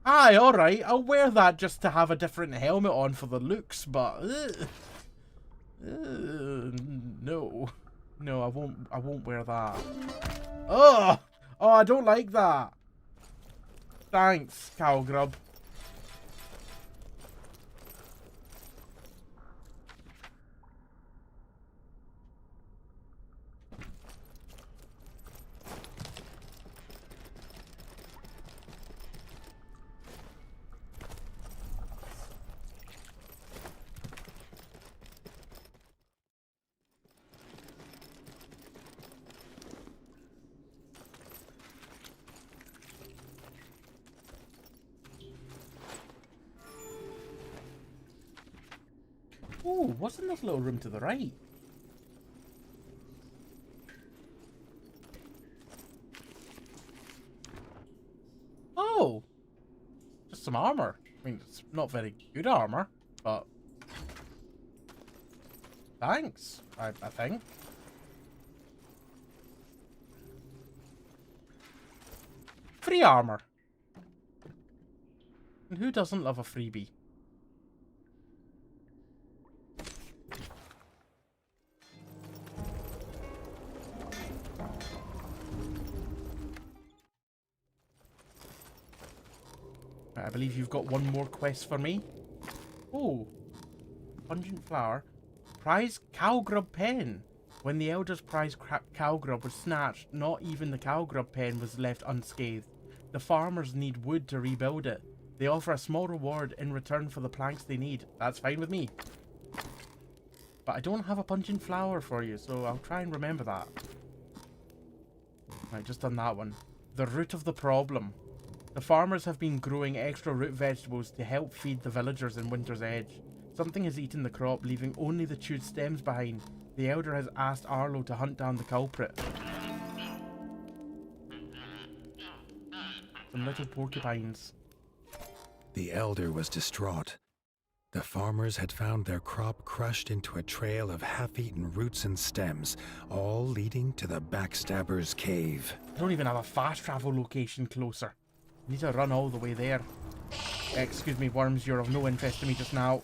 Aye, alright, I'll wear that just to have a different helmet on for the looks, but... no. No, I won't wear that. Oh! Oh, I don't like that. Thanks, cow grub. Ooh, what's in this little room to the right? Oh! Just some armor. I mean, it's not very good armor, but... Thanks, I think. Free armor. And who doesn't love a freebie? I believe you've got one more quest for me. Oh, pungent flower. Prize cow grub pen. When the elder's prize cow grub was snatched, not even the cow grub pen was left unscathed. The farmers need wood to rebuild it. They offer a small reward in return for the planks they need. That's fine with me. But I don't have a pungent flower for you, so I'll try and remember that. Right, just done that one. The root of the problem. The farmers have been growing extra root vegetables to help feed the villagers in Winter's Edge. Something has eaten the crop, leaving only the chewed stems behind. The elder has asked Arlo to hunt down the culprit. Some little porcupines. The elder was distraught. The farmers had found their crop crushed into a trail of half-eaten roots and stems, all leading to the Backstabber's cave. I don't even have a fast travel location closer. I need to run all the way there. Excuse me, worms, you're of no interest to me just now.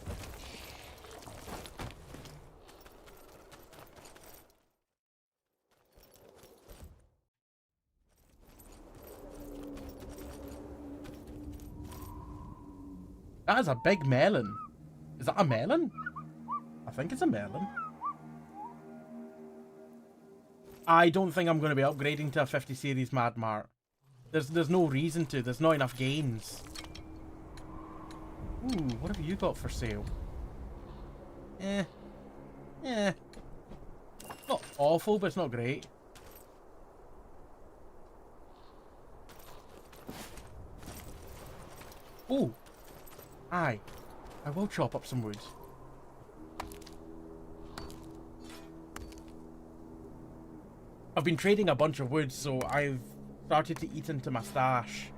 That is a big melon. Is that a melon? I think it's a melon. I don't think I'm going to be upgrading to a 50 series Mad Mart. There's no reason to. There's not enough gains. Ooh, what have you got for sale? Not awful, but it's not great. Oh, aye. I will chop up some wood. I've been trading a bunch of wood, so I've started to eat into my stash.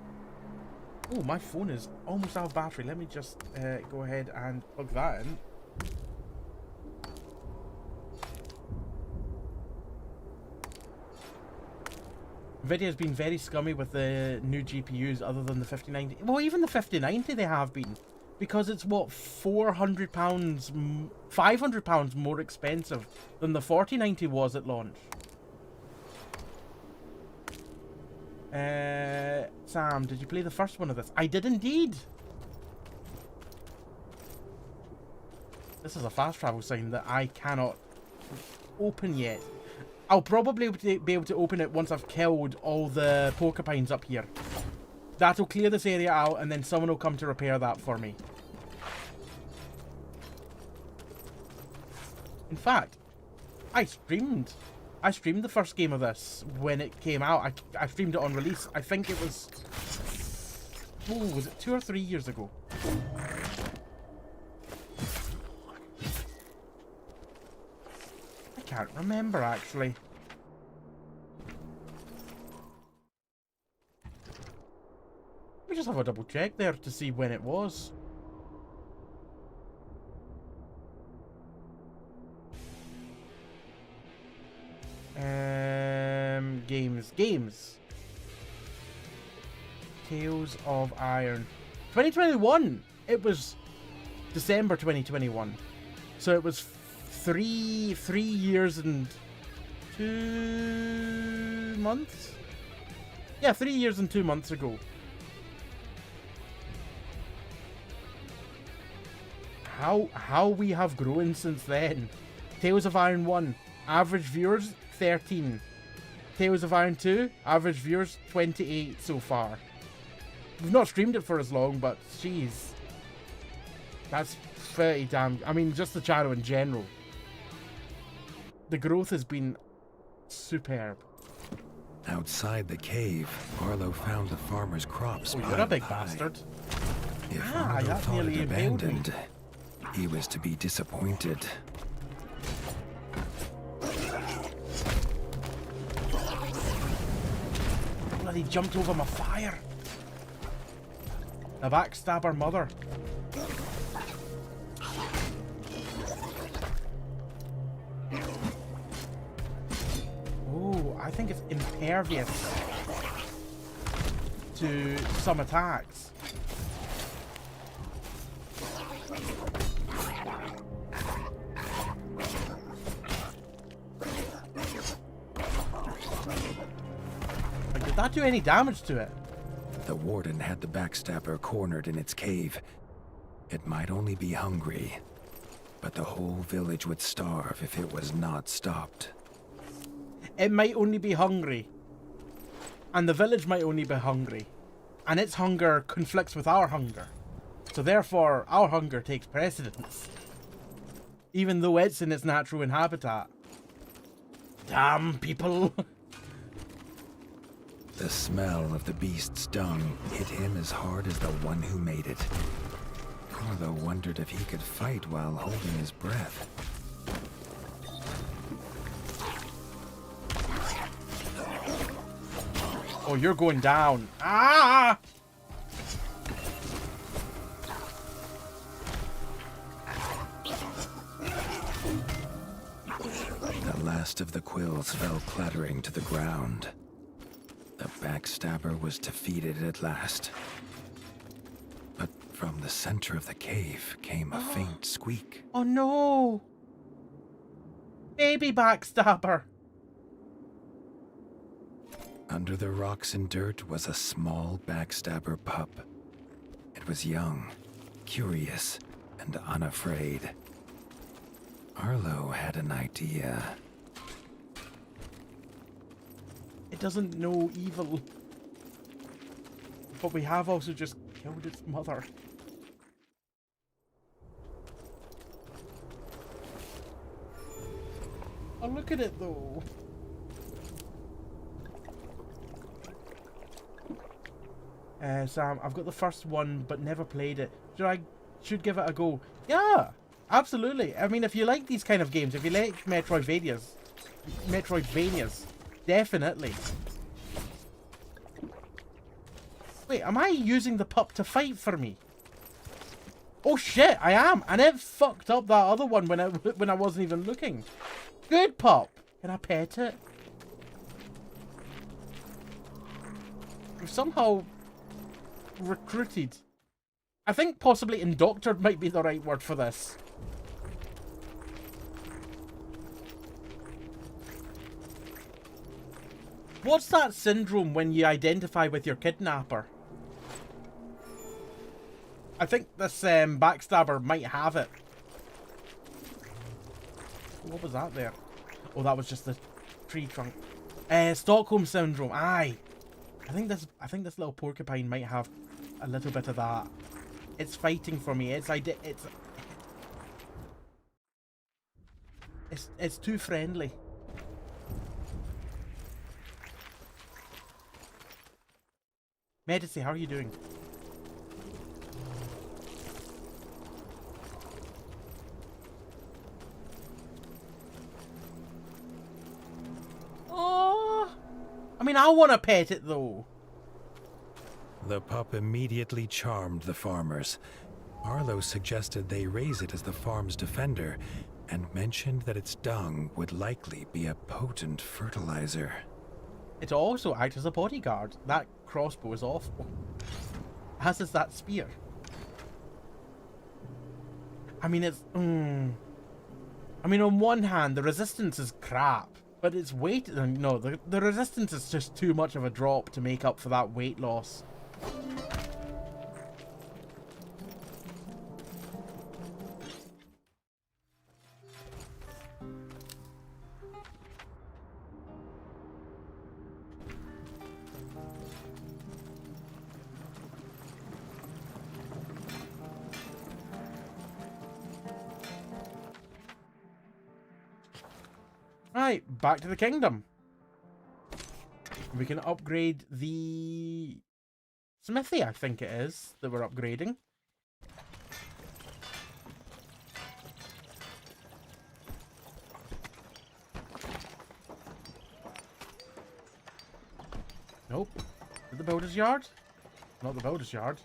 Oh, my phone is almost out of battery. Let me just go ahead and plug that in. Nvidia's been very scummy with the new GPUs other than the 5090. Well, even the 5090 they have been. Because it's, what, £400, £500 more expensive than the 4090 was at launch. Sam, did you play the first one of this? I did indeed! This is a fast travel sign that I cannot open yet. I'll probably be able to open it once I've killed all the porcupines up here. That'll clear this area out and then someone will come to repair that for me. In fact, I streamed the first game of this when it came out. I streamed it on release. I think it was... Oh, was it 2 or 3 years ago? I can't remember, actually. Let me just have a double check there to see when it was. Games. Tales of Iron. 2021! It was December 2021. So it was 3 years and 2 months? Yeah, 3 years and 2 months ago. How we have grown since then. Tales of Iron 1, average viewers 13. Tales of Iron 2, average viewers 28 so far. We've not streamed it for as long, but jeez. That's pretty damn... I mean, just the channel in general. The growth has been superb. Outside the cave, Arlo found the farmer's crops. Oh, you're a big bastard. If Arlo thought it abandoned, he was to be disappointed. Bloody jumped over my fire. The backstabber mother. Oh, I think it's impervious to some attacks. Did that do any damage to it? The warden had the backstabber cornered in its cave. It might only be hungry, but the whole village would starve if it was not stopped. It might only be hungry. And the village might only be hungry. And its hunger conflicts with our hunger. So therefore, our hunger takes precedence. Even though it's in its natural habitat. Damn people! The smell of the beast's dung hit him as hard as the one who made it. Arlo wondered if he could fight while holding his breath. Oh, you're going down. Ah! The last of the quills fell clattering to the ground. The backstabber was defeated at last. But from the center of the cave came a faint squeak. Oh no! Baby backstabber! Under the rocks and dirt was a small backstabber pup. It was young, curious and unafraid. Arlo had an idea. It doesn't know evil. But we have also just killed its mother. Oh, look at it though. Sam, I've got the first one but never played it. Should give it a go. Yeah, absolutely. I mean, if you like these kind of games, if you like Metroidvanias, definitely. Wait, am I using the pup to fight for me? Oh shit, I am, and it fucked up that other one when I wasn't even looking. Good pup. Can I pet it? We've somehow recruited. I think possibly indoctored might be the right word for this. What's that syndrome when you identify with your kidnapper? I think this backstabber might have it. What was that there? Oh, that was just the tree trunk. Stockholm syndrome. Aye. I think this little porcupine might have a little bit of that. It's fighting for me. It's too friendly. Medici, how are you doing? Oh, I mean, I want to pet it though. The pup immediately charmed the farmers. Arlo suggested they raise it as the farm's defender and mentioned that its dung would likely be a potent fertilizer. It also acts as a bodyguard. That crossbow is awful. As is that spear. I mean, it's... I mean, on one hand, the resistance is crap. But its weight... No, the resistance is just too much of a drop to make up for that weight loss. Right, back to the kingdom. We can upgrade the smithy, I think it is, that we're upgrading. Nope. Is it the builder's yard? Not the builder's yard.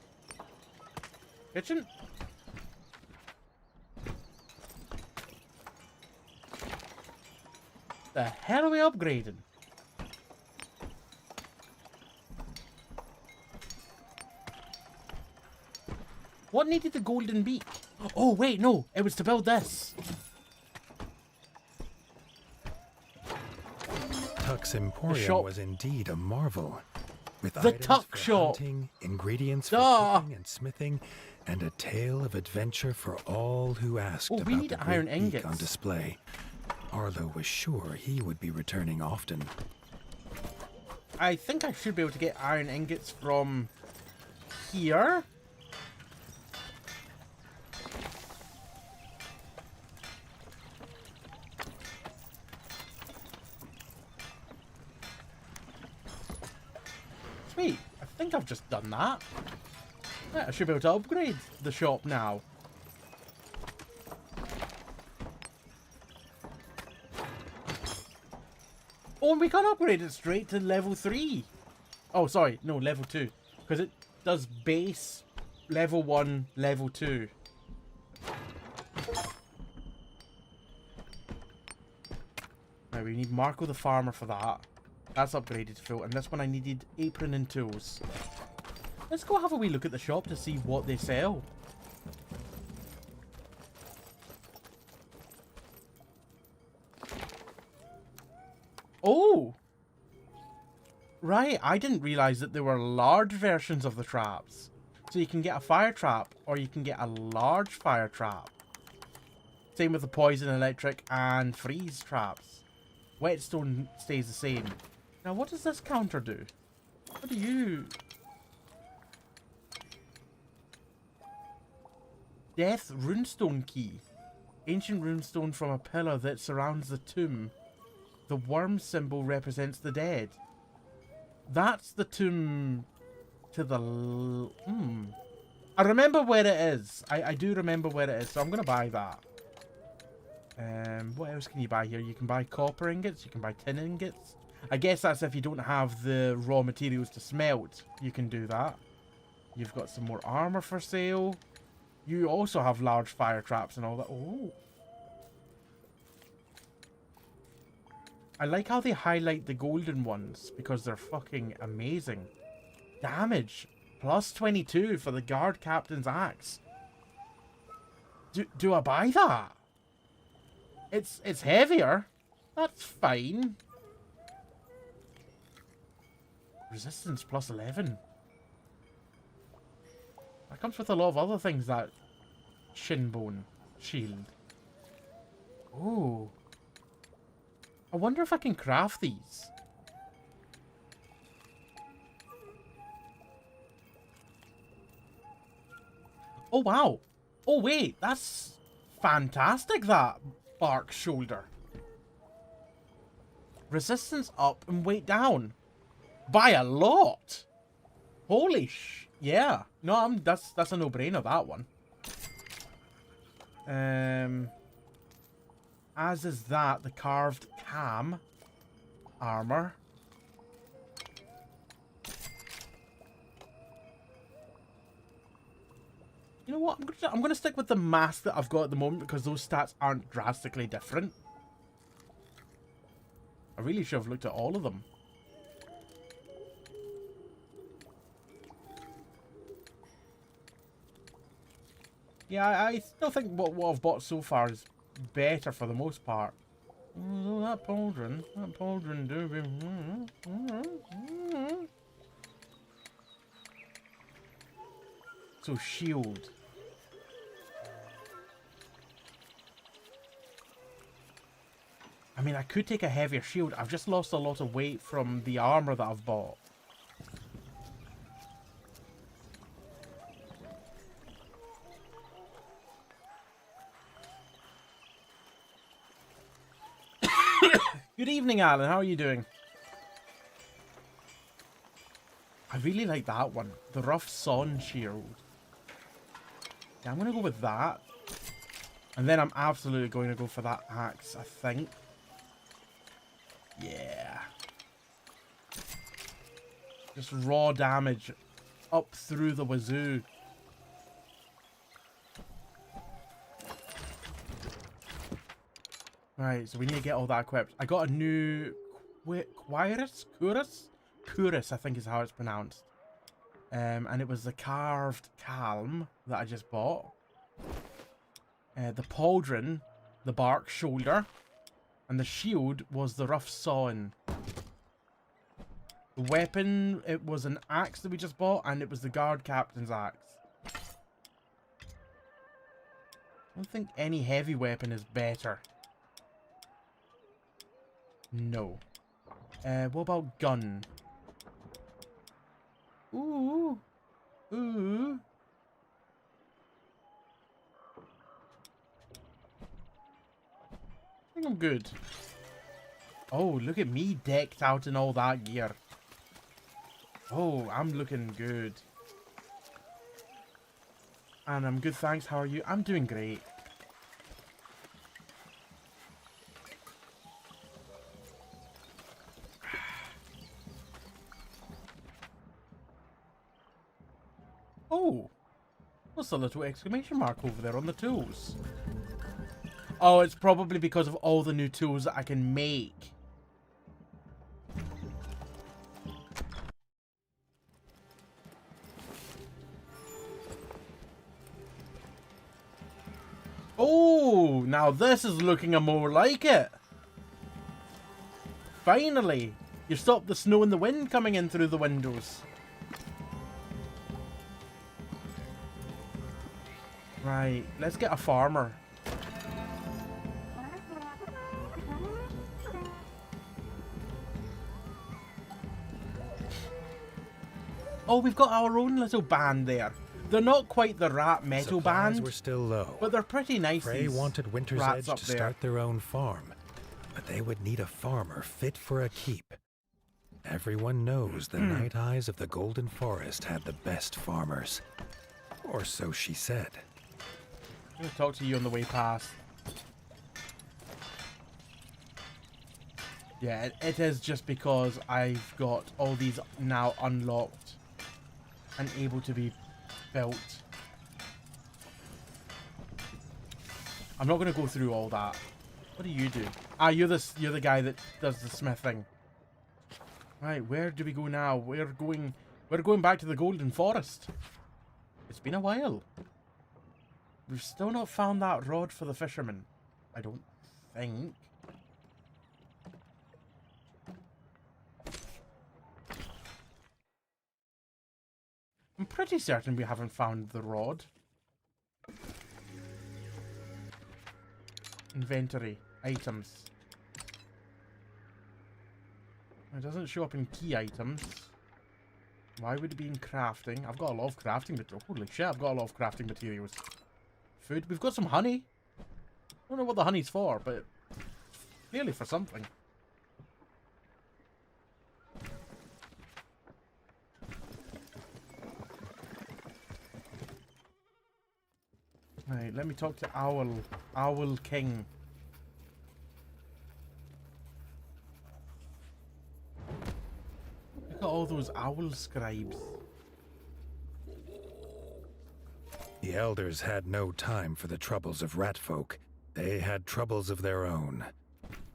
Kitchen? The hell are we upgrading? What needed the golden beak? Oh, wait, no. It was to build this. Tuck's Emporium was indeed a marvel. With the items tuck for shop. Hunting, ingredients for cooking and smithing, and a tale of adventure for all who asked about we need the iron great beak ingots on display. Arlo was sure he would be returning often. I think I should be able to get iron ingots from here. Sweet, I think I've just done that. Yeah, I should be able to upgrade the shop now. Oh, and we can upgrade it straight to level 3. Oh, sorry, no, level 2. Because it does base, level 1, level 2. Now we need Marco the Farmer for that. That's upgraded to full. And this one I needed apron and tools. Let's go have a wee look at the shop to see what they sell. Oh! Right, I didn't realise that there were large versions of the traps. So you can get a fire trap, or you can get a large fire trap. Same with the poison, electric, and freeze traps. Whetstone stays the same. Now, what does this counter do? What do you... Death runestone key. Ancient runestone from a pillar that surrounds the tomb. The worm symbol represents the dead. That's the tomb to the... I remember where it is. I do remember where it is, so I'm going to buy that. What else can you buy here? You can buy copper ingots. You can buy tin ingots. I guess that's if you don't have the raw materials to smelt. You can do that. You've got some more armor for sale. You also have large fire traps and all that. Oh. I like how they highlight the golden ones because they're fucking amazing. Damage. Plus 22 for the guard captain's axe. Do I buy that? It's heavier. That's fine. Resistance plus 11. That comes with a lot of other things, that shin bone shield. Oh. I wonder if I can craft these. Oh, wow. Oh, wait. That's fantastic, that bark shoulder. Resistance up and weight down. By a lot. Holy sh... Yeah. No, that's a no-brainer, that one. As is that, the carved cam armor. You know what? I'm gonna stick with the mask that I've got at the moment because those stats aren't drastically different. I really should have looked at all of them. Yeah, I still think what I've bought so far is better for the most part. Oh, that pauldron do be... So shield. I mean, I could take a heavier shield. I've just lost a lot of weight from the armor that I've bought. Good evening, Alan. How are you doing? I really like that one. The rough sawn shield. Yeah, I'm going to go with that. And then I'm absolutely going to go for that axe, I think. Yeah. Just raw damage up through the wazoo. Right, so we need to get all that equipped. I got a new Curus, I think is how it's pronounced. And it was the carved calm that I just bought. The pauldron, the bark shoulder, and the shield was the rough sawn. The weapon, it was an axe that we just bought, and it was the guard captain's axe. I don't think any heavy weapon is better. No. What about gun? Ooh. Ooh. I think I'm good. Oh, look at me decked out in all that gear. Oh, I'm looking good. And I'm good, thanks. How are you? I'm doing great. Oh, what's the little exclamation mark over there on the tools? Oh, it's probably because of all the new tools that I can make. Oh, now this is looking a more like it. Finally, you stopped the snow and the wind coming in through the windows. Right, let's get a farmer. Oh, we've got our own little band there. They're not quite the rat metal Supplies band, were still low. but they're pretty nice. Frey these wanted Winter's rats Edge up to there. start their own farm, but they would need a farmer fit for a keep. Everyone knows the Night Eyes of the Golden Forest had the best farmers. Or so she said. I'm going to talk to you on the way past. Yeah, it is just because I've got all these now unlocked and able to be built. I'm not going to go through all that. What do you do? Ah, you're the guy that does the smithing. Right, where do we go now? We're going back to the Golden Forest. It's been a while. We've still not found that rod for the fisherman. I don't think. I'm pretty certain we haven't found the rod. Inventory. Items. It doesn't show up in key items. Why would it be in crafting? I've got a lot of crafting materials. Holy shit, I've got a lot of crafting materials. Food. We've got some honey. I don't know what the honey's for, but clearly for something. Right, let me talk to Owl King. Look at all those owl scribes. The elders had no time for the troubles of rat folk. They had troubles of their own.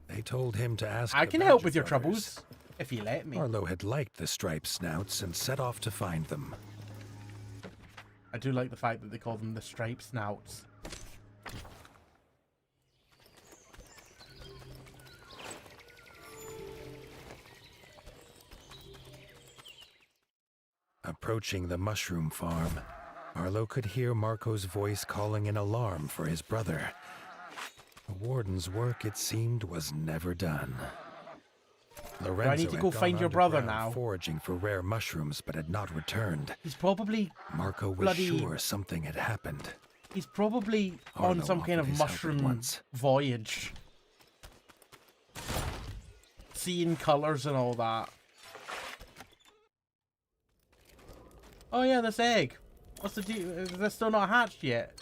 They told him to ask I the can help Badger with your brothers. troubles, if you let me. Arlo had liked the striped snouts and set off to find them. I do like the fact that they call them the striped snouts. Approaching the mushroom farm, Arlo could hear Marco's voice calling in alarm for his brother. The warden's work, it seemed, was never done. Lorenzo I need to had go gone find your brother underground now? foraging for rare mushrooms, but had not returned. He's probably Marco was bloody- sure something had happened. He's probably on Arlo some kind of offered his help at mushroom once. voyage. Seeing colours and all that. Oh yeah, this egg. What's the deal? Is this still not hatched yet?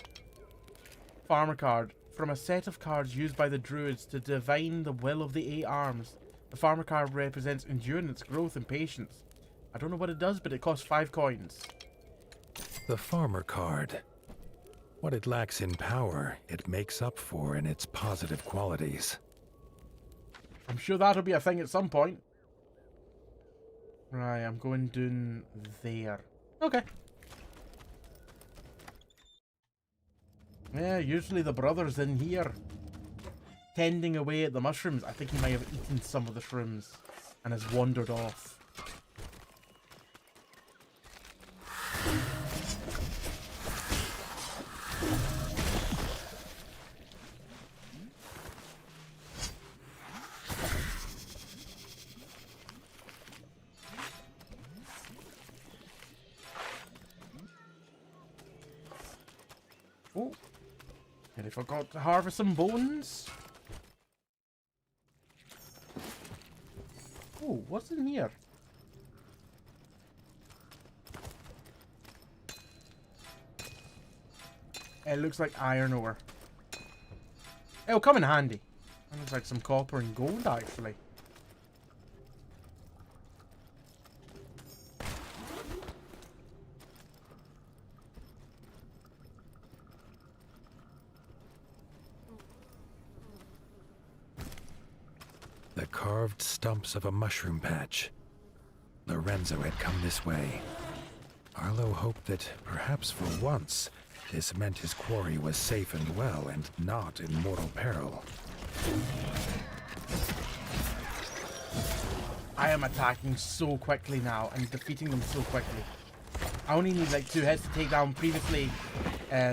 Farmer card. From a set of cards used by the druids to divine the will of the 8 arms. The farmer card represents endurance, growth, and patience. I don't know what it does, but it costs 5 coins. The farmer card. What it lacks in power, it makes up for in its positive qualities. I'm sure that'll be a thing at some point. Right, I'm going down there. Okay. Yeah, usually the brother's in here. Tending away at the mushrooms. I think he might have eaten some of the shrooms and has wandered off. Oh, and I forgot to harvest some bones. Oh, what's in here? It looks like iron ore. It'll come in handy. It looks like some copper and gold, actually. The carved stumps of a mushroom patch. Lorenzo had come this way. Arlo hoped that, perhaps for once, this meant his quarry was safe and well and not in mortal peril. I am attacking so quickly now and defeating them so quickly. I only need like 2 hits to take down previously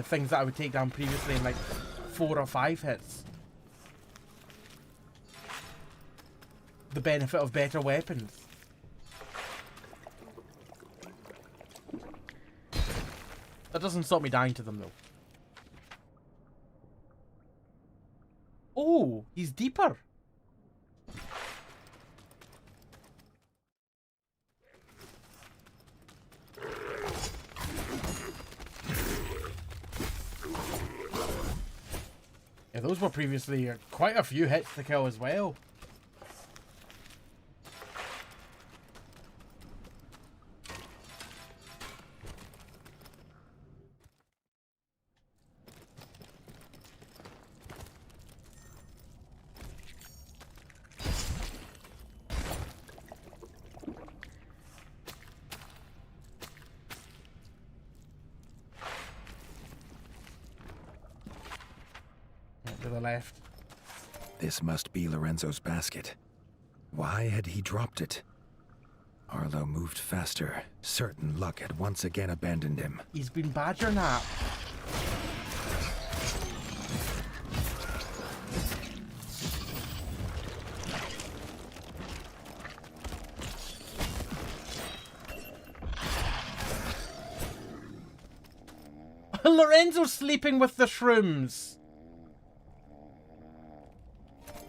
things that I would take down previously in like 4 or 5 hits. The benefit of better weapons. That doesn't stop me dying to them though. Oh, he's deeper. Yeah, those were previously quite a few hits to kill as well. To the left. This must be Lorenzo's basket. Why had he dropped it? Arlo moved faster. Certain luck had once again abandoned him. He's been badger napped. Lorenzo's sleeping with the shrooms.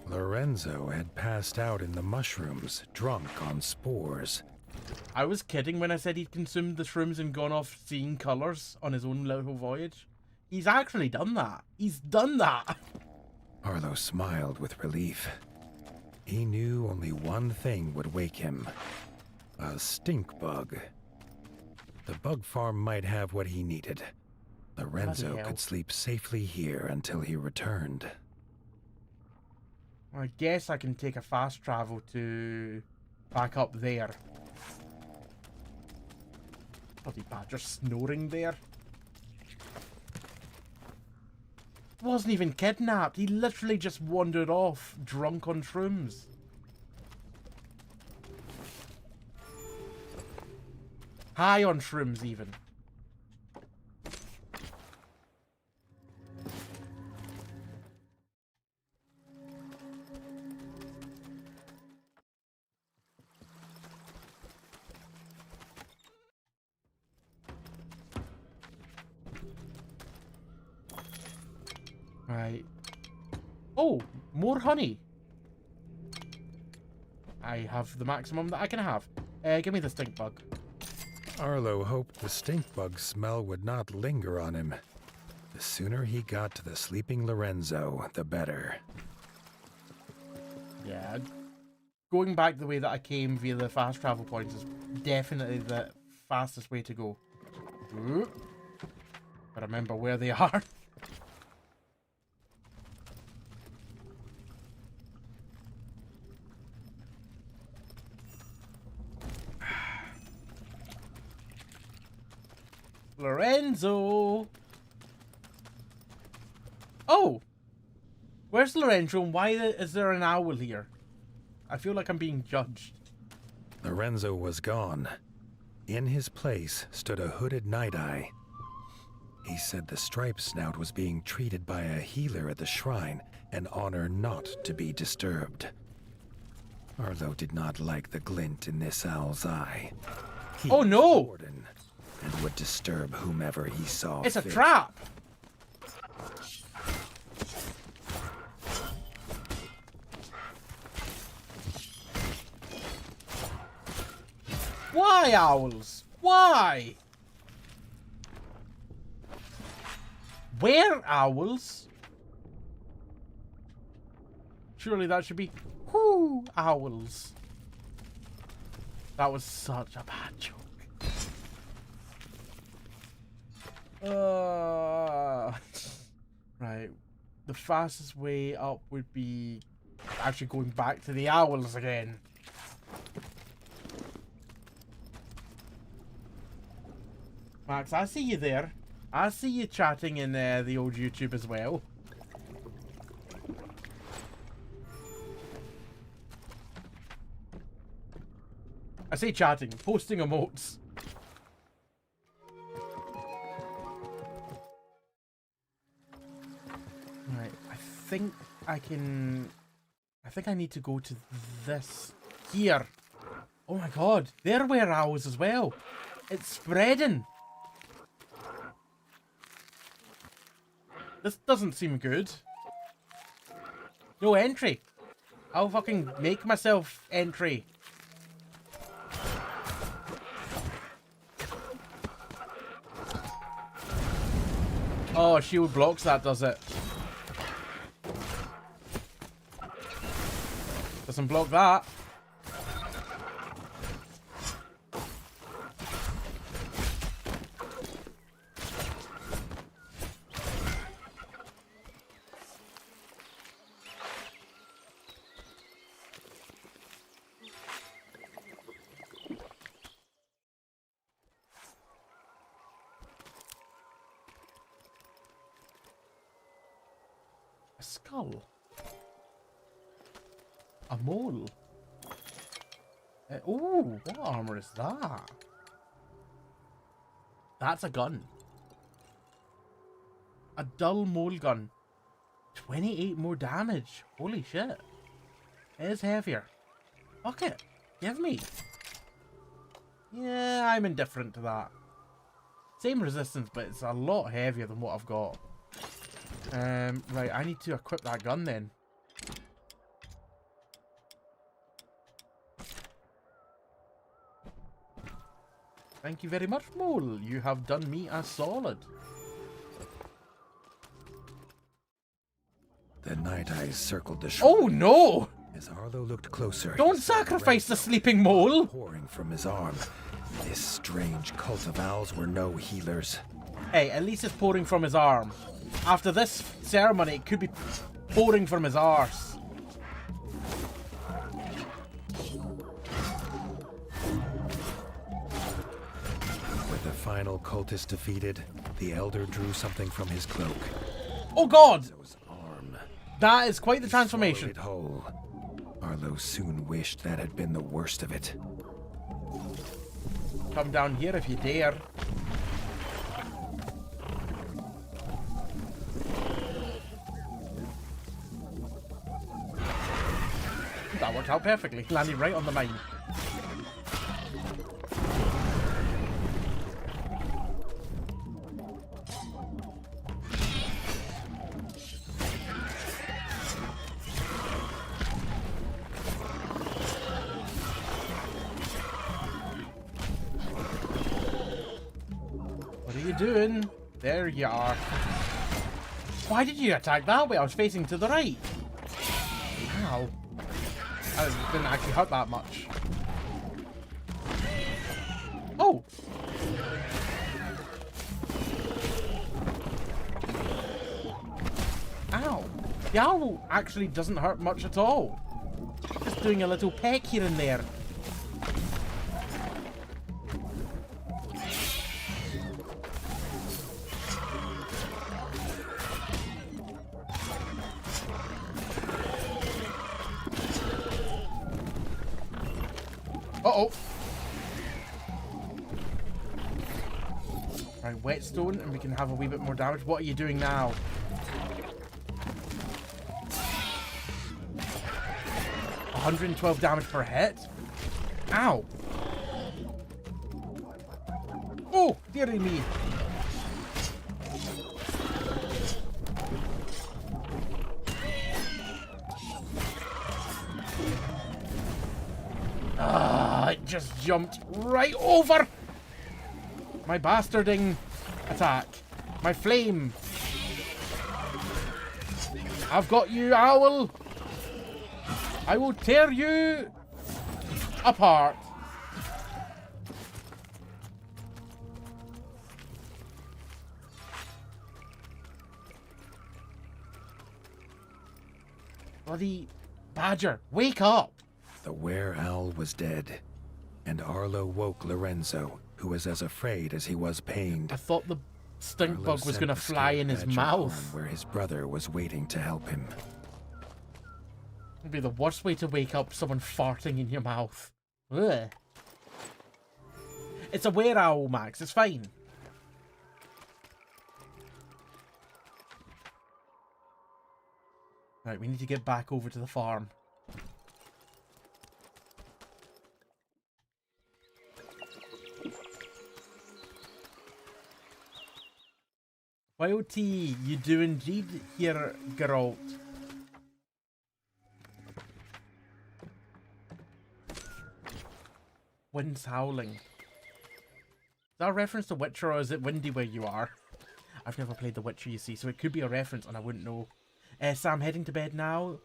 Lorenzo had passed out in the mushrooms, drunk on spores. I was kidding when I said he'd consumed the shrooms and gone off seeing colours on his own little voyage. He's actually done that. He's done that. Arlo smiled with relief. He knew only one thing would wake him. A stink bug. The bug farm might have what he needed. Lorenzo could sleep safely here until he returned. I guess I can take a fast travel to back up there. Bloody badger snoring there. Wasn't even kidnapped. He literally just wandered off, drunk on shrooms. High on shrooms, even. Right. Oh, more honey. I have the maximum that I can have. Give me the stink bug. Arlo hoped the stink bug smell would not linger on him. The sooner he got to the sleeping Lorenzo, the better. Yeah. Going back the way that I came via the fast travel points is definitely the fastest way to go. Ooh. But remember where they are. Lorenzo! Oh! Where's Lorenzo and why is there an owl here? I feel like I'm being judged. Lorenzo was gone. In his place stood a hooded night-eye. He said the striped snout was being treated by a healer at the shrine, an honor not to be disturbed. Arlo did not like the glint in this owl's eye. He oh no! Was Warden, and would disturb whomever he saw It's fit. a trap! Why, owls? Why? Where, owls? Surely that should be whoo, owls. That was such a bad joke. Right. The fastest way up would be actually going back to the owls again. Max, I see you there. I see you chatting in the old YouTube as well. I say chatting, posting emotes. Right, I think I can... I think I need to go to this here. Oh my god, they're were owls as well. It's spreading. This doesn't seem good. No entry. I'll fucking make myself entry. Oh, shield blocks that, does it? Doesn't block that. A skull. A mole. Ooh, what armor is that? That's a gun. A dull mole gun. 28 more damage. Holy shit. It is heavier. Fuck it. Give me. Yeah, I'm indifferent to that. Same resistance, but it's a lot heavier than what I've got. Right, I need to equip that gun then. Thank you very much, Mole. You have done me a solid. The Night Eyes circled the shore. Oh no! As Arlo looked closer, don't sacrifice the sleeping mole! Pouring from his arm. This strange cult of owls were no healers. Hey, at least it's pouring from his arm. After this ceremony, it could be pouring from his arse. With the final cultist defeated, the Elder drew something from his cloak. Oh god! Arm. That is quite the transformation. It whole. Arlo soon wished that had been the worst of it. Come down here if you dare. That worked out perfectly, landing right on the mine. What are you doing? There you are. Why did you attack that way? I was facing to the right. Ow. That didn't actually hurt that much. Oh! Ow. The owl actually doesn't hurt much at all. Just doing a little peck here and there. Uh-oh. Right, whetstone, and we can have a wee bit more damage. What are you doing now? $112 damage per hit? Ow. Oh, dearie me. Ah, it just jumped right over my bastarding attack. My flame. I've got you, owl. I will tear you apart. Bloody badger, wake up. The were-owl was dead, and Arlo woke Lorenzo, who was as afraid as he was pained. I thought the stink Arlo bug was sent going to the fly in his Scarecrow mouth. home where his brother was waiting to help him. It'd be the worst way to wake up someone farting in your mouth. Ugh. It's a were-owl, Max. It's fine. Right, we need to get back over to the farm. Wild tea, you do indeed here, Geralt. Wind's howling. Is that a reference to Witcher, or is it windy where you are? I've never played The Witcher, you see, so it could be a reference and I wouldn't know. Sam, heading to bed now,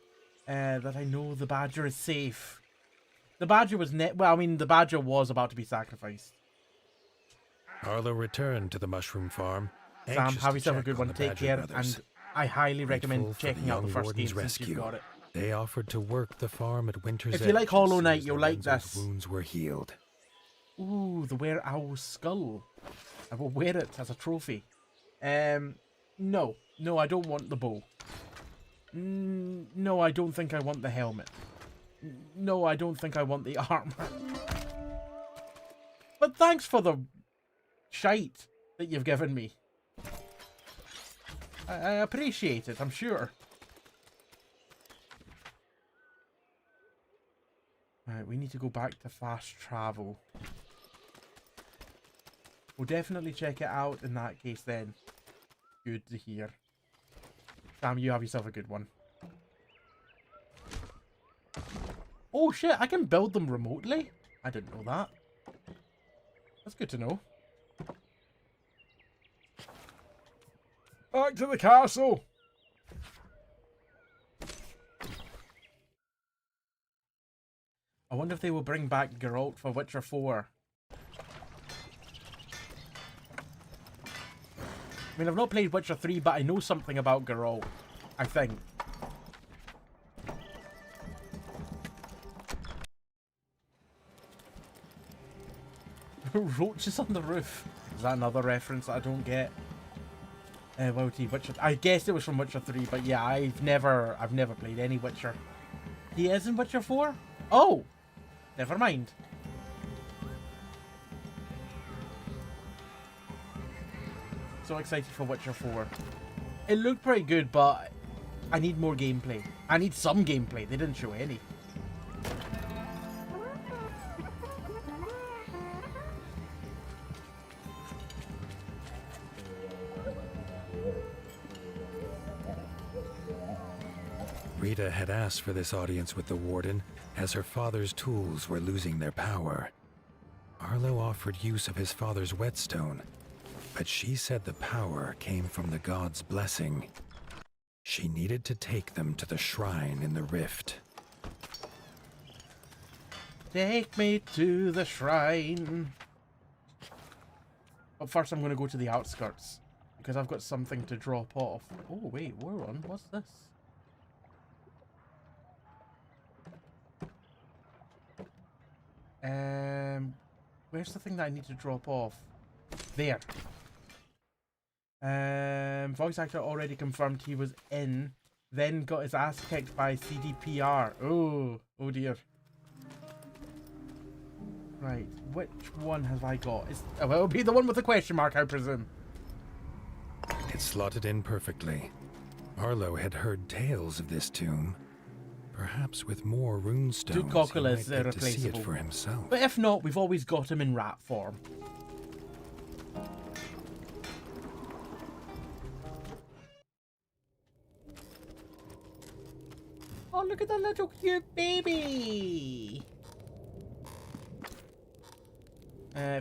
that I know the badger is safe. The badger was the badger was about to be sacrificed. Arlo returned to the mushroom farm. Sam, have yourself a good one. Take care, and I highly recommend checking out the first game since you've got it. They offered to work the farm at Winter's Edge. If you like Hollow Knight, you'll like this. Wounds were healed. Ooh, the Were Owl's skull. I will wear it as a trophy. No, I don't want the bow. No, I don't think I want the helmet. No, I don't think I want the armor. But thanks for the shite that you've given me. I appreciate it, I'm sure. Right, we need to go back to fast travel. We'll definitely check it out in that case then. Good to hear. Sam, you have yourself a good one. Oh shit, I can build them remotely? I didn't know that. That's good to know. Back to the castle! I wonder if they will bring back Geralt for Witcher 4. I mean, I've not played Witcher 3, but I know something about Geralt. I think. Roaches on the roof. Is that another reference that I don't get? Witcher. I guessed it was from Witcher 3, but yeah, I've never played any Witcher. He is in Witcher 4? Oh! Never mind. So excited for Witcher 4. It looked pretty good, but I need more gameplay. I need some gameplay. They didn't show any. Rita had asked for this audience with the warden, as her father's tools were losing their power. Arlo offered use of his father's whetstone, but she said the power came from the god's blessing. She needed to take them to the shrine in the rift. Take me to the shrine. But first I'm going to go to the outskirts, because I've got something to drop off. Oh wait, we're on. What's this? Where's the thing that I need to drop off? There. Voice actor already confirmed he was in, then got his ass kicked by CDPR. Oh dear. Right, which one have I got? Well, it'll be the one with the question mark, I presume. It slotted in perfectly. Arlo had heard tales of this tomb. Perhaps with more runestones, Duke Cockle he is might get to see it replaceable for himself. But if not, we've always got him in rat form. Oh, look at the little cute baby!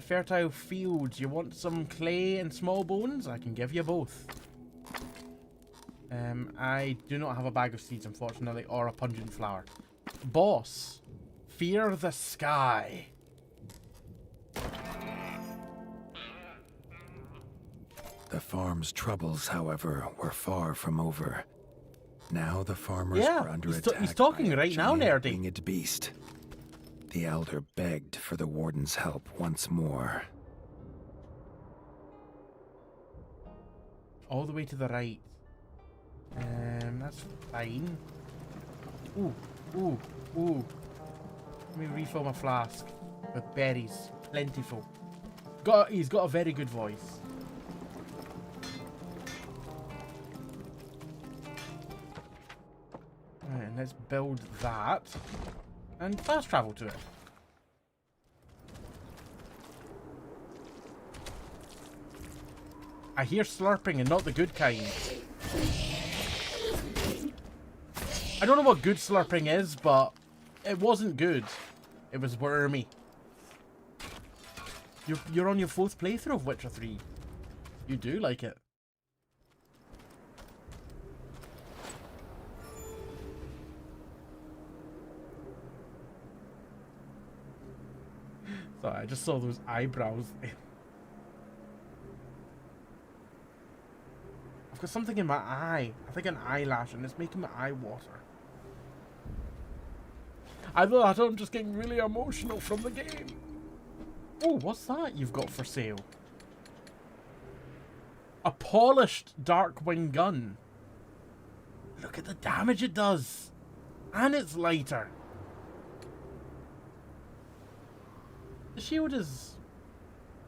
Fertile fields. You want some clay and small bones? I can give you both. I do not have a bag of seeds, unfortunately, or a pungent flower. Boss, fear the sky. The farm's troubles, however, were far from over. Now the farmers were under attack. He's talking by a right now, giant nerdy. winged beast. The elder begged for the warden's help once more. All the way to the right. That's fine. Ooh. Let me refill my flask with berries. Plentiful. He's got a very good voice. let's build that and fast travel to it. I hear slurping and not the good kind. I don't know what good slurping is, but it wasn't good. It was wormy. You're on your 4th playthrough of Witcher 3. You do like it. Sorry, I just saw those eyebrows. I've got something in my eye. I think an eyelash, and it's making my eye water. I thought I'm just getting really emotional from the game. Oh, what's that you've got for sale? A polished Darkwing gun. Look at the damage it does. And it's lighter. The shield is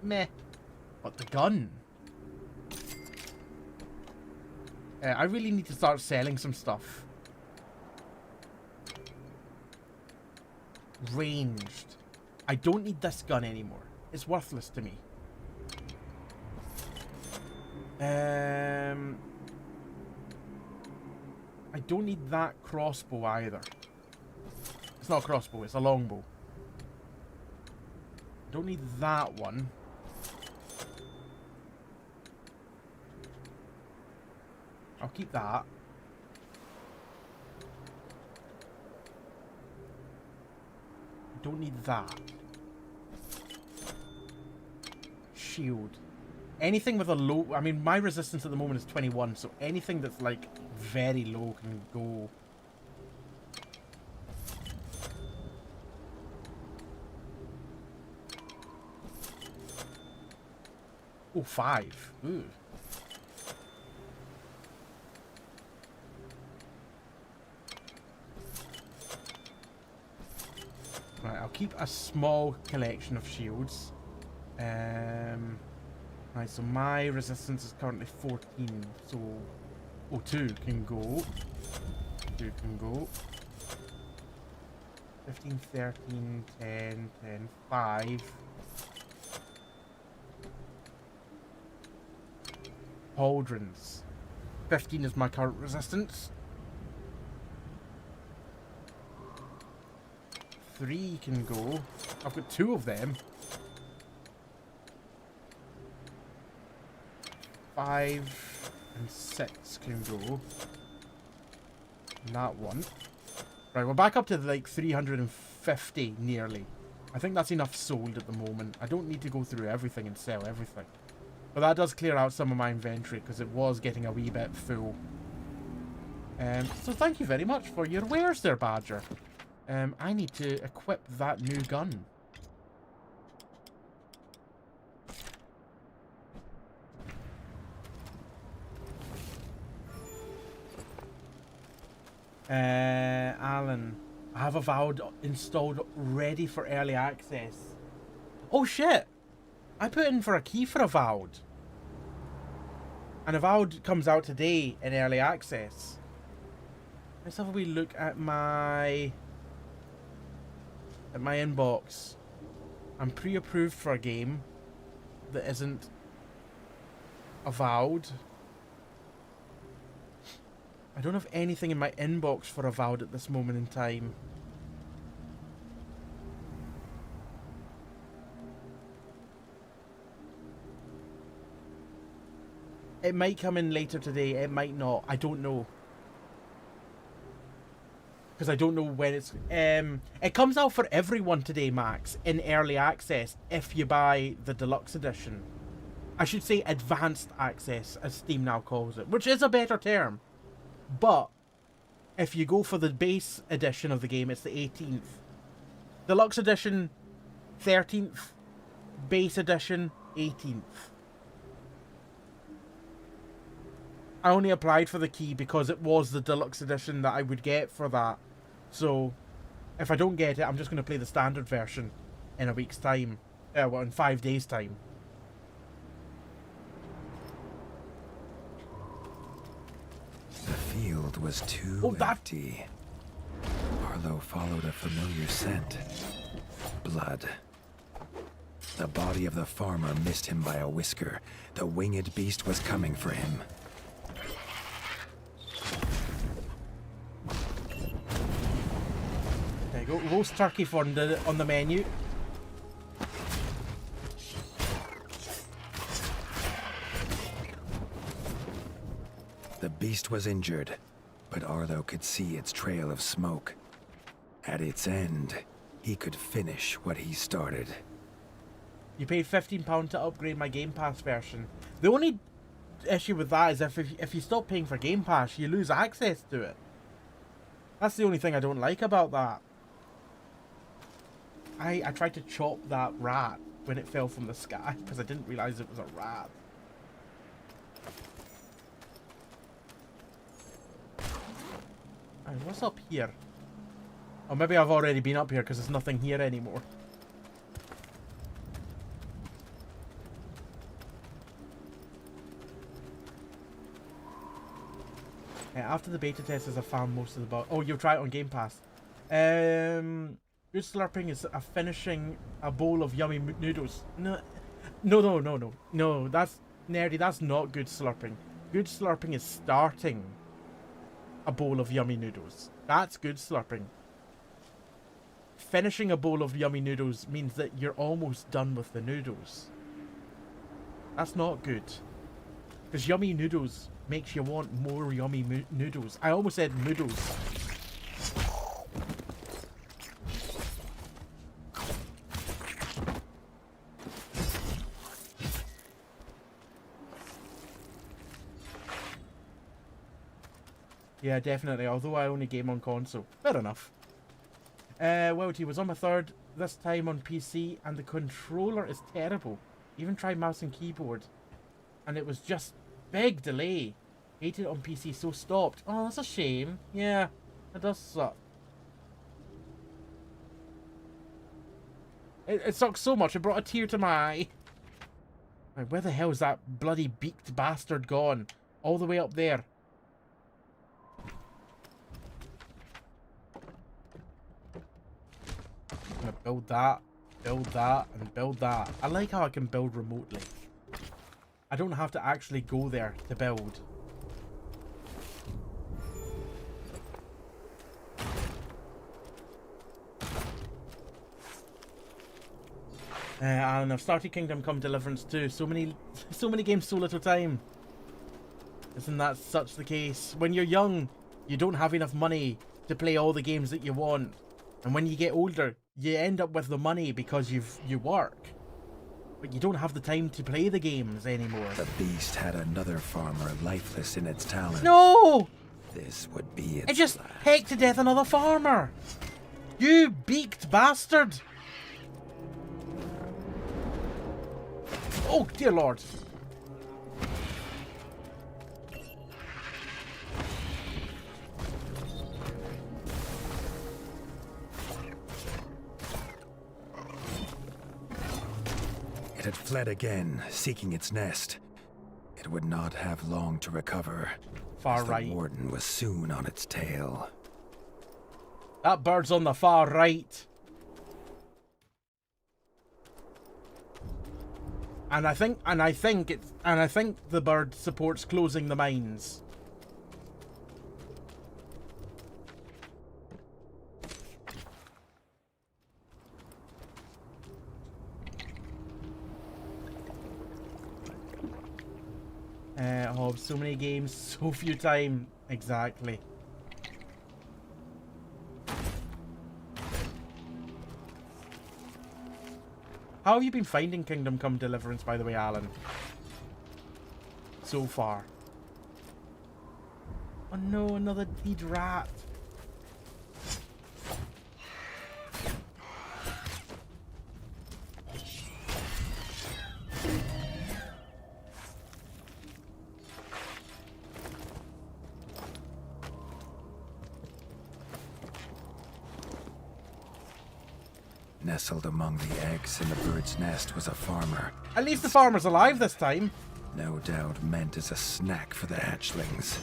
meh. But the gun. I really need to start selling some stuff. Ranged. I don't need this gun anymore. It's worthless to me. I don't need that crossbow either. It's not a crossbow, it's a longbow. Don't need that one. I'll keep that. Don't need that. Shield. Anything with a low... I mean, my resistance at the moment is 21, so anything that's, like, very low can go. Oh, 5. Ooh. Right, I'll keep a small collection of shields. Right, so my resistance is currently 14, so... Oh, 2 can go. 2 can go. 15, 13, 10, 10, 5. Pauldrons. 15 is my current resistance. 3 can go. I've got 2 of them. 5 and 6 can go. And that one. Right, we're back up to like 350 nearly. I think that's enough sold at the moment. I don't need to go through everything and sell everything. But that does clear out some of my inventory because it was getting a wee bit full. So thank you very much for your wares there, Badger. I need to equip that new gun. Alan, I have Avowed installed ready for early access. Oh shit! I put in for a key for Avowed. And Avowed comes out today in early access. Let's have a wee look at my inbox. I'm pre-approved for a game that isn't Avowed. I don't have anything in my inbox for Avowed at this moment in time. It might come in later today, it might not. I don't know. Because I don't know when it's... it comes out for everyone today, Max, in early access, if you buy the deluxe edition. I should say advanced access, as Steam now calls it, which is a better term. But if you go for the base edition of the game, it's the 18th. Deluxe edition, 13th. Base edition, 18th. I only applied for the key because it was the deluxe edition that I would get for that. So, if I don't get it, I'm just going to play the standard version in a week's time. Well, in 5 days' time. The field was too empty. Arlo followed a familiar scent. Blood. The body of the farmer missed him by a whisker. The winged beast was coming for him. There you go. Roast turkey on the menu. The beast was injured, but Arlo could see its trail of smoke. At its end, he could finish what he started. You paid £15 to upgrade my Game Pass version. The only issue with that is if you stop paying for Game Pass, you lose access to it. That's the only thing I don't like about that. I tried to chop that rat when it fell from the sky because I didn't realise it was a rat. And what's up here? Or maybe I've already been up here because there's nothing here anymore. After the beta testers, I found most of the bugs. Oh, you'll try it on Game Pass. Good slurping is finishing a bowl of yummy noodles. No, that's nerdy. That's not good slurping. Good slurping is starting a bowl of yummy noodles. That's good slurping. Finishing a bowl of yummy noodles means that you're almost done with the noodles. That's not good. Because yummy noodles makes you want more yummy noodles. I almost said noodles. Yeah, definitely. Although I only game on console. Fair enough. He was on my third, this time on PC, and the controller is terrible. Even tried mouse and keyboard, and it was just big delay. Hated it on PC, so stopped. Oh, that's a shame. Yeah, it does suck. It sucks so much, it brought a tear to my eye. Right, where the hell is that bloody beaked bastard gone? All the way up there. I'm gonna build that, and build that. I like how I can build remotely. I don't have to actually go there to build. And I've started Kingdom Come Deliverance too. So many games, so little time. Isn't that such the case? When you're young, you don't have enough money to play all the games that you want. And when you get older, you end up with the money because you work. But you don't have the time to play the games anymore. The beast had another farmer lifeless in its talons. No! This would be its It just pecked to death another farmer! You beaked bastard! Oh, dear lord. It had fled again, seeking its nest. It would not have long to recover. Far as right. The warden was soon on its tail. That bird's on the far right. And I think the bird supports closing the mines. Oh, so many games, so few time. Exactly. How have you been finding Kingdom Come Deliverance, by the way, Alan? So far. Oh no, another dead rat. Nestled among the eggs in the bird's nest was a farmer. At least the farmer's alive this time. No doubt meant as a snack for the hatchlings.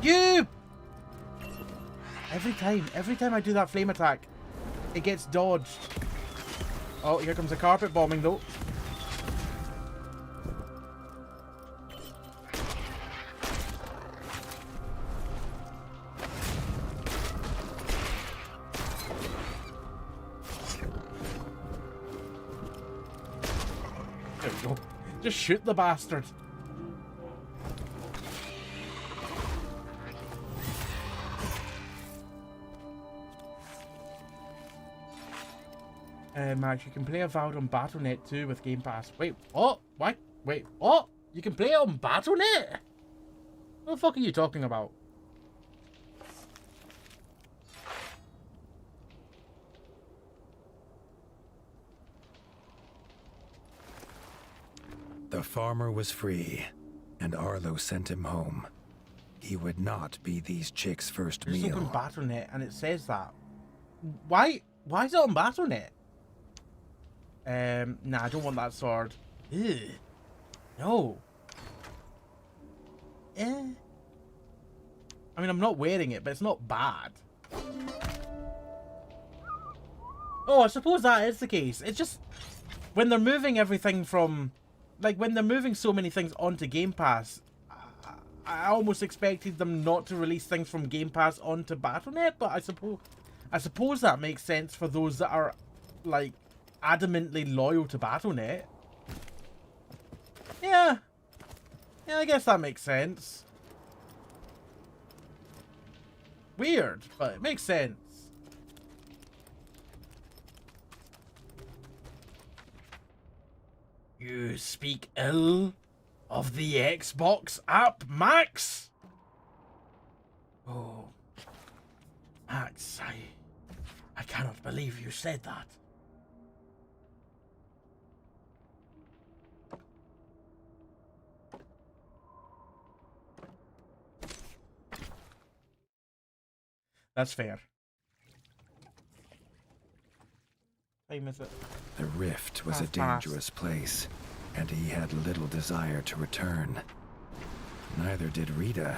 You! Every time I do that flame attack, it gets dodged. Oh, here comes the carpet bombing though. There we go. Just shoot the bastard. Max, you can play Avowed on Battle.net too with Game Pass. Wait, what? Why? Wait, what? You can play it on Battle.net? What the fuck are you talking about? The farmer was free, and Arlo sent him home. He would not be these chicks' first Just meal. open Battle.net and it says that. Why is it on Battle.net? Nah, I don't want that sword. Ew. No. I mean, I'm not wearing it, but it's not bad. Oh, I suppose that is the case. It's just when they're moving everything from, like, when they're moving so many things onto Game Pass, I almost expected them not to release things from Game Pass onto Battle.net, but I suppose that makes sense for those that are, like, adamantly loyal to Battle.net. Yeah, I guess that makes sense. Weird, but it makes sense. You speak ill of the Xbox app, Max? Oh, Max, I cannot believe you said that. That's fair. Time is it? The rift was a dangerous place, and he had little desire to return. Neither did Rita,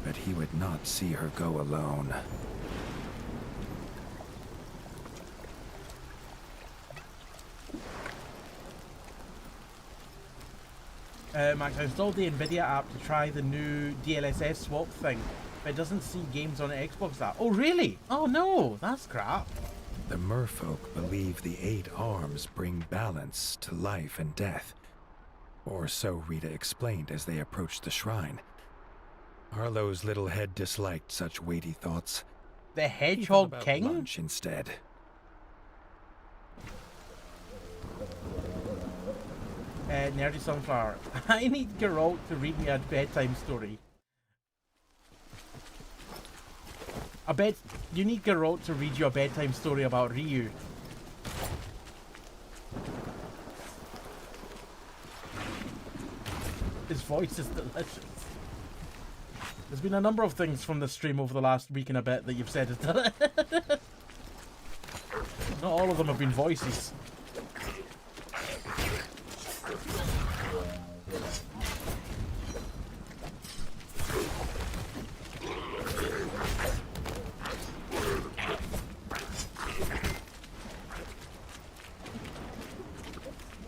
but he would not see her go alone. Max, I installed the Nvidia app to try the new DLSS swap thing, but it doesn't see games on the Xbox app. Oh, really? Oh, no, that's crap. The merfolk believe the 8 arms bring balance to life and death. Or so Rita explained as they approached the shrine. Arlo's little head disliked such weighty thoughts. The Hedgehog King? Lunch instead. Nerdy Sunflower. I need Geralt to read me a bedtime story. You need Geralt to read you a bedtime story about Ryu. His voice is delicious. There's been a number of things from the stream over the last week and a bit that you've said. Not all of them have been voices.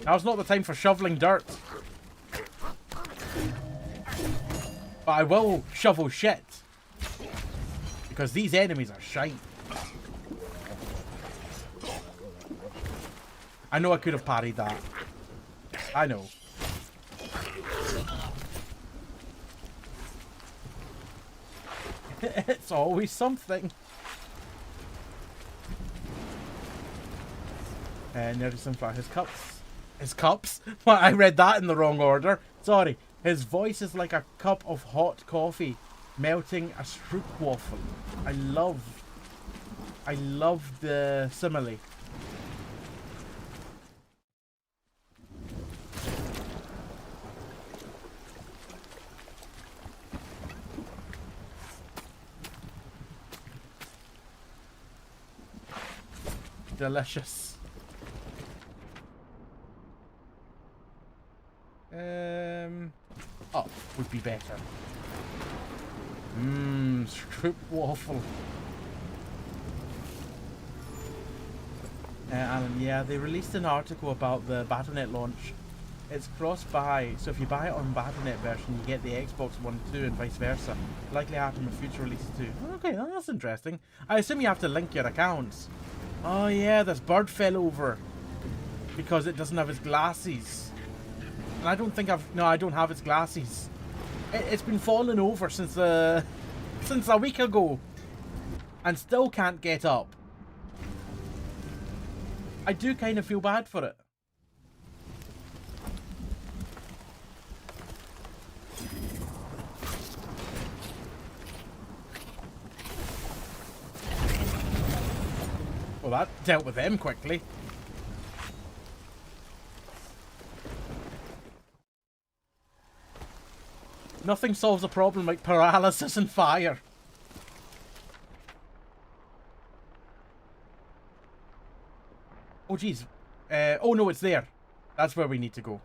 Now's not the time for shoveling dirt. But I will shovel shit. Because these enemies are shite. I know I could have parried that. I know. It's always something. Nerdy Sunflower, his cups. His cups? Well, I read that in the wrong order. Sorry. His voice is like a cup of hot coffee melting a stroopwafel. I love the simile. Delicious. Oh, would be better. Stroop waffle. Alan, yeah, they released an article about the Battle.net launch. It's cross-buy, so if you buy it on Battle.net version, you get the Xbox One too, and vice versa. Likely happen with future releases too. Okay, that's interesting. I assume you have to link your accounts. Oh yeah, this bird fell over because it doesn't have its glasses. And I don't think I don't have its glasses. It's been falling over since a week ago, and still can't get up. I do kind of feel bad for it. Well, that dealt with them quickly. Nothing solves a problem like paralysis and fire. Oh, jeez. Oh, no, it's there. That's where we need to go.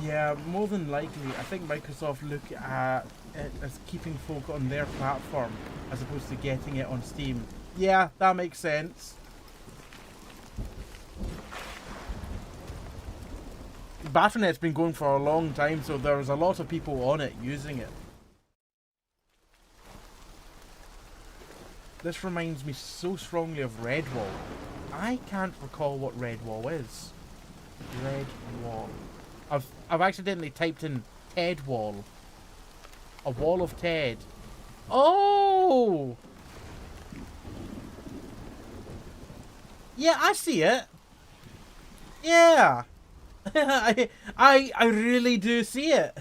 Yeah, more than likely, I think Microsoft look at it as keeping folk on their platform as opposed to getting it on Steam. Yeah, that makes sense. Battle.net's been going for a long time, so there's a lot of people on it using it. This reminds me so strongly of Redwall. I can't recall what Redwall is. Redwall. I've accidentally typed in Ted Wall. A wall of Ted. Oh! Yeah, I see it. Yeah. I really do see it.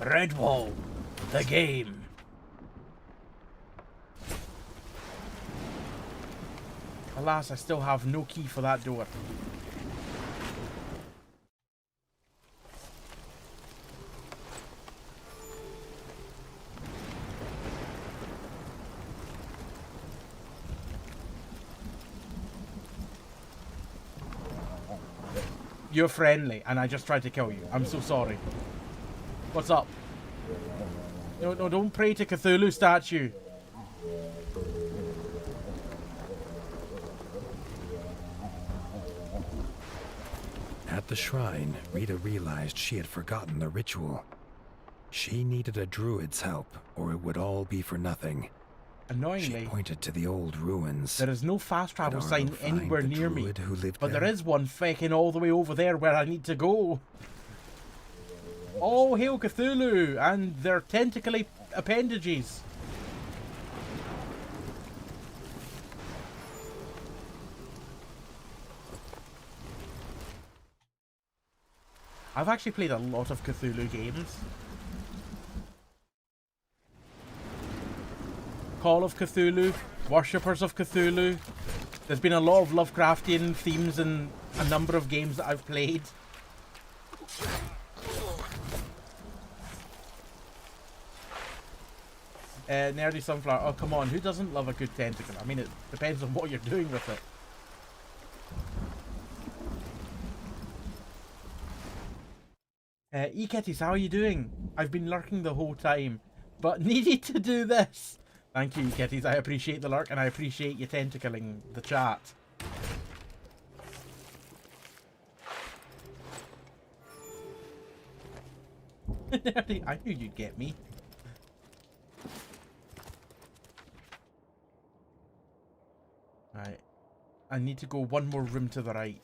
Redwall, the game. Alas, I still have no key for that door. You're friendly, and I just tried to kill you. I'm so sorry. What's up? No, don't pray to Cthulhu statue. At the shrine, Rita realized she had forgotten the ritual. She needed a druid's help, or it would all be for nothing. Annoyingly, she pointed to the old ruins. There is no fast travel sign anywhere near me, but there is one fecking all the way over there where I need to go. All hail Cthulhu and their tentacly appendages. I've actually played a lot of Cthulhu games. Call of Cthulhu, Worshippers of Cthulhu. There's been a lot of Lovecraftian themes in a number of games that I've played. Nerdy Sunflower. Oh, come on. Who doesn't love a good tentacle? I mean, it depends on what you're doing with it. E-Kitties, how are you doing? I've been lurking the whole time, but needed to do this. Thank you, E-Kitties. I appreciate the lurk, and I appreciate you tentacling the chat. I knew you'd get me. Right. I need to go one more room to the right.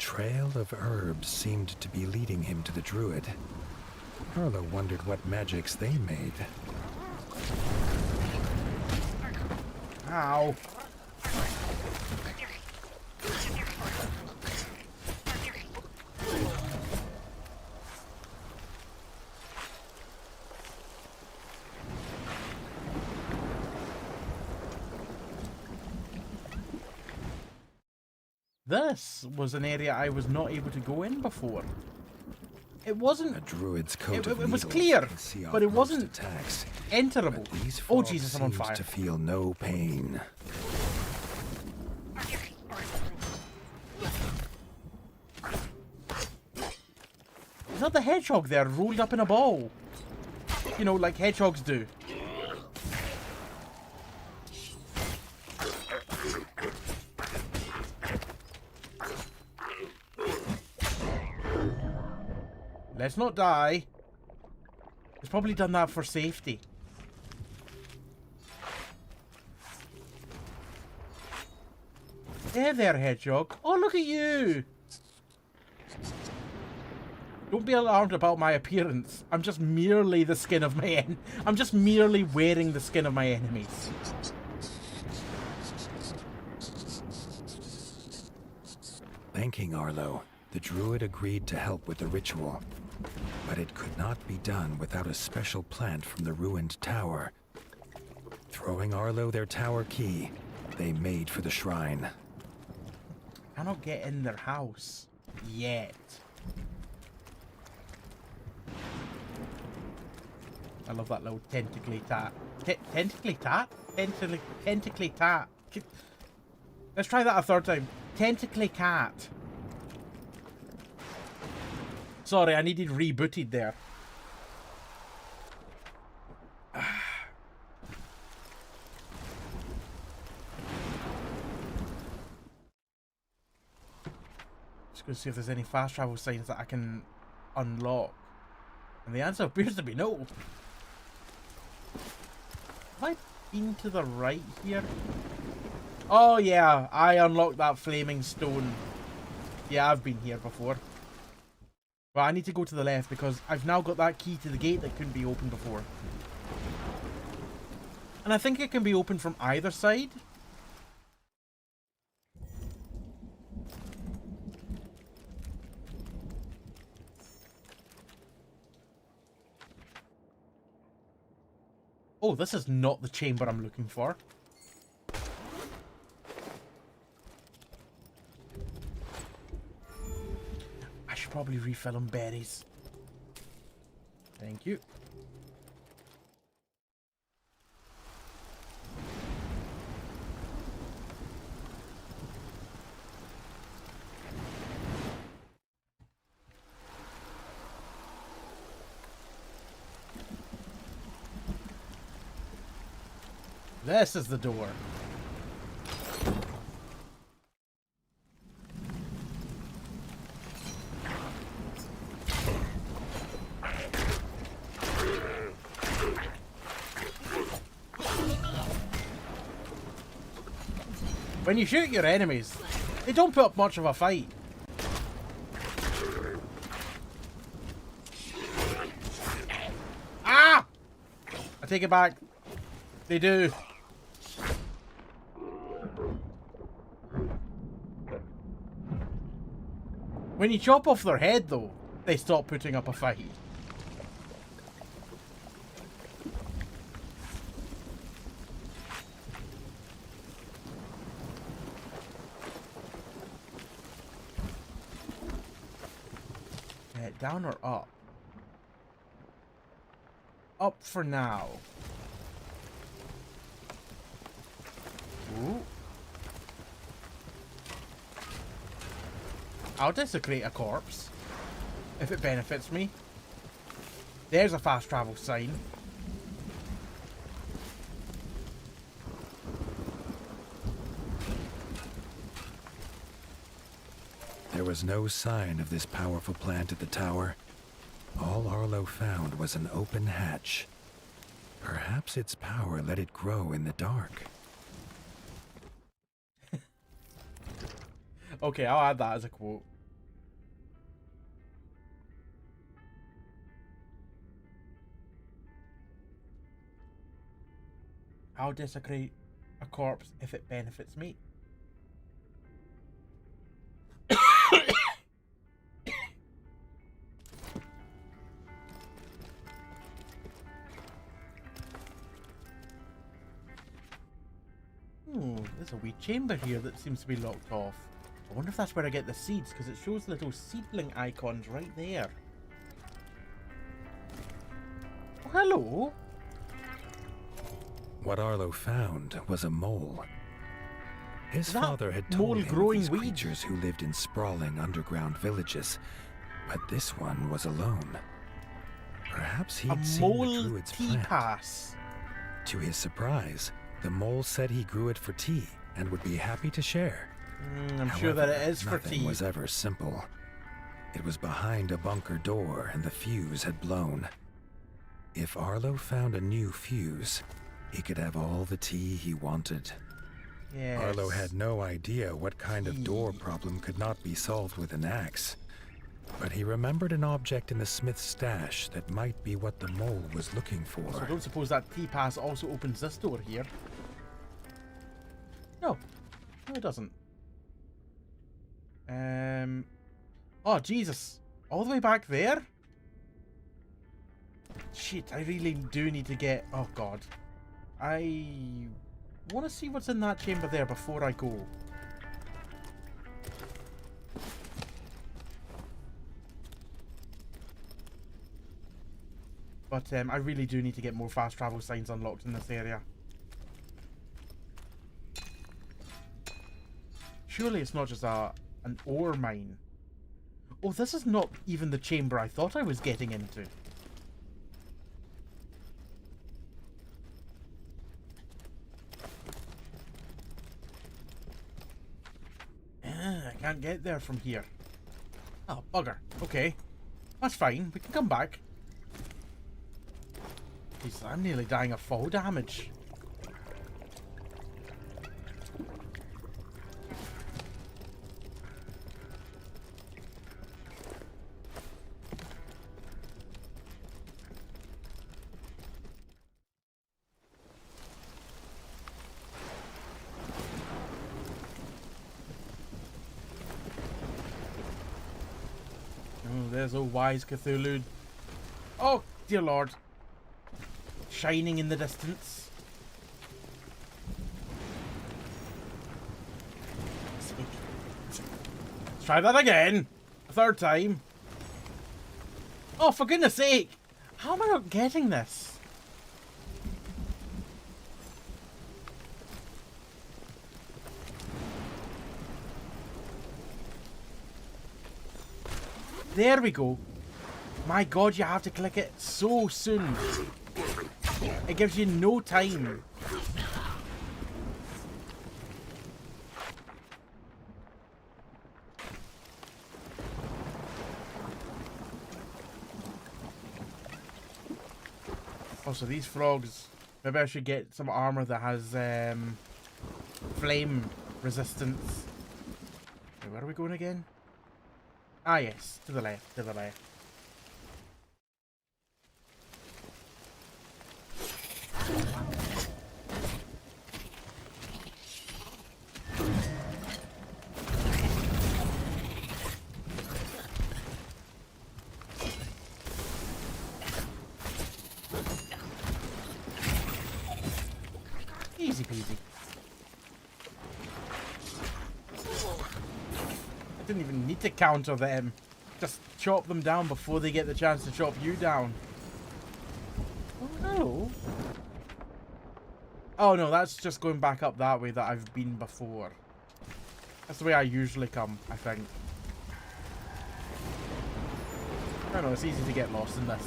trail of herbs seemed to be leading him to the druid. Arlo wondered what magics they made. Ow. This was an area I was not able to go in before. It wasn't. A druid's coat It of was needles clear, can see off but it most wasn't attacks. enterable. But these Oh frogs Jesus, I'm on seemed fire. to feel no pain. Is that the hedgehog there rolled up in a ball? You know, like hedgehogs do. Let's not die. He's probably done that for safety. Hey there, hedgehog. Oh, look at you. Don't be alarmed about my appearance. I'm just merely the skin of my I'm just merely wearing the skin of my enemies. Thanking Arlo, the druid agreed to help with the ritual. But it could not be done without a special plant from the ruined tower. Throwing Arlo their tower key, they made for the shrine. Cannot get in their house yet. I love that little tentacly tat. Tentacly tat? Tentacly tat. Let's try that a third time. Tentacly cat. Sorry, I needed rebooted there. Just gonna see if there's any fast travel signs that I can unlock. And the answer appears to be no. Have I been to the right here? Oh yeah, I unlocked that flaming stone. Yeah, I've been here before. But I need to go to the left because I've now got that key to the gate that couldn't be opened before. And I think it can be opened from either side. Oh, this is not the chamber I'm looking for. I should probably refill on berries. Thank you. This is the door. When you shoot your enemies, they don't put up much of a fight. Ah! I take it back. They do. When you chop off their head, though, they stop putting up a fight. Down or up? Up for now. Ooh. I'll desecrate a corpse if it benefits me. There's a fast travel sign. There was no sign of this powerful plant at the tower. All Arlo found was an open hatch. Perhaps its power let it grow in the dark. Okay, I'll add that as a quote. I'll desecrate a corpse if it benefits me. There's a wee chamber here that seems to be locked off. I wonder if that's where I get the seeds, because it shows little seedling icons right there. Oh, hello. What Arlo found was a mole. His Is that father had told him of mole-growing these weed? creatures who lived in sprawling underground villages, but this one was alone. Perhaps A he'd seen the mole druid's tea plant. pass. To his surprise, the mole said he grew it for tea and would be happy to share. I'm sure that However, it is for nothing tea. was ever simple. It was behind a bunker door and the fuse had blown. If Arlo found a new fuse, he could have all the tea he wanted. Yes. Arlo had no idea what kind of door problem could not be solved with an axe. But he remembered an object in the smith's stash that might be what the mole was looking for. So I don't suppose that tea pass also opens this door here. No. No, it doesn't. Oh, Jesus. All the way back there? Shit, I really do need to get... Oh, God. I want to see what's in that chamber there before I go. But I really do need to get more fast travel signs unlocked in this area. Surely it's not just an ore mine. Oh, this is not even the chamber I thought I was getting into. I can't get there from here. Oh, bugger. Okay. That's fine. We can come back. Jeez, I'm nearly dying of fall damage. Oh, there's old wise Cthulhu. Oh, dear Lord. Shining in the distance. Let's try that again. A third time. Oh, for goodness sake. How am I not getting this? There we go. My God, you have to click it so soon. It gives you no time. Also, these frogs. Maybe I should get some armor that has flame resistance. Wait, where are we going again? Ah, yes. To the left. To the left. Easy peasy. I didn't even need to counter them. Just chop them down before they get the chance to chop you down. Oh, hello. Oh no, that's just going back up that way that I've been before. That's the way I usually come, I think. I don't know, it's easy to get lost in this.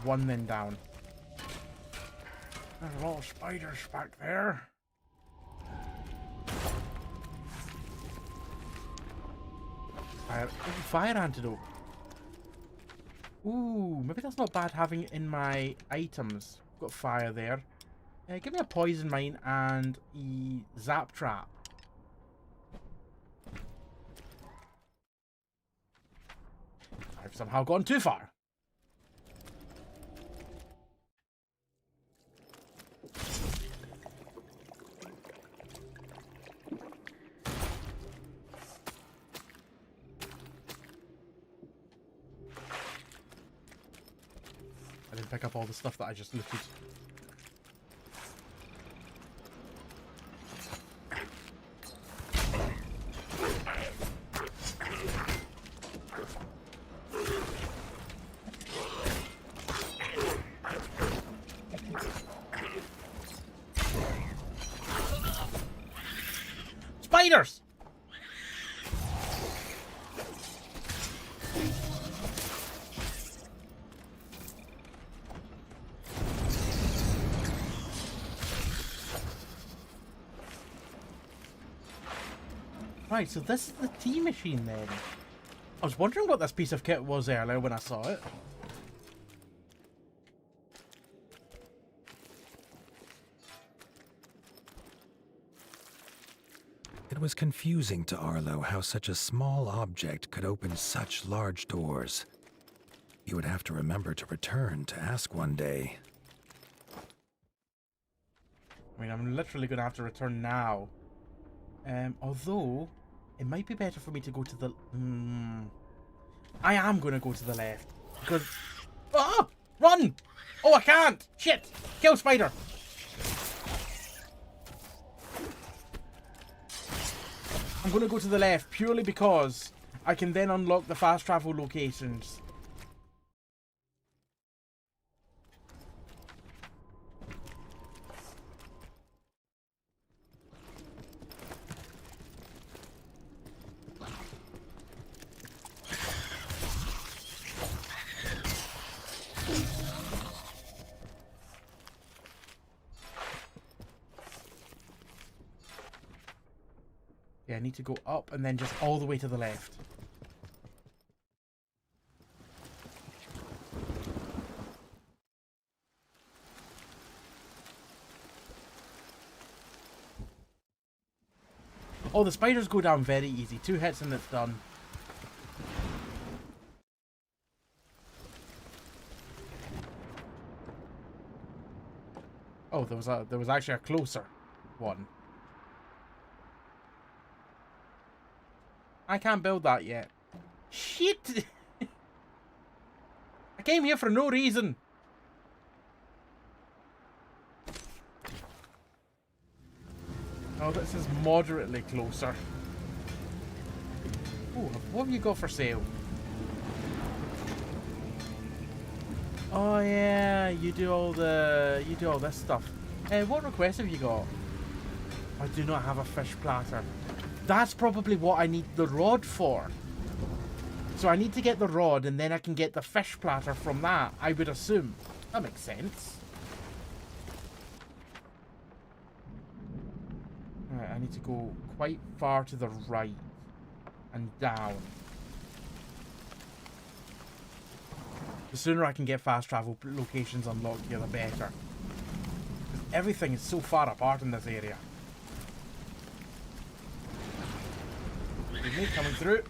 One then down. There's a lot of spiders back there. Fire antidote. Ooh, maybe that's not bad having it in my items. Got fire there. Give me a poison mine and a zap trap. somehow gone too far. I didn't pick up all the stuff that I just looted. Spiders! Right, so this is the tea machine then. I was wondering what this piece of kit was earlier when I saw it. It was confusing to Arlo how such a small object could open such large doors. He would have to remember to return to ask one day. I mean, I'm literally going to have to return now. Although, it might be better for me to go to the... I am going to go to the left. Because... Ah! Run! Oh, I can't! Shit! Kill spider! I'm going to go to the left purely because I can then unlock the fast travel locations. Yeah, I need to go up and then just all the way to the left. Oh, the spiders go down very easy. 2 hits and it's done. Oh, there was actually a closer one. I can't build that yet. Shit! I came here for no reason. Oh, this is moderately closer. Oh, what have you got for sale? Oh yeah, you do all this stuff. What requests have you got? I do not have a fish platter. That's probably what I need the rod for. So I need to get the rod and then I can get the fish platter from that, I would assume. That makes sense. Alright, I need to go quite far to the right and down. The sooner I can get fast travel locations unlocked here, the better. Because everything is so far apart in this area. Me coming through.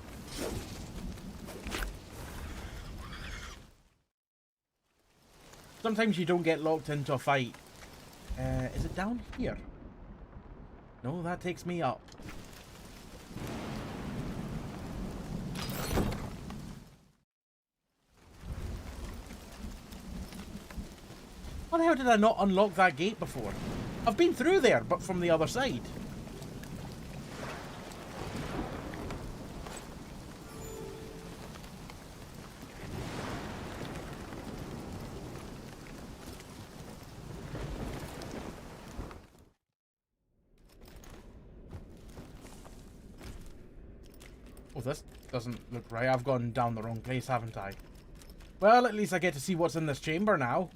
Sometimes you don't get locked into a fight. Is it down here? No, that takes me up. How the hell did I not unlock that gate before? I've been through there, but from the other side. Oh, this doesn't look right. I've gone down the wrong place, haven't I? Well, at least I get to see what's in this chamber now.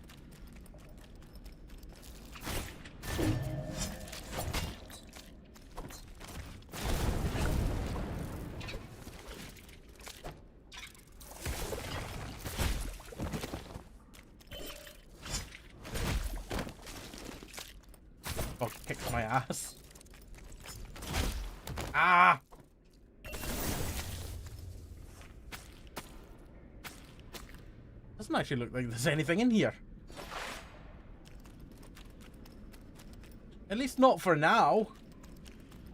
Oh, kicked my ass. Ah! Doesn't actually look like there's anything in here. At least not for now.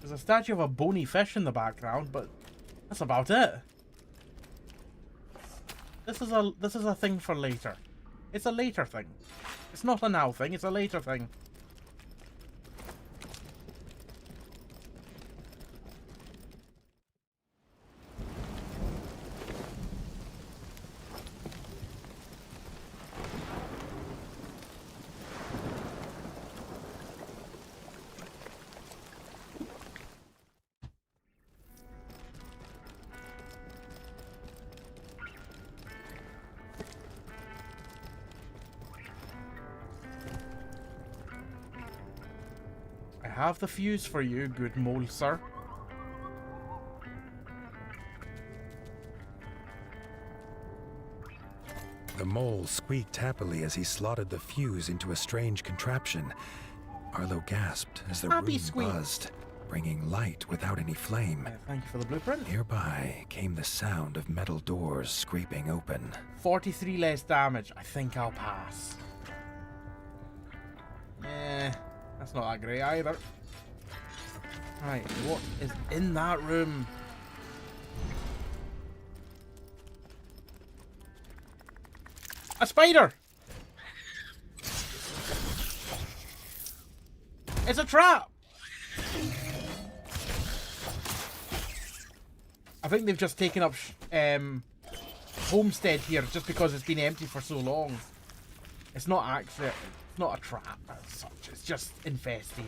There's a statue of a bony fish in the background, but that's about it. This is a thing for later. It's a later thing. It's not a now thing, it's a later thing. I have the fuse for you, good mole sir. The mole squeaked happily as he slotted the fuse into a strange contraption. Arlo gasped as the room buzzed, bringing light without any flame. Thank you for the blueprint. Nearby came the sound of metal doors scraping open. 43 less damage. I think I'll pass. That's not that great either. Right, what is in that room? A spider! It's a trap! I think they've just taken up Homestead here just because it's been empty for so long. It's not actually, it's not a trap as such, it's just infested.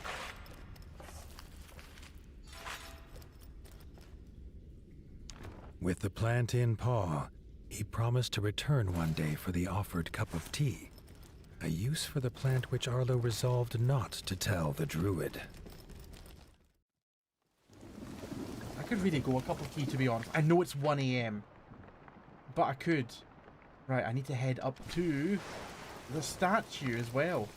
With the plant in paw, he promised to return one day for the offered cup of tea. A use for the plant which Arlo resolved not to tell the druid. I could really go a cup of tea, to be honest. I know it's 1 AM, but I could. Right, I need to head up to the statue as well.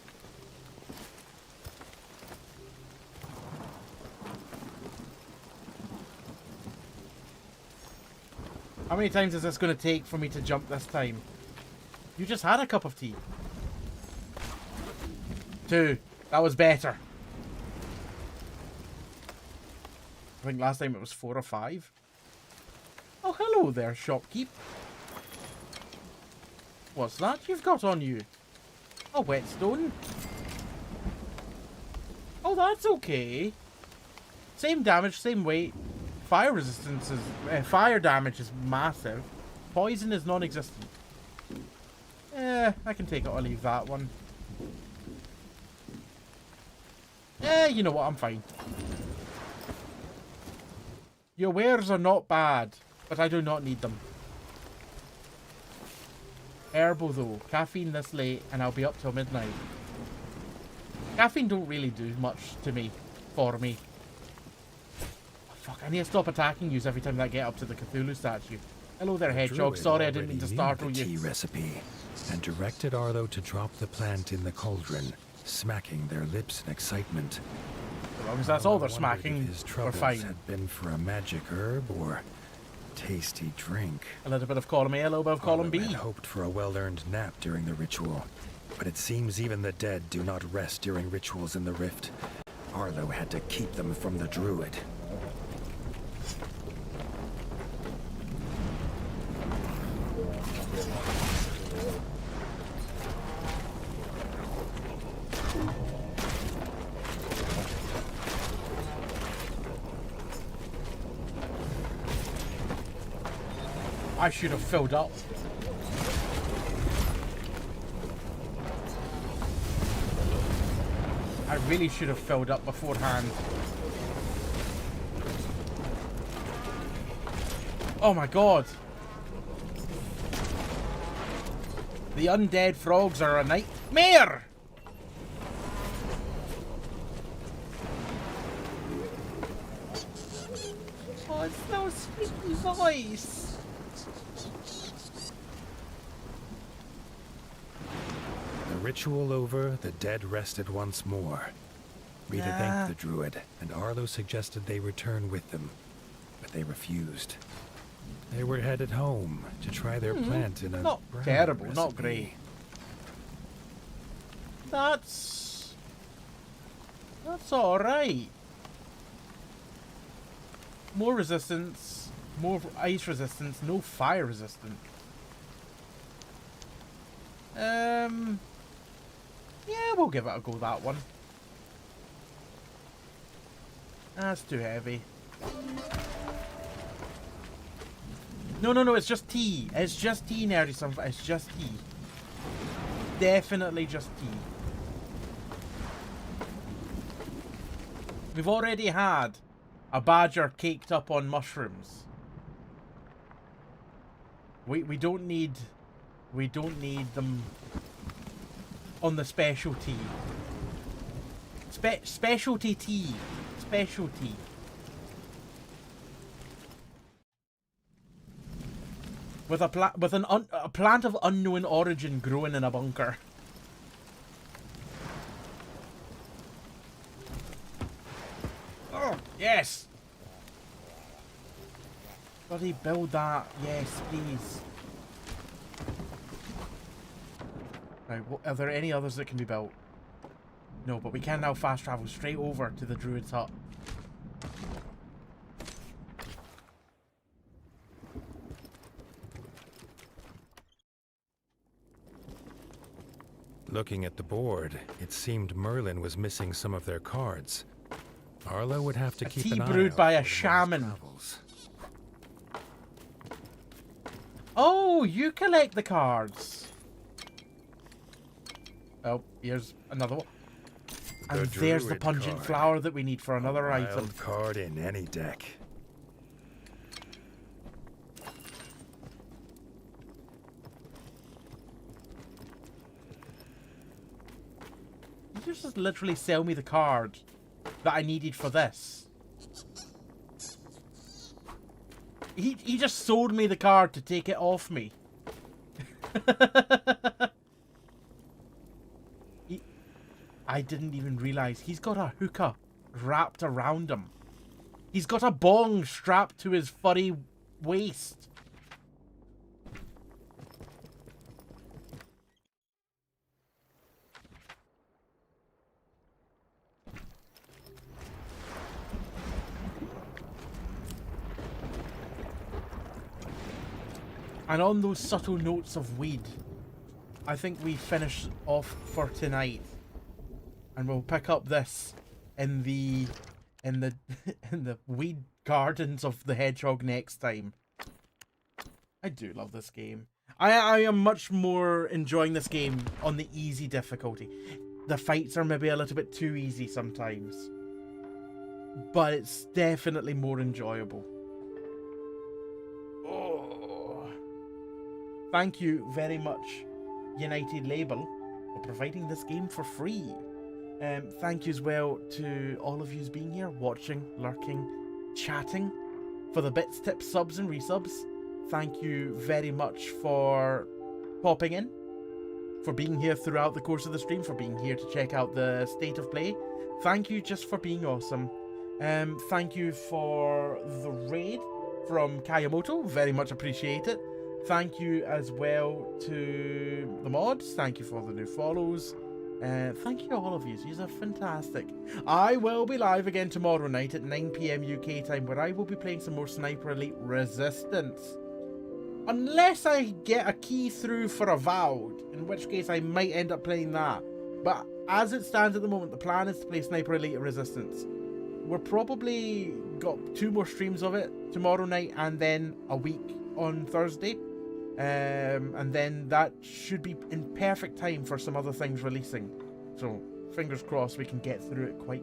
How many times is this going to take for me to jump this time? You just had a cup of tea. 2. That was better. I think last time it was 4 or 5. Oh, hello there, shopkeep. What's that you've got on you? A whetstone? Oh, that's okay. Same damage, same weight. Fire resistance is... fire damage is massive. Poison is non-existent. I can take it or leave that one. You know what, I'm fine. Your wares are not bad, but I do not need them. Herbal though. Caffeine this late and I'll be up till midnight. Caffeine don't really do much to me. For me. Oh, fuck, I need to stop attacking you every time I get up to the Cthulhu statue. Hello there, hedgehog. Sorry I didn't mean to startle you. Tea recipe and directed Arlo to drop the plant in the cauldron, smacking their lips in excitement. As long as that's all they're smacking, his we're troubles fine. had been for a magic herb or tasty drink. A little bit of column A, a little bit of column B. Arlo had hoped for a well-earned nap during the ritual, but it seems even the dead do not rest during rituals in the rift. Arlo had to keep them from the druid. I should have filled up. I really should have filled up beforehand. Oh my god. The undead frogs are a nightmare. Oh, it's so squeaky voice. Ritual over, the dead rested once more. Rita thanked the druid, and Arlo suggested they return with them, but they refused. They were headed home to try their plant in a Not brown terrible, recipe. not great. That's alright. More resistance, more ice resistance, no fire resistance. Yeah, we'll give it a go, that one. That's too heavy. No, it's just tea. It's just tea, nerdy sunflower. It's just tea. Definitely just tea. We've already had a badger caked up on mushrooms. We don't need them on the specialty. Specialty tea. Specialty. With a plant of unknown origin growing in a bunker. Oh, yes! Bloody build that. Yes, please. Right, are there any others that can be built? No, but we can now fast travel straight over to the druid's hut. Looking at the board, it seemed Merlin was missing some of their cards. Arlo would have to keep an eye out. Tea brewed by a shaman. Oh, you collect the cards. Oh, here's another one. And there's the pungent card. flower that we need for another Wild item. card in any deck. Did you just literally sell me the card that I needed for this? He just sold me the card to take it off me. I didn't even realize he's got a hookah wrapped around him. He's got a bong strapped to his furry waist. And on those subtle notes of weed, I think we finish off for tonight. And we'll pick up this in the in the weed gardens of the hedgehog next time. I do love this game. I am much more enjoying this game on the easy difficulty. The fights are maybe a little bit too easy sometimes, but it's definitely more enjoyable. Oh. Thank you very much, United Label, for providing this game for free. Thank you as well to all of you being here, watching, lurking, chatting, for the bits, tips, subs and resubs. Thank you very much for popping in, for being here throughout the course of the stream, for being here to check out the state of play. Thank you just for being awesome. Thank you for the raid from Kayamoto, very much appreciate it. Thank you as well to the mods, thank you for the new follows. Thank you all of you, these are fantastic. I will be live again tomorrow night at 9 PM UK time, where I will be playing some more Sniper Elite Resistance. Unless I get a key through for Avowed, in which case I might end up playing that. But as it stands at the moment, the plan is to play Sniper Elite Resistance. We're probably got 2 more streams of it, tomorrow night and then a week on Thursday. And then that should be in perfect time for some other things releasing. So fingers crossed we can get through it quite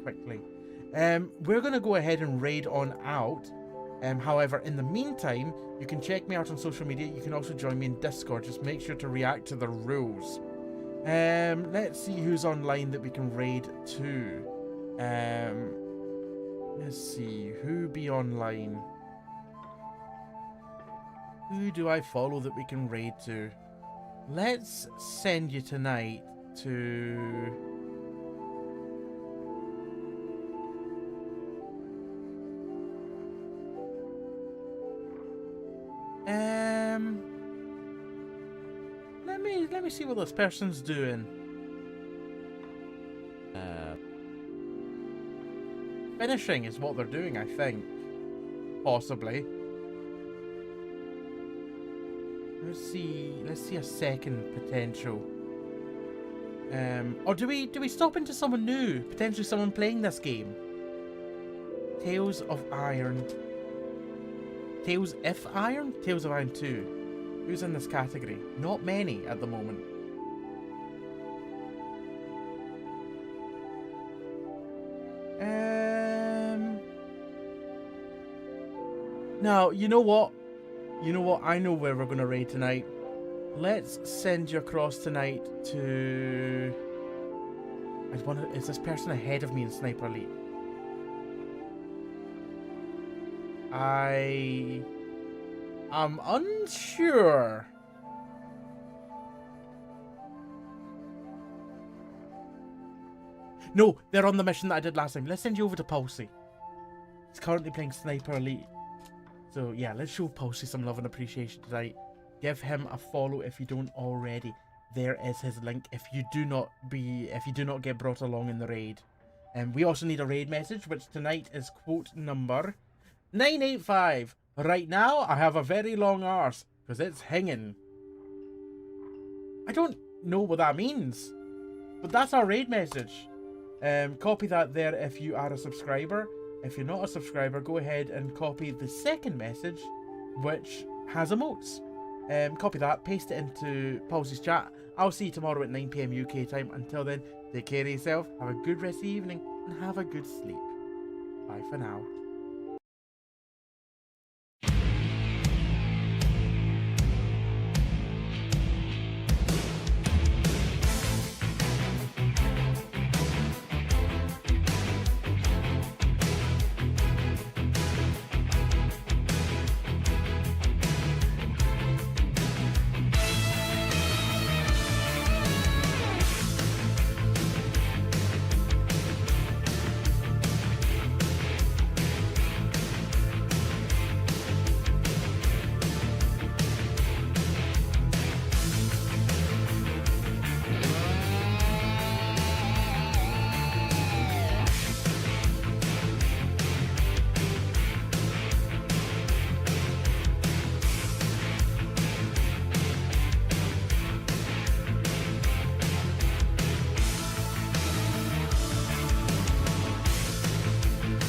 quickly. We're going to go ahead and raid on out. However, in the meantime, you can check me out on social media. You can also join me in Discord. Just make sure to react to the rules. Let's see who's online that we can raid to. Let's see, who be online? Who do I follow that we can raid to? Let's send you tonight to... Let me see what this person's doing. Finishing is what they're doing, I think. Possibly. Let's see a second potential. Or do we stop into someone new? Potentially someone playing this game. Tales of Iron. Tales of Iron 2. Who's in this category? Not many at the moment. Now, you know what? I know where we're going to raid tonight. Let's send you across tonight to... Is this person ahead of me in Sniper Elite? I'm unsure. No, they're on the mission that I did last time. Let's send you over to Pulsey. He's currently playing Sniper Elite. So yeah, let's show Pulsey some love and appreciation tonight. Give him a follow if you don't already. There is his link if you do not get brought along in the raid. And we also need a raid message, which tonight is quote number 985. Right now, I have a very long arse, because it's hanging. I don't know what that means, but that's our raid message. Copy that there if you are a subscriber. If you're not a subscriber, go ahead and copy the second message, which has emotes. Copy that, paste it into Pulse's chat. I'll see you tomorrow at 9 PM UK time. Until then, take care of yourself, have a good rest of the evening, and have a good sleep. Bye for now.